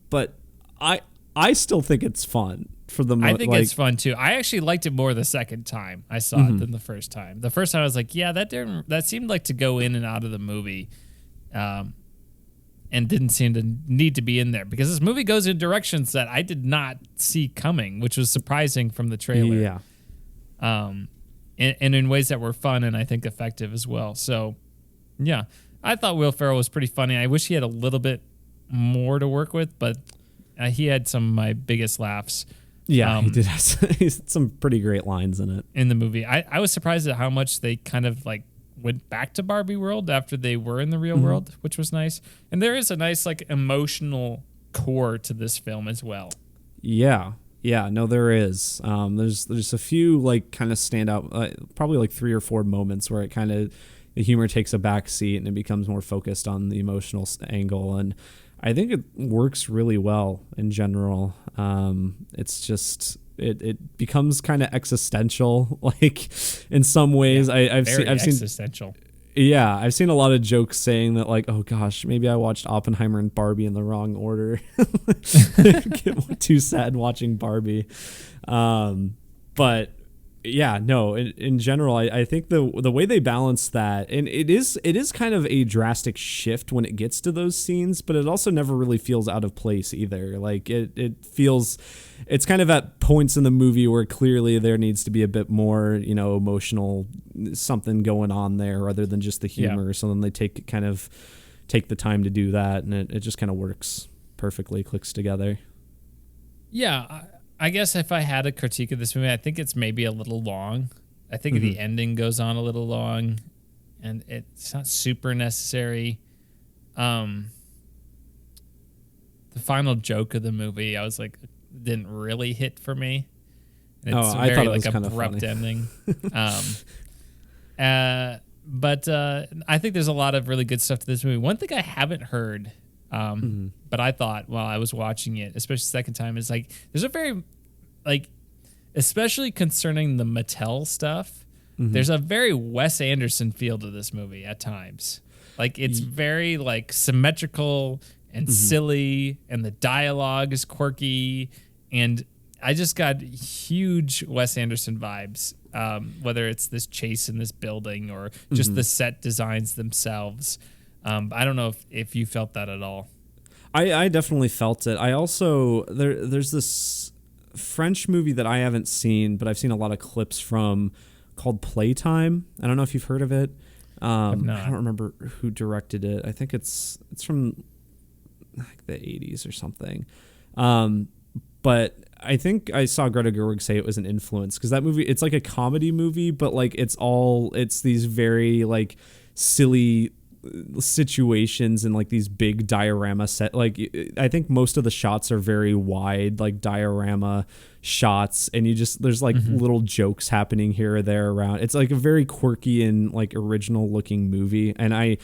but I still think it's fun. I think it's fun too. I actually liked it more the second time I saw it than the first time. The first time I was like, yeah, that seemed like to go in and out of the movie, and didn't seem to need to be in there because this movie goes in directions that I did not see coming, which was surprising from the trailer. Yeah. And in ways that were fun and I think effective as well. So, yeah, I thought Will Ferrell was pretty funny. I wish he had a little bit more to work with, but he had some of my biggest laughs. Yeah, he did have some pretty great lines in it. In the movie. I was surprised at how much they kind of like went back to Barbie world after they were in the real world, which was nice. And there is a nice like emotional core to this film as well. Yeah. Yeah, no, there is. There's a few like kind of stand out, probably like 3 or 4 moments where it kind of, the humor takes a back seat and it becomes more focused on the emotional angle. And I think it works really well in general. It's just it becomes kind of existential, like in some ways. Yeah, I've seen existential. Yeah, I've seen a lot of jokes saying that like, oh gosh, maybe I watched Oppenheimer and Barbie in the wrong order. Get too sad watching Barbie, but. Yeah, no, in general, I think the way they balance that, and it is kind of a drastic shift when it gets to those scenes, but it also never really feels out of place either. Like it feels, it's kind of at points in the movie where clearly there needs to be a bit more, emotional something going on there rather than just the humor. Yeah. So then they take the time to do that, and it just kind of works perfectly, clicks together. Yeah. I guess if I had a critique of this movie, I think it's maybe a little long. I think the ending goes on a little long, and it's not super necessary. The final joke of the movie, I was like, didn't really hit for me. It's I thought it was kind of abrupt funny. ending. But I think there's a lot of really good stuff to this movie. One thing I haven't heard. But I thought while I was watching it, especially the second time, is like there's a very like, especially concerning the Mattel stuff, there's a very Wes Anderson feel to this movie at times. Like it's very like symmetrical and silly, and the dialogue is quirky, and I just got huge Wes Anderson vibes. Whether it's this chase in this building or just the set designs themselves. I don't know if you felt that at all. I definitely felt it. I also there's this French movie that I haven't seen, but I've seen a lot of clips from, called Playtime. I don't know if you've heard of it. I don't remember who directed it. I think it's from like the 80s or something. But I think I saw Greta Gerwig say it was an influence, because that movie, it's like a comedy movie, but like it's these very like silly situations and like these big diorama set. Like I think most of the shots are very wide, like diorama shots, and there's like little jokes happening here or there around. It's like a very quirky and like original looking movie, and I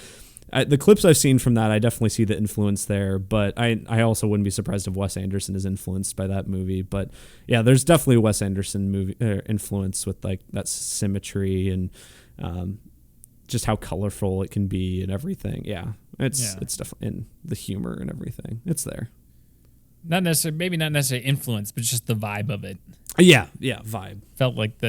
the clips I've seen from that, I definitely see the influence there, but I also wouldn't be surprised if Wes Anderson is influenced by that movie. But yeah, there's definitely a Wes Anderson movie influence with like that symmetry and just how colorful it can be and everything. Yeah, it's definitely in the humor and everything. It's there. Not necessarily influence, but just the vibe of it. Yeah, vibe. Felt like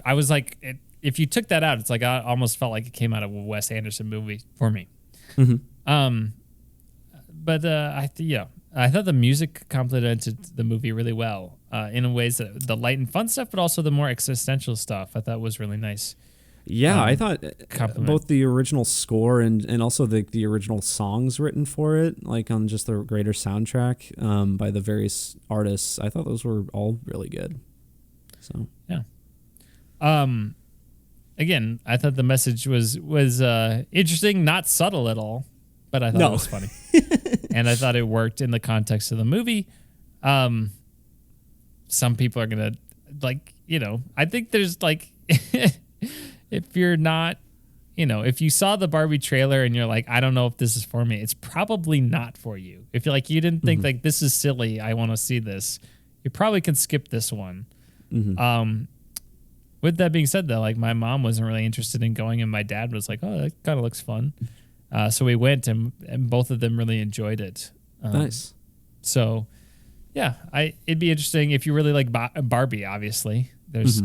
I was like, if you took that out, it's like I almost felt like it came out of a Wes Anderson movie for me. But I thought the music complemented the movie really well in ways that the light and fun stuff, but also the more existential stuff I thought was really nice. Yeah, I thought both the original score and also the original songs written for it, like on just the greater soundtrack by the various artists, I thought those were all really good. So yeah. Again, I thought the message was interesting, not subtle at all, but I thought it was funny, and I thought it worked in the context of the movie. Some people are gonna I think there's like. If you're not, if you saw the Barbie trailer and you're like, I don't know if this is for me, it's probably not for you. If you're like, you didn't think like this is silly, I want to see this, you probably can skip this one. With that being said, though, like my mom wasn't really interested in going, and my dad was like, oh, that kind of looks fun. So we went, and both of them really enjoyed it. Nice. So, yeah, it'd be interesting if you really like Barbie. Obviously, there's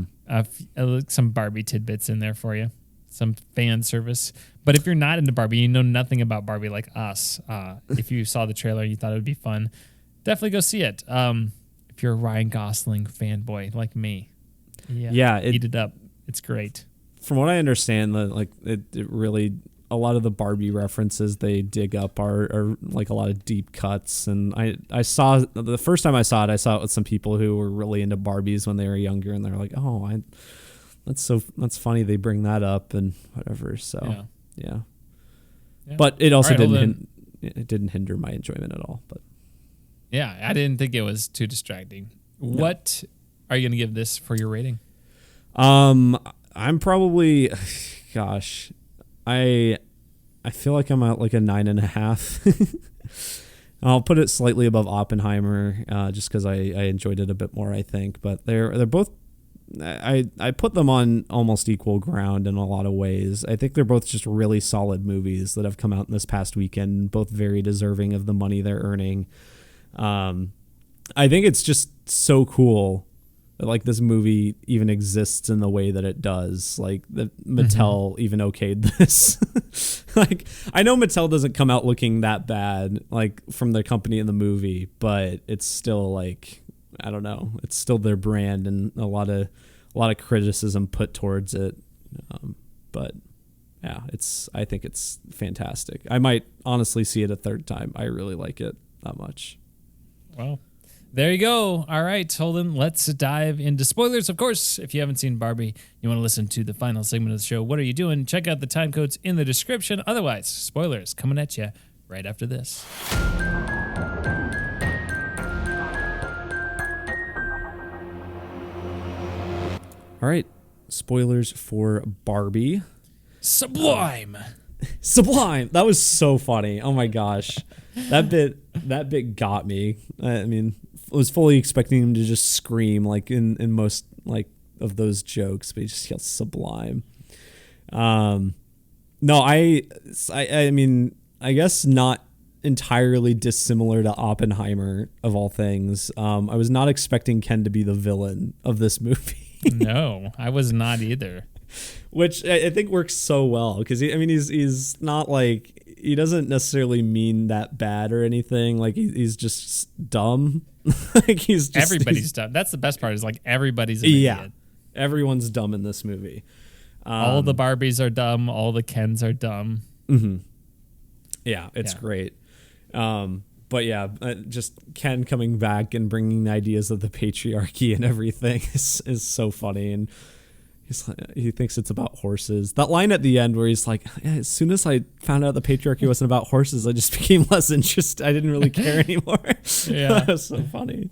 some Barbie tidbits in there for you, some fan service. But if you're not into Barbie, you know nothing about Barbie like us. If you saw the trailer and you thought it would be fun, definitely go see it. If you're a Ryan Gosling fanboy like me, eat it up. It's great. From what I understand, it really, a lot of the Barbie references they dig up are like a lot of deep cuts. And I saw, the first time I saw it with some people who were really into Barbies when they were younger, and they're like, oh, that's funny they bring that up and whatever. So yeah. But it also didn't hinder my enjoyment at all. But yeah, I didn't think it was too distracting. No. What are you gonna give this for your rating? I'm probably, gosh, I feel like I'm at like a 9.5. I'll put it slightly above Oppenheimer, just because I enjoyed it a bit more, I think. But they're both, I put them on almost equal ground in a lot of ways. I think they're both just really solid movies that have come out in this past weekend, both very deserving of the money they're earning. I think it's just so cool that like this movie even exists in the way that it does. Like that Mattel even okayed this. Like I know Mattel doesn't come out looking that bad, like from the company in the movie, but it's still like, I don't know, it's still their brand and a lot of criticism put towards it. But yeah, I think it's fantastic. I might honestly see it a third time. I really like it that much. Well, there you go. All right, Holden, let's dive into spoilers. Of course, if you haven't seen Barbie, you want to listen to the final segment of the show, What Are You Doing? Check out the time codes in the description. Otherwise, spoilers coming at you right after this. All right, spoilers for Barbie. Sublime. That was so funny. Oh my gosh. That bit got me. I mean, I was fully expecting him to just scream like in most like of those jokes, but he just yells sublime. No, I mean, I guess not entirely dissimilar to Oppenheimer of all things. I was not expecting Ken to be the villain of this movie. No, I was not either. Which I think works so well because he's not like, he doesn't necessarily mean that bad or anything. Like he's just dumb. Like everybody's dumb. That's the best part, is like everybody's an idiot. Everyone's dumb in this movie. All the Barbies are dumb. All the Kens are dumb. Mm-hmm. Yeah, it's great. But yeah, just Ken coming back and bringing the ideas of the patriarchy and everything is so funny. And he thinks it's about horses. That line at the end where he's like, as soon as I found out the patriarchy wasn't about horses, I just became less interested. I didn't really care anymore. Yeah. That was so funny.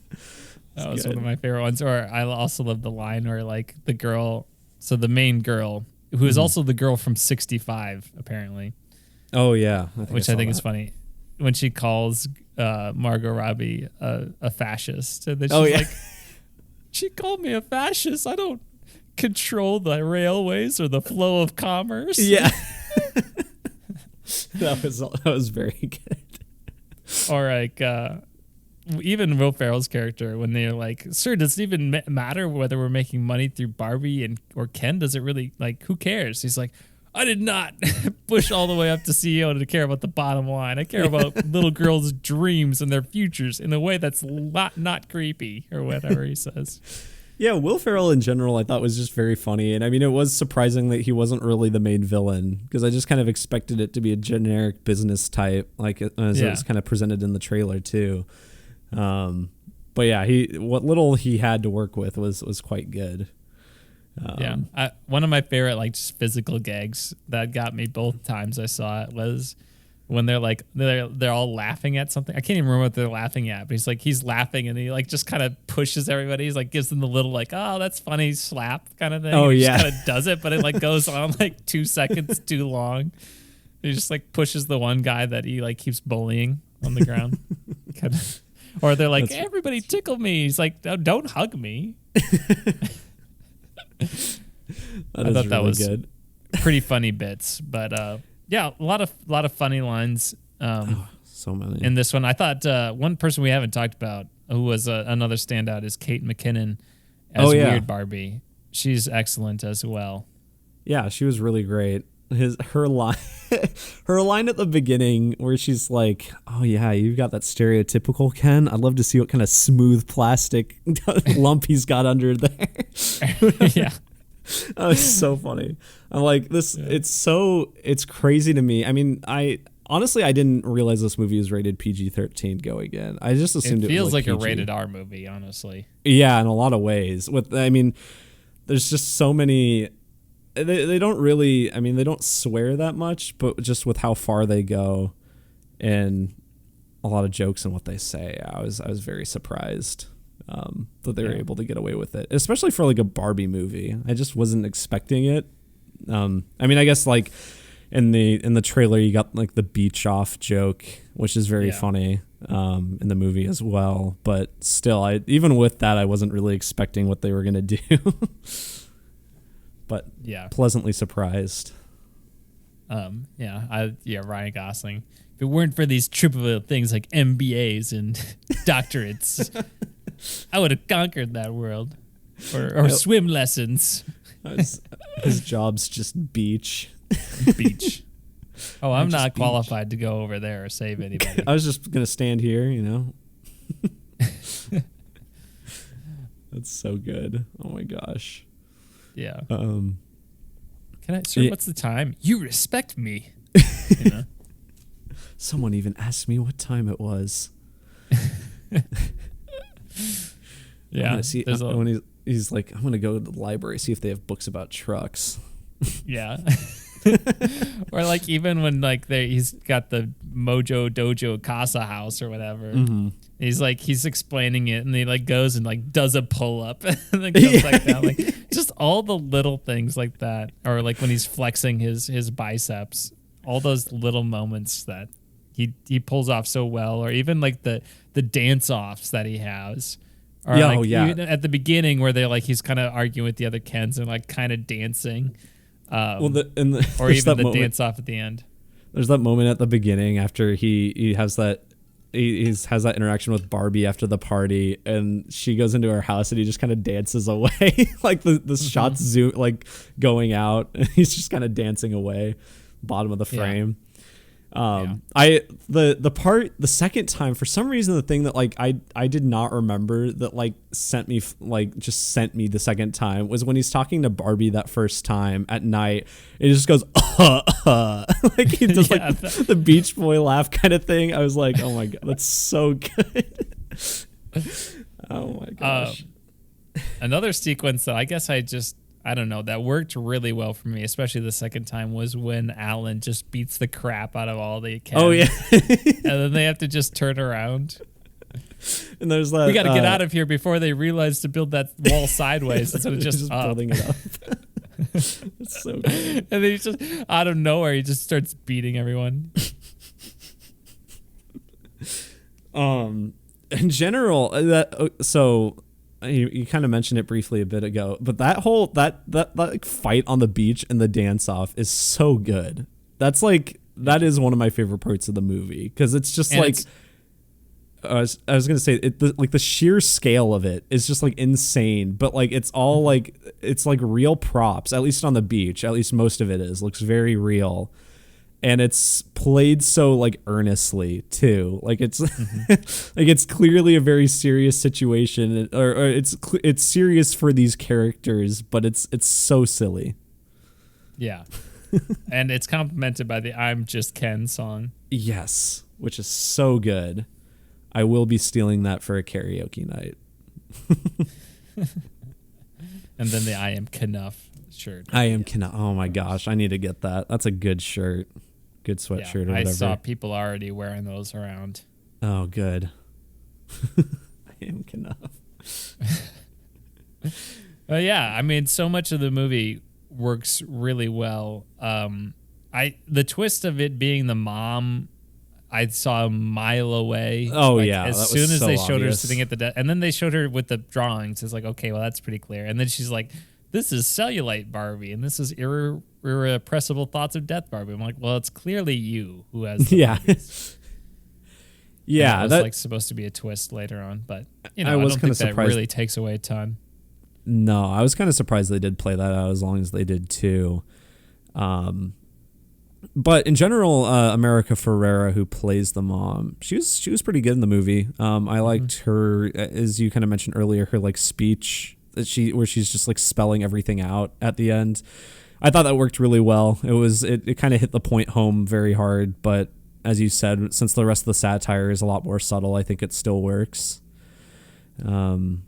That was one of my favorite ones. Or I also love the line where like the girl, so the main girl, who is also the girl from 65, apparently. Oh, yeah. Which I think is funny. When she calls Margot Robbie a fascist. And then she's like, she called me a fascist. I don't control the railways or the flow of commerce. Yeah. that was very good. Or like even Will Ferrell's character, when they're like, sir, does it even matter whether we're making money through Barbie or Ken? Does it really, like, who cares? He's like, I did not push all the way up to CEO to care about the bottom line. I care about little girls' dreams and their futures in a way that's not creepy, or whatever he says. Yeah, Will Ferrell in general I thought was just very funny. And I mean, it was surprising that he wasn't really the main villain, because I just kind of expected it to be a generic business type, like as it was kind of presented in the trailer too. But yeah, what little he had to work with was quite good. One of my favorite like just physical gags that got me both times I saw it was when they're like they're all laughing at something. I can't even remember what they're laughing at, but he's laughing and he like just kind of pushes everybody. He's like gives them the little like, oh, that's funny slap kind of thing. Oh, and yeah. Just kind of does it, but it like goes on like 2 seconds too long. He just like pushes the one guy that he like keeps bullying on the ground. Or they're like, everybody tickle me. He's like, don't hug me. I thought that really was good. Pretty funny bits, but yeah, a lot of funny lines. So many in this one. I thought one person we haven't talked about who was another standout is Kate McKinnon as Weird Barbie. She's excellent as well. Yeah, she was really great. Her line at the beginning where she's like, oh yeah, you've got that stereotypical Ken. I'd love to see what kind of smooth plastic lump he's got under there. Yeah. That was so funny. I'm like, this, it's crazy to me. I mean, I didn't realize this movie was rated PG-13 going in. I just assumed it feels was like PG. a rated R movie, honestly. Yeah, in a lot of ways. There's just so many. They don't really. I mean, they don't swear that much, but just with how far they go, and a lot of jokes and what they say, I was very surprised that they were able to get away with it, especially for like a Barbie movie. I just wasn't expecting it. I mean, I guess like in the trailer you got like the beach off joke, which is very funny in the movie as well. But still, even with that, I wasn't really expecting what they were gonna do. But pleasantly surprised. Ryan Gosling. If it weren't for these triple things like MBAs and doctorates, I would have conquered that world. Or swim lessons. His job's just beach. Beach. Oh, I'm not qualified to go over there or save anybody. I was just gonna stand here, you know. That's so good. Oh my gosh. Yeah. Sir, what's the time? You respect me. You know? Someone even asked me what time it was. Yeah. When he's like, I'm gonna go to the library, see if they have books about trucks. Yeah. Or like even when like he's got the Mojo Dojo Casa house or whatever. Mm-hmm. He's explaining it and he like goes and like does a pull up and then comes back down. Like just all the little things like that. Or like when he's flexing his biceps. All those little moments that he pulls off so well. Or even like the dance offs that he has Or Yeah, like oh, yeah. even at the beginning where they're like he's kind of arguing with the other Kens and like kind of dancing. Well, Or even the dance off at the end. There's that moment at the beginning after he has that has that interaction with Barbie after the party, and she goes into her house and he just kind of dances away, like the shots zoom like going out, and he's just kind of dancing away, bottom of the frame. The second time, for some reason, the thing that like I did not remember that like sent me the second time was when he's talking to Barbie that first time at night. It just goes like he does like the Beach Boy laugh kind of thing. I was like, oh my god, that's so good. Oh my gosh. Another sequence that I guess I don't know, that worked really well for me, especially the second time, was when Alan just beats the crap out of all the Kens. Oh yeah. And then they have to just turn around. And there's that. We got to get out of here before they realize to build that wall sideways instead of just up. Building it up. It's so good. And then he just, out of nowhere, he just starts beating everyone. In general, you kind of mentioned it briefly a bit ago, but that whole that like fight on the beach and the dance off is so good. That is one of my favorite parts of the movie, because it's just and like I was gonna say like the sheer scale of it is just like insane, but like it's all like it's like real props, at least on the beach, at least most of it looks very real. And it's played so like earnestly too. Like it's like it's clearly a very serious situation, or it's serious for these characters, but it's so silly. Yeah. And it's complemented by the "I'm Just Ken" song. Yes, which is so good. I will be stealing that for a karaoke night. And then the "I Am Knuff" shirt. I am Knuff. Oh my gosh, I need to get that. That's a good shirt. Good sweatshirt or whatever. I saw people already wearing those around. Oh, good. I am Knuff. Yeah, I mean, so much of the movie works really well. The twist of it being the mom, I saw a mile away. Oh, like, yeah. As soon as they showed her sitting at the desk, and then they showed her with the drawings, it's like, okay, well, that's pretty clear. And then she's like, this is cellulite Barbie, and this is irrepressible thoughts of death Barbie. I'm like, well, it's clearly you who has the Barbies. Yeah, it was like supposed to be a twist later on, but I was don't kind think of that really takes away a ton. No, I was kind of surprised they did play that out as long as they did too. But in general, America Ferrera, who plays the mom, she was pretty good in the movie. I liked her, as you kind of mentioned earlier, her like speech where she's just like spelling everything out at the end. I thought that worked really well. It kind of hit the point home very hard, but as you said, since the rest of the satire is a lot more subtle, I think it still works. Well,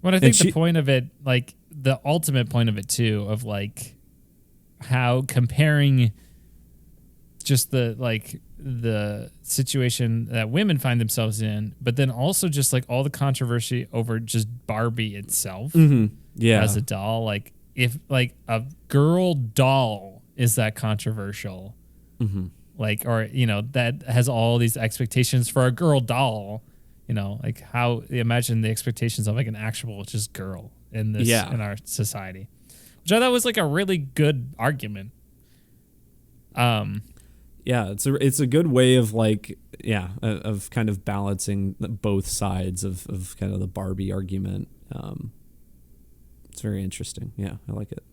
I think the point of it, like the ultimate point of it too, of like how comparing just the situation that women find themselves in, but then also just like all the controversy over just Barbie itself as a doll. Like if like a girl doll is that controversial, like, or, that has all these expectations for a girl doll, like how imagine the expectations of like an actual just girl in this, in our society, which I thought was like a really good argument. Yeah, it's a good way of like, of kind of balancing both sides of kind of the Barbie argument. It's very interesting. Yeah, I like it.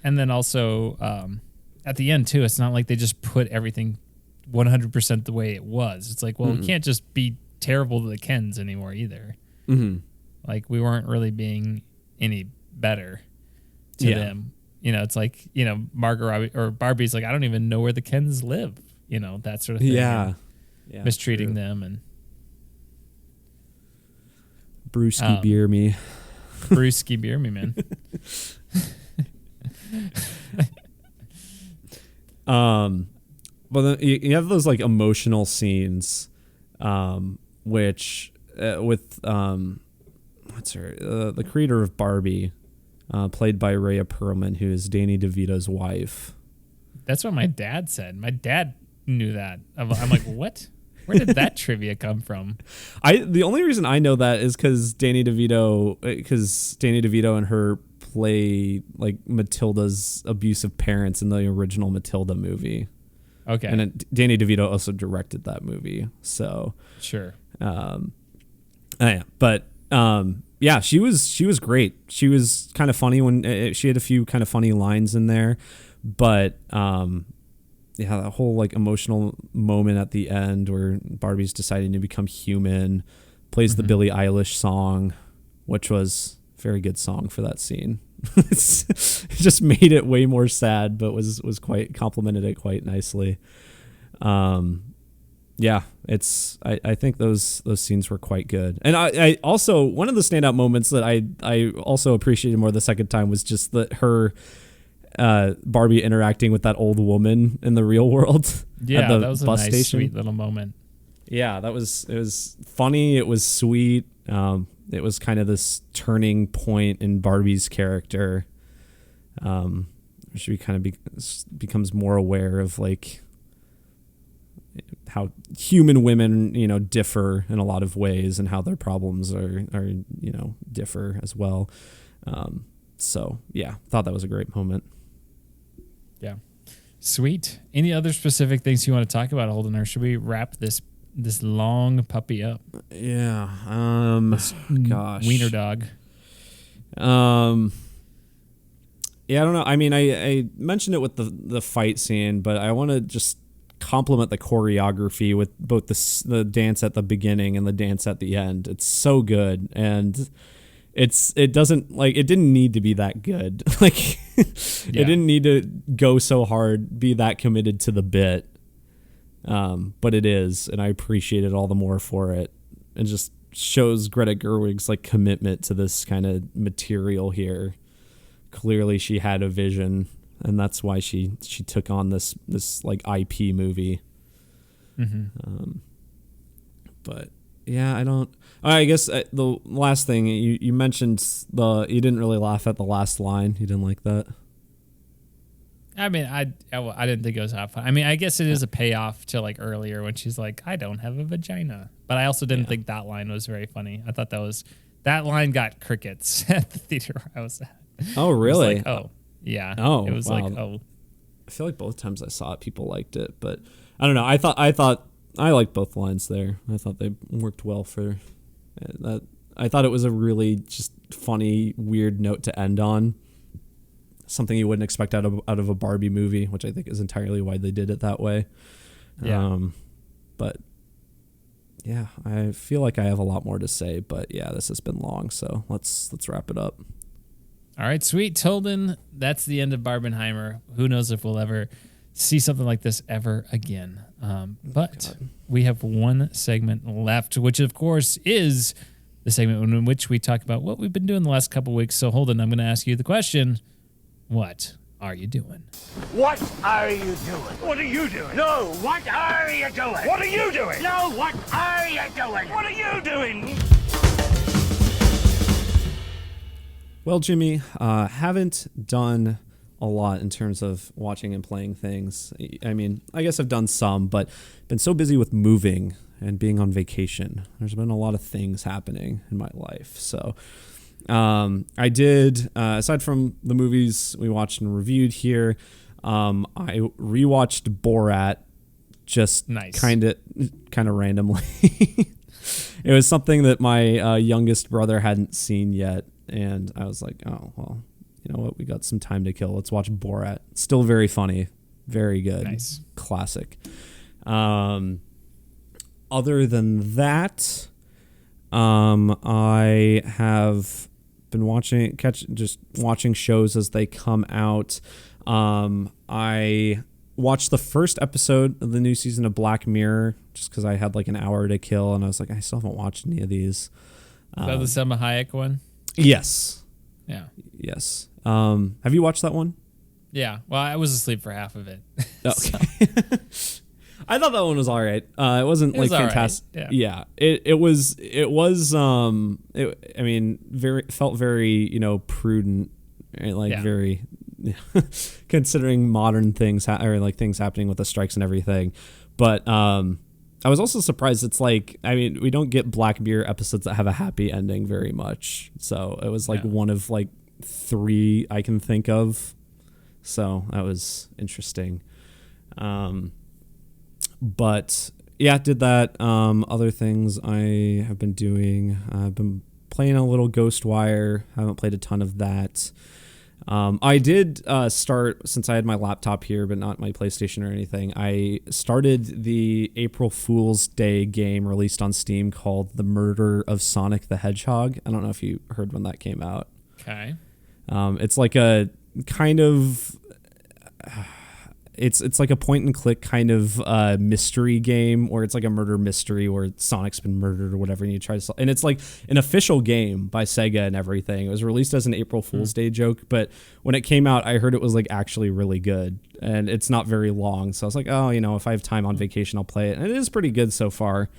And then also at the end too, it's not like they just put everything 100% the way it was. It's like, well, we can't just be terrible to the Kens anymore either. Like we weren't really being any better to them. It's like, Margot Robbie or Barbie's like, I don't even know where the Kens live, that sort of thing. Yeah. Mistreating them and Brewski beer me. Brewski beer me, man. But then you have those like emotional scenes, which with what's her the creator of Barbie, played by Rhea Perlman, who is Danny DeVito's wife. That's what my dad said. My dad knew that. I'm like, what? Where did that trivia come from? The only reason I know that is because Danny DeVito and her play like Matilda's abusive parents in the original Matilda movie. Okay. And Danny DeVito also directed that movie. So sure. Yeah, she was great. She was kind of funny when she had a few kind of funny lines in there, but that whole like emotional moment at the end where Barbie's deciding to become human, plays the Billie Eilish song, which was a very good song for that scene. It just made it way more sad, but was quite complimented it quite nicely. I think those scenes were quite good. And I also, one of the standout moments that I also appreciated more the second time was just that her Barbie interacting with that old woman in the real world. Yeah, at the that was a bus nice, station. sweet little moment. Yeah, it was funny. It was sweet. It was kind of this turning point in Barbie's character. She kind of becomes more aware of like how human women, differ in a lot of ways, and how their problems are differ as well. Thought that was a great moment. Yeah. Sweet. Any other specific things you want to talk about, Holden, or should we wrap this long puppy up? Yeah. Gosh. Wiener dog. Yeah, I don't know. I mean, I mentioned it with the fight scene, but I want to just compliment the choreography with both the dance at the beginning and the dance at the end. It's so good, and it didn't need to be that good. It didn't need to go so hard, be that committed to the bit. But it is, and I appreciate it all the more for it. It just shows Greta Gerwig's like commitment to this kind of material here. Clearly she had a vision, and that's why she took on this like IP movie. But yeah, I guess the last thing you mentioned, you didn't really laugh at the last line. You didn't like that? I mean, I didn't think it was that fun. I mean, I guess it is a payoff to like earlier when she's like, I don't have a vagina. But I also didn't think that line was very funny. I thought that line got crickets at the theater where I was at. Oh, really? It was like, oh, yeah. Oh, it was wow. like, oh. I feel like both times I saw it, people liked it, but I don't know. I thought I liked both lines there. I thought they worked well for that. I thought it was a really just funny, weird note to end on. Something you wouldn't expect out of a Barbie movie, which I think is entirely why they did it that way. Yeah. But yeah, I feel like I have a lot more to say, but yeah, this has been long, so let's wrap it up. All right, sweet. Holden, that's the end of Barbenheimer. Who knows if we'll ever see something like this ever again. But we have one segment left, which of course is the segment in which we talk about what we've been doing the last couple of weeks. So Holden, I'm going to ask you the question. What are you doing? What are you doing? What are you doing? No, what are you doing? What are you doing? No, what are you doing? What are you doing? Well, Jimmy, haven't done a lot in terms of watching and playing things. I mean, I guess I've done some, but been so busy with moving and being on vacation. There's been a lot of things happening in my life. So I did, aside from the movies we watched and reviewed here, I rewatched Borat just kind of randomly. It was something that my youngest brother hadn't seen yet. And I was like, oh, well, you know what? We got some time to kill. Let's watch Borat. Still very funny. Very good. Nice. Classic. Other than that, I have been watching shows as they come out. I watched the first episode of the new season of Black Mirror just because I had like an hour to kill, and I was like, I still haven't watched any of these. Is that the Selma Hayek one? Yes. Yeah. Yes. Have you watched that one? Yeah. Well, I was asleep for half of it. Okay. I thought that one was all right. It wasn't like fantastic. Right. Yeah. It was. I mean, felt very prudent, right? Very considering modern things or like things happening with the strikes and everything. But I I was also surprised. It's like, I mean, we don't get Black Mirror episodes that have a happy ending very much. So it was like one of like 3 I can think of. So that was interesting. But yeah, did that. Other things I have been doing. I've been playing a little Ghostwire. Haven't played a ton of that. I did start, since I had my laptop here, but not my PlayStation or anything, I started the April Fool's Day game released on Steam called The Murder of Sonic the Hedgehog. I don't know if you heard when that came out. Okay. It's like a kind of... It's like a point and click kind of mystery game where it's like a murder mystery where Sonic's been murdered or whatever, and you try to solve. And it's like an official game by Sega and everything. It was released as an April Fool's Day joke, but when it came out, I heard it was like actually really good, and it's not very long. So I was like, oh, you know, if I have time on vacation, I'll play it, and it is pretty good so far.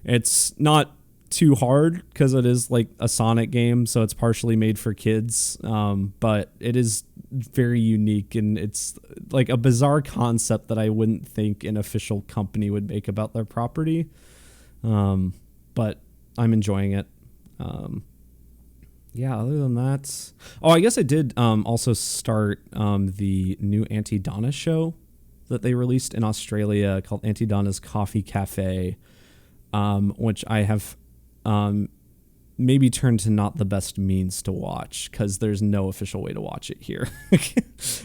It's not too hard because it is like a Sonic game, so it's partially made for kids, but it is very unique, and it's like a bizarre concept that I wouldn't think an official company would make about their property, but I'm enjoying it. Yeah, other than that, I guess I did also start the new Auntie Donna show that they released in Australia called Auntie Donna's Coffee Cafe, which I have maybe turned to not the best means to watch because there's no official way to watch it here.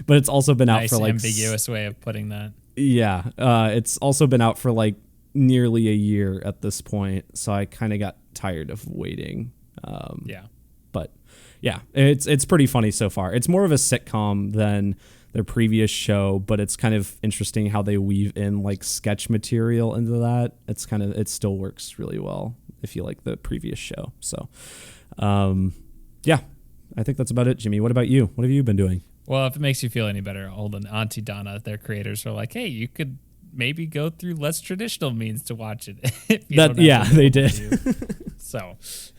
But it's also been out for like ambiguous way of putting that. Yeah, it's also been out for like nearly a year at this point, so I kind of got tired of waiting. But yeah, it's pretty funny so far. It's more of a sitcom than their previous show, but it's kind of interesting how they weave in like sketch material into that. It still works really well if you like the previous show. So, yeah, I think that's about it, Jimmy. What about you? What have you been doing? Well, if it makes you feel any better, Holden, Auntie Donna, their creators are like, hey, you could maybe go through less traditional means to watch it. They did. So,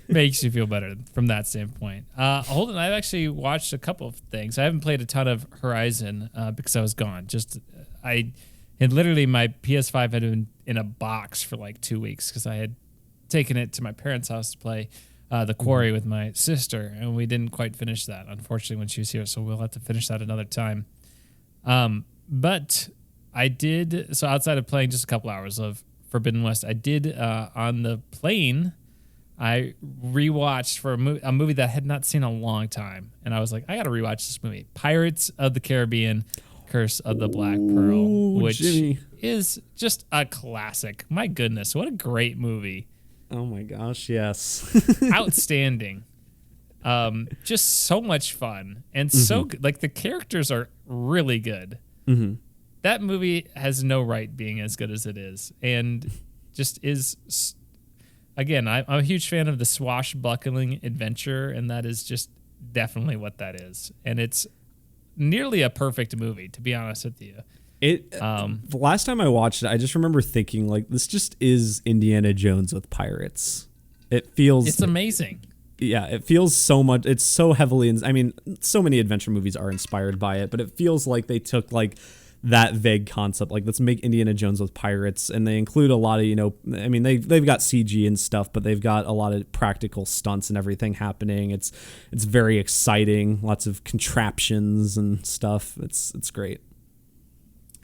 makes you feel better from that standpoint. Holden, I've actually watched a couple of things. I haven't played a ton of Horizon because I was gone. I had literally, my PS5 had been in a box for like 2 weeks because I had taken it to my parents' house to play The Quarry with my sister, and we didn't quite finish that, unfortunately, when she was here, so we'll have to finish that another time. But I did, so outside of playing just a couple hours of Forbidden West, I did, on the plane, I rewatched for a movie that I had not seen in a long time, and I was like, I gotta rewatch this movie, Pirates of the Caribbean, Curse of the Black Pearl, which is just a classic. My goodness, what a great movie. Oh my gosh, yes. Outstanding. Just so much fun and so good. Like, the characters are really good. That movie has no right being as good as it is, and just is. Again, I'm a huge fan of the swashbuckling adventure, and that is just definitely what that is. And it's nearly a perfect movie, to be honest with you. The last time I watched it, I just remember thinking, like, this just is Indiana Jones with pirates. It's amazing. Yeah, it feels so much. It's so heavily. I mean, so many adventure movies are inspired by it, but it feels like they took like that vague concept, like let's make Indiana Jones with pirates, and they include a lot of, I mean, they've got CG and stuff, but they've got a lot of practical stunts and everything happening. It's very exciting, lots of contraptions and stuff. It's great.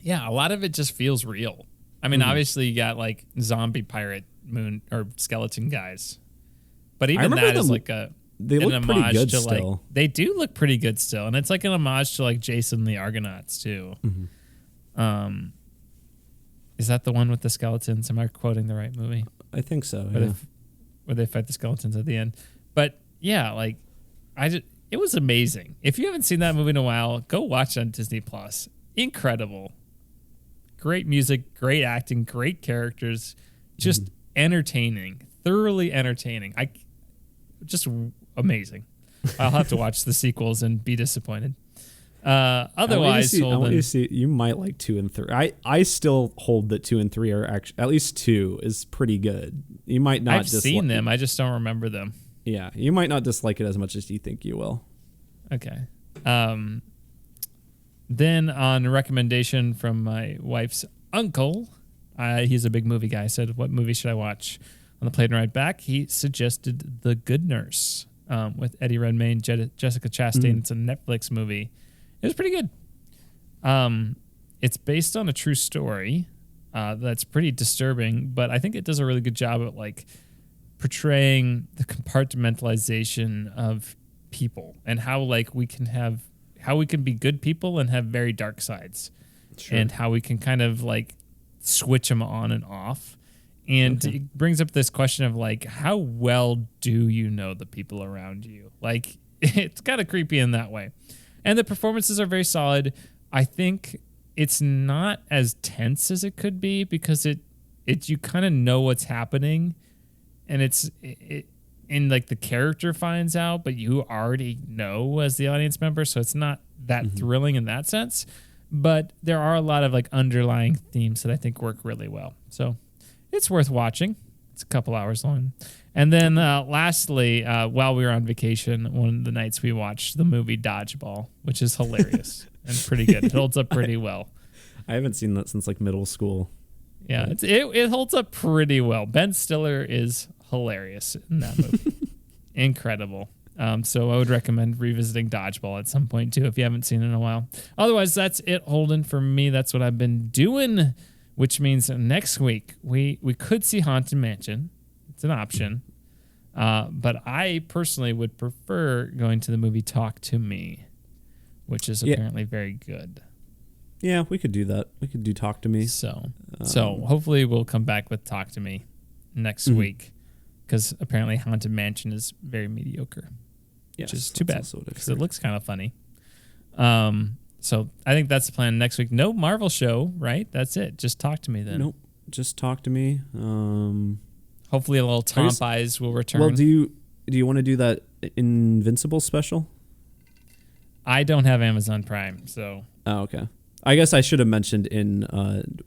Yeah, a lot of it just feels real. I mean, obviously you got like zombie pirate moon or skeleton guys, but even that is like they look pretty good still. Like, they do look pretty good still, and it's like an homage to like Jason the Argonauts too. Is that the one with the skeletons? Am I quoting the right movie? I think so. Where they fight the skeletons at the end. But yeah, like it was amazing. If you haven't seen that movie in a while, go watch it on Disney Plus. Incredible. Great music, great acting, great characters, just entertaining, thoroughly entertaining. Just amazing. I'll have to watch the sequels and be disappointed. Otherwise, I want you to see. You might like 2 and 3. I still hold that 2 and 3 are actually, at least 2 is pretty good. You might not. I've seen them. I just don't remember them. Yeah, you might not dislike it as much as you think you will. Okay. Then, on recommendation from my wife's uncle, He's a big movie guy. I said, what movie should I watch? On the plane ride back, he suggested The Good Nurse with Eddie Redmayne, Jessica Chastain. It's a Netflix movie. It was pretty good. It's based on a true story that's pretty disturbing, but I think it does a really good job at like portraying the compartmentalization of people and how like we can be good people and have very dark sides, and how we can kind of like switch them on and off. And it brings up this question of like, how well do you know the people around you? Like, it's kind of creepy in that way. And the performances are very solid. I think it's not as tense as it could be because you kind of know what's happening, and and like the character finds out, but you already know as the audience member, so it's not that thrilling in that sense. But there are a lot of like underlying themes that I think work really well. So it's worth watching. It's a couple hours long. And then lastly, while we were on vacation, one of the nights we watched the movie Dodgeball, which is hilarious and pretty good. It holds up pretty well. I haven't seen that since like middle school. Yeah, it holds up pretty well. Ben Stiller is hilarious in that movie. Incredible. So I would recommend revisiting Dodgeball at some point too if you haven't seen it in a while. Otherwise, that's it, Holden, for me. That's what I've been doing, which means next week we could see Haunted Mansion. It's an option. But I personally would prefer going to the movie Talk to Me, which is apparently very good. Yeah, we could do that. We could do Talk to Me. So hopefully we'll come back with Talk to Me next week, because apparently Haunted Mansion is very mediocre, which is too bad because it looks kind of funny. So I think that's the plan next week. No Marvel show, right? That's it. Just Talk to Me then. Nope. Just Talk to Me. Hopefully a little Tomp Eyes will return. Well, do you want to do that Invincible special? I don't have Amazon Prime, so. Oh, okay. I guess I should have mentioned in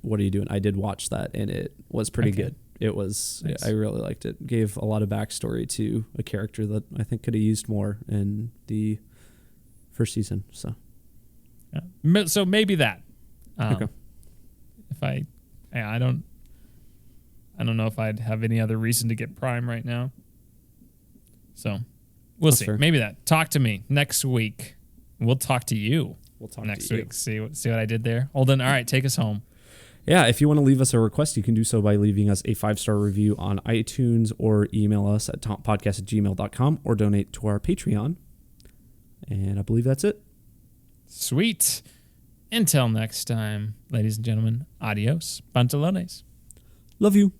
What Are You Doing? I did watch that, and it was pretty good. It was. Nice. I really liked it. Gave a lot of backstory to a character that I think could have used more in the first season. So. Yeah. So maybe that. Okay. If I don't know if I'd have any other reason to get Prime right now. So we'll see. Fair. Maybe that. Talk to me next week. We'll talk to you. We'll talk next week. See what I did there. Holden, all right, take us home. Yeah, if you want to leave us a request, you can do so by leaving us a 5-star review on iTunes or email us at tompodcast@gmail.com or donate to our Patreon. And I believe that's it. Sweet. Until next time, ladies and gentlemen, adios, pantalones. Love you.